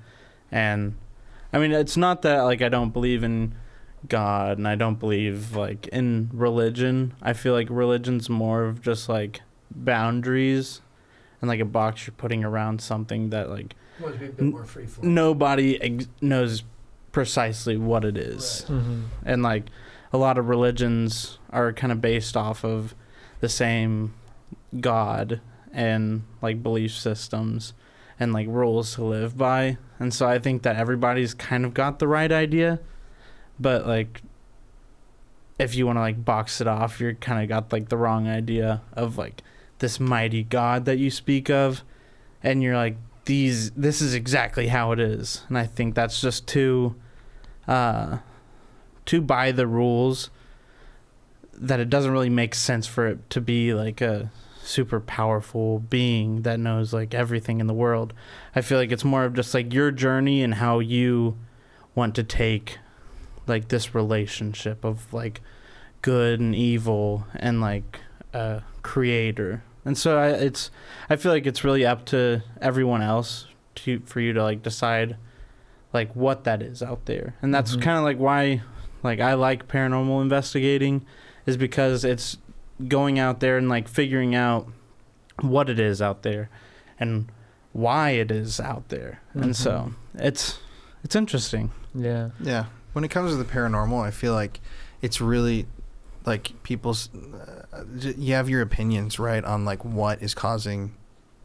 and I mean, it's not that like I don't believe in God and I don't believe like in religion. I feel like religion's more of just like boundaries and like a box you're putting around something that like Want to be a bit more free flow. nobody knows precisely what it is. Mm-hmm. And like a lot of religions are kind of based off of the same God and like belief systems and like rules to live by. And so I think that everybody's kind of got the right idea, but like if you want to like box it off, you're kind of got like the wrong idea of like this mighty God that you speak of, and you're like this is exactly how it is. And I think that's just too by the rules, that it doesn't really make sense for it to be like a super powerful being that knows like everything in the world. I feel like it's more of just like your journey and how you want to take like this relationship of like good and evil and like a creator. And so I feel like it's really up to everyone else for you to like decide like what that is out there. And that's kind of like why like I like paranormal investigating, is because it's going out there and like figuring out what it is out there and why it is out there. And so it's interesting. Yeah. Yeah. When it comes to the paranormal, I feel like it's really like people's you have your opinions, right, on like what is causing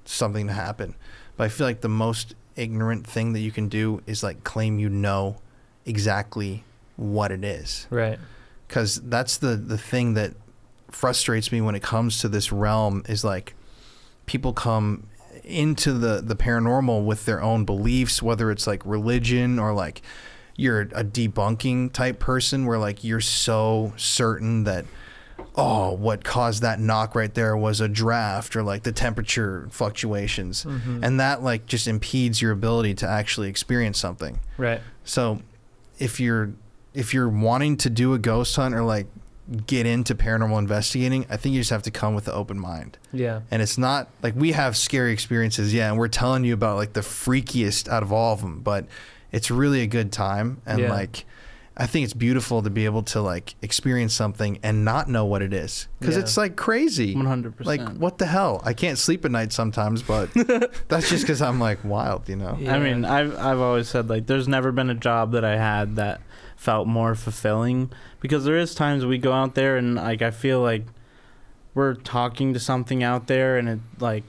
something to happen. But I feel like the most ignorant thing that you can do is like claim you know exactly what it is. Right. Because that's the thing that frustrates me when it comes to this realm, is like people come into the paranormal with their own beliefs, whether it's like religion or like you're a debunking type person where like you're so certain that, oh, what caused that knock right there was a draft or like the temperature fluctuations. And that like just impedes your ability to actually experience something. Right. So if you're wanting to do a ghost hunt or like get into paranormal investigating, I think you just have to come with an open mind. Yeah. And it's not like we have scary experiences, yeah, and we're telling you about like the freakiest out of all of them, but it's really a good time. And like I think it's beautiful to be able to like experience something and not know what it is, because it's like crazy. 100%. Like what the hell? I can't sleep at night sometimes, but that's just because I'm like wild, you know. Yeah. I mean, I've always said like there's never been a job that I had that felt more fulfilling, because there is times we go out there and like I feel like we're talking to something out there and it like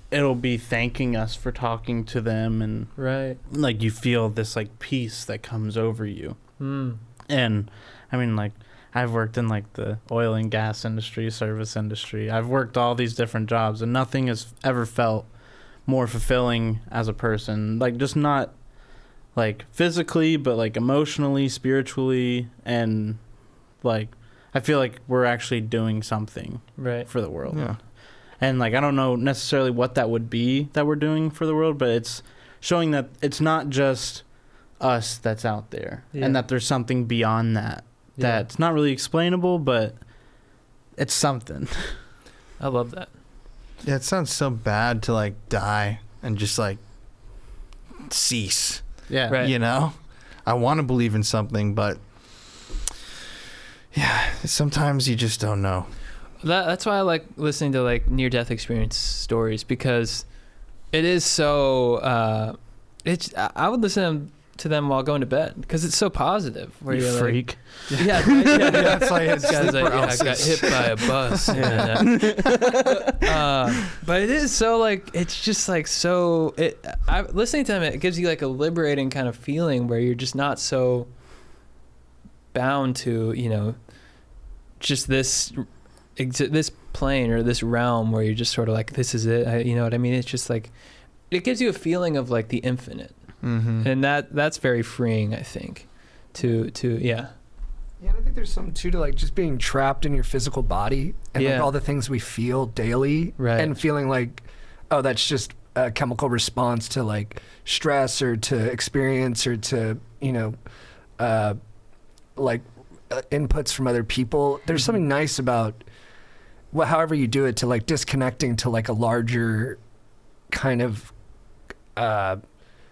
it'll be thanking us for talking to them, and Right. like you feel this like peace that comes over you. And I mean, like I've worked in like the oil and gas industry, service industry. I've worked all these different jobs, and nothing has ever felt more fulfilling as a person. Like just not like physically, but like emotionally, spiritually, and like I feel like we're actually doing something Right. for the world. Yeah. And like I don't know necessarily what that would be that we're doing for the world, but it's showing that it's not just us that's out there, Yeah. and that there's something beyond that Yeah. that's not really explainable, but it's something. I love that. Yeah, it sounds so bad to like die and just like cease. Yeah. Right. You know, I want to believe in something, but yeah, sometimes you just don't know. That's why I like listening to like near-death experience stories, because it is so. I would listen to them to them while going to bed because it's so positive. Where You you're freak. Like, yeah, That's like this guy's like, yeah, I got hit by a bus. But it is so like it's just like so. Listening to them, it gives you like a liberating kind of feeling where you're just not so bound to just this plane or this realm where you're just sort of like, this is it. You know what I mean? It's just like it gives you a feeling of like the infinite. And that's very freeing, I think, to yeah. Yeah, and I think there's something too to like just being trapped in your physical body and like all the things we feel daily, Right. and feeling like, oh, that's just a chemical response to like stress or to experience or to inputs from other people. There's something nice about however you do it, to like disconnecting to like a larger kind of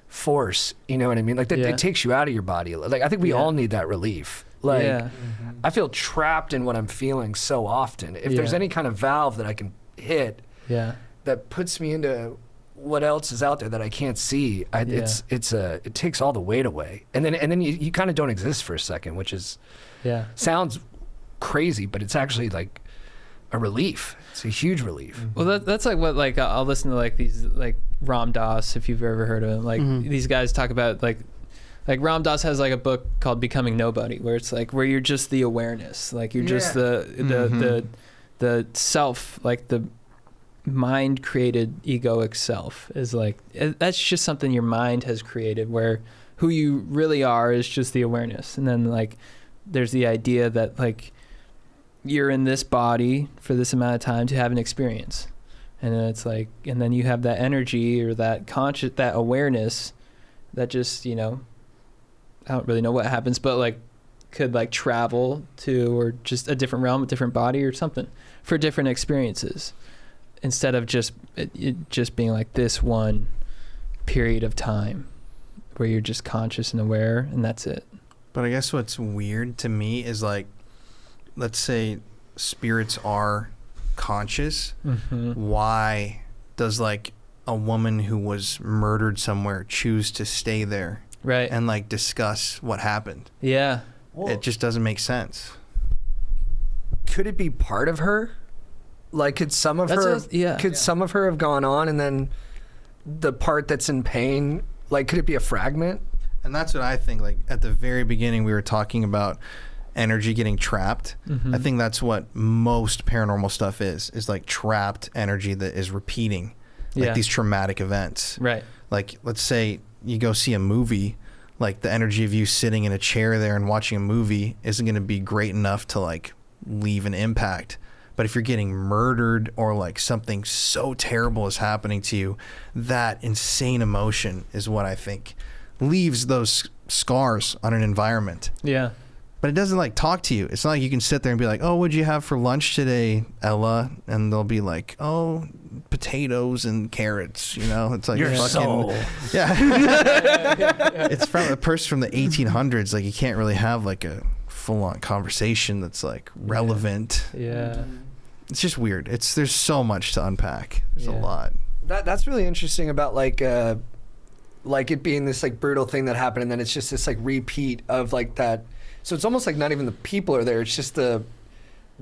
force, you know what I mean? Like that, it takes you out of your body. Like I think we all need that relief. Like I feel trapped in what I'm feeling so often. If there's any kind of valve that I can hit, that puts me into what else is out there that I can't see, it takes all the weight away, and then you kind of don't exist for a second, which is sounds crazy, but it's actually like a relief. It's a huge relief. Well, that's like what like I'll listen to like these like Ram Dass, if you've ever heard of him. Like these guys talk about like Ram Dass has like a book called Becoming Nobody, where it's like where you're just the awareness, like you're just the self, like the mind created egoic self is like that's just something your mind has created, where who you really are is just the awareness. And then like there's the idea that like you're in this body for this amount of time to have an experience, and then it's like, and then you have that energy or that that awareness that just I don't really know what happens, but like could like travel to or just a different realm, a different body or something for different experiences, instead of just it just being like this one period of time where you're just conscious and aware and that's it. But I guess what's weird to me is like, let's say spirits are conscious. Why does like a woman who was murdered somewhere choose to stay there? Right. And like discuss what happened? Yeah. It just doesn't make sense. Could it be part of her? Like, could some of some of her have gone on, and then the part that's in pain, like, could it be a fragment? And that's what I think. Like at the very beginning, we were talking about energy getting trapped. I think that's what most paranormal stuff is like trapped energy that is repeating, like these traumatic events. Right. Like, let's say you go see a movie, like the energy of you sitting in a chair there and watching a movie isn't going to be great enough to like leave an impact. But if you're getting murdered or like something so terrible is happening to you, that insane emotion is what I think leaves those scars on an environment. Yeah. But it doesn't like talk to you. It's not like you can sit there and be like, oh, what'd you have for lunch today, Ella? And they'll be like, oh, potatoes and carrots. It's like Your fucking soul. Yeah. It's from a person from the 1800s. Like you can't really have like a full-on conversation that's like relevant. Yeah. It's just weird. There's so much to unpack. There's a lot. That's really interesting about like it being this like brutal thing that happened, and then it's just this like repeat of like that. So it's almost like not even the people are there. It's just the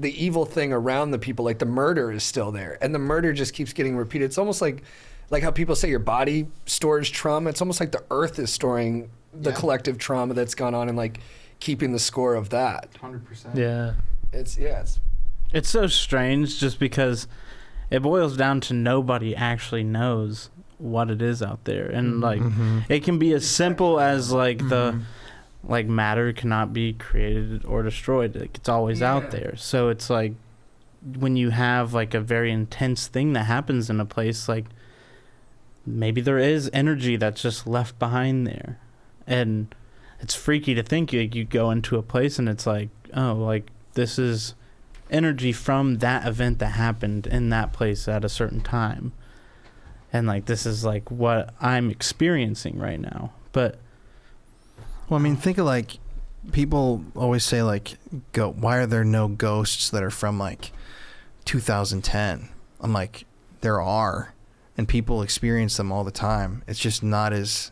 evil thing around the people. Like the murder is still there, and the murder just keeps getting repeated. It's almost like how people say your body stores trauma. It's almost like the earth is storing the collective trauma that's gone on and like keeping the score of that. 100%. Yeah. It's so strange just because it boils down to nobody actually knows what it is out there. And like it can be as simple as like the like matter cannot be created or destroyed. Like it's always out there. So it's like when you have like a very intense thing that happens in a place, like maybe there is energy that's just left behind there. And it's freaky to think like you go into a place and it's like, oh, like this is energy from that event that happened in that place at a certain time. And like this is like what I'm experiencing right now. But well, I mean, think of like people always say like, why are there no ghosts that are from like 2010? I'm like, there are, and people experience them all the time. It's just not as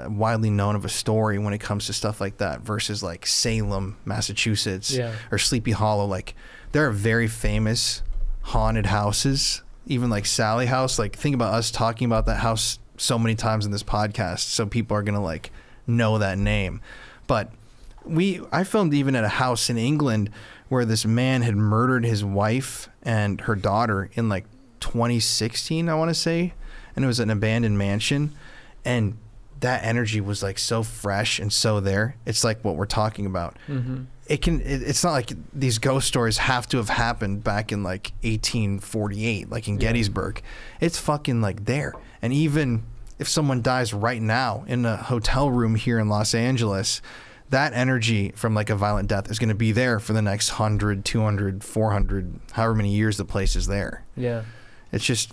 widely known of a story when it comes to stuff like that versus like Salem, Massachusetts, or Sleepy Hollow. Like there are very famous haunted houses, even like Sally House. Like think about us talking about that house so many times in this podcast, so people are gonna like know that name. But I filmed even at a house in England where this man had murdered his wife and her daughter in like 2016, I want to say, and it was an abandoned mansion, and that energy was like so fresh and so there. It's like what we're talking about. It's not like these ghost stories have to have happened back in like 1848, like in Gettysburg. It's fucking like there. And even if someone dies right now in a hotel room here in Los Angeles, that energy from like a violent death is going to be there for the next 100, 200, 400, however many years the place is there. Yeah. It's just,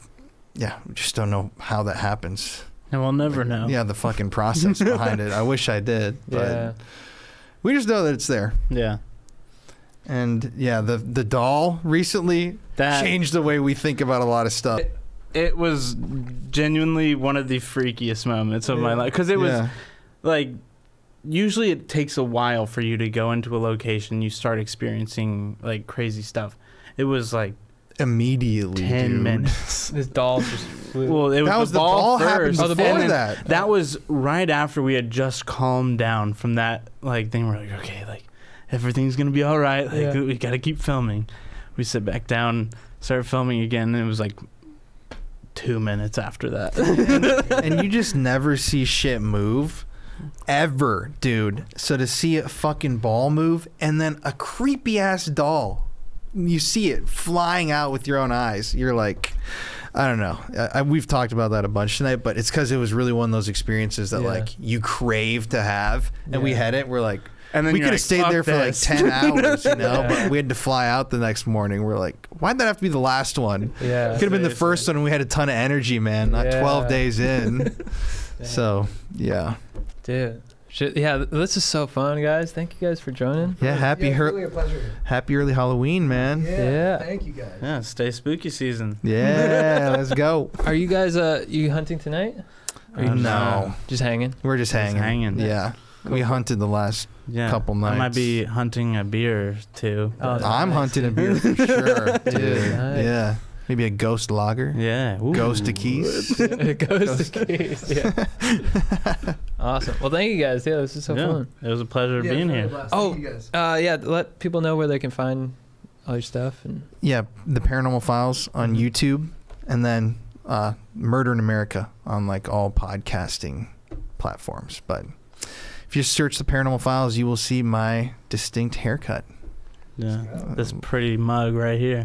we just don't know how that happens. And we'll never know. Yeah, the fucking process behind it. I wish I did, but we just know that it's there. Yeah. And yeah, the doll recently changed the way we think about a lot of stuff. It was genuinely one of the freakiest moments of my life, because it was like, usually it takes a while for you to go into a location, you start experiencing like crazy stuff. It was like immediately 10 minutes. This doll just flew. Well, it was the ball happened first. before that. That was right after we had just calmed down from that like thing. We're like, okay, like everything's gonna be all right. Like we gotta keep filming. We sit back down, start filming again, and it was like 2 minutes after that. And you just never see shit move. Ever, dude. So to see a fucking ball move and then a creepy ass doll, you see it flying out with your own eyes. You're like, I don't know. We've talked about that a bunch tonight, but it's because it was really one of those experiences that like you crave to have, and we had it. We're like, and then we could have stayed there for like 10 hours, you know, but we had to fly out the next morning. We're like, why'd that have to be the last one? Yeah, could have been the first one, and we had a ton of energy, man. Not 12 days in. So yeah. Dude. This is so fun, guys. Thank you guys for joining. Yeah, really a pleasure. Happy early Halloween, man. Yeah. Thank you, guys. Yeah, stay spooky season. Yeah, let's go. Are you guys you hunting tonight? No. Just hanging? We're just hanging. Yeah. Cool. We hunted the last couple nights. I might be hunting a beer too. I'm hunting a beer for sure, dude. Nice. Yeah. Maybe a ghost lager. Yeah. Ooh. Ghost to Keys. Ghost to Keys. Yeah. Awesome. Well, thank you guys. Yeah, this is so fun. It was a pleasure being here. Oh, let people know where they can find all your stuff. And yeah, the Paranormal Files on YouTube, and then Murder in America on like all podcasting platforms. But if you search the Paranormal Files, you will see my distinct haircut. Yeah, this pretty mug right here.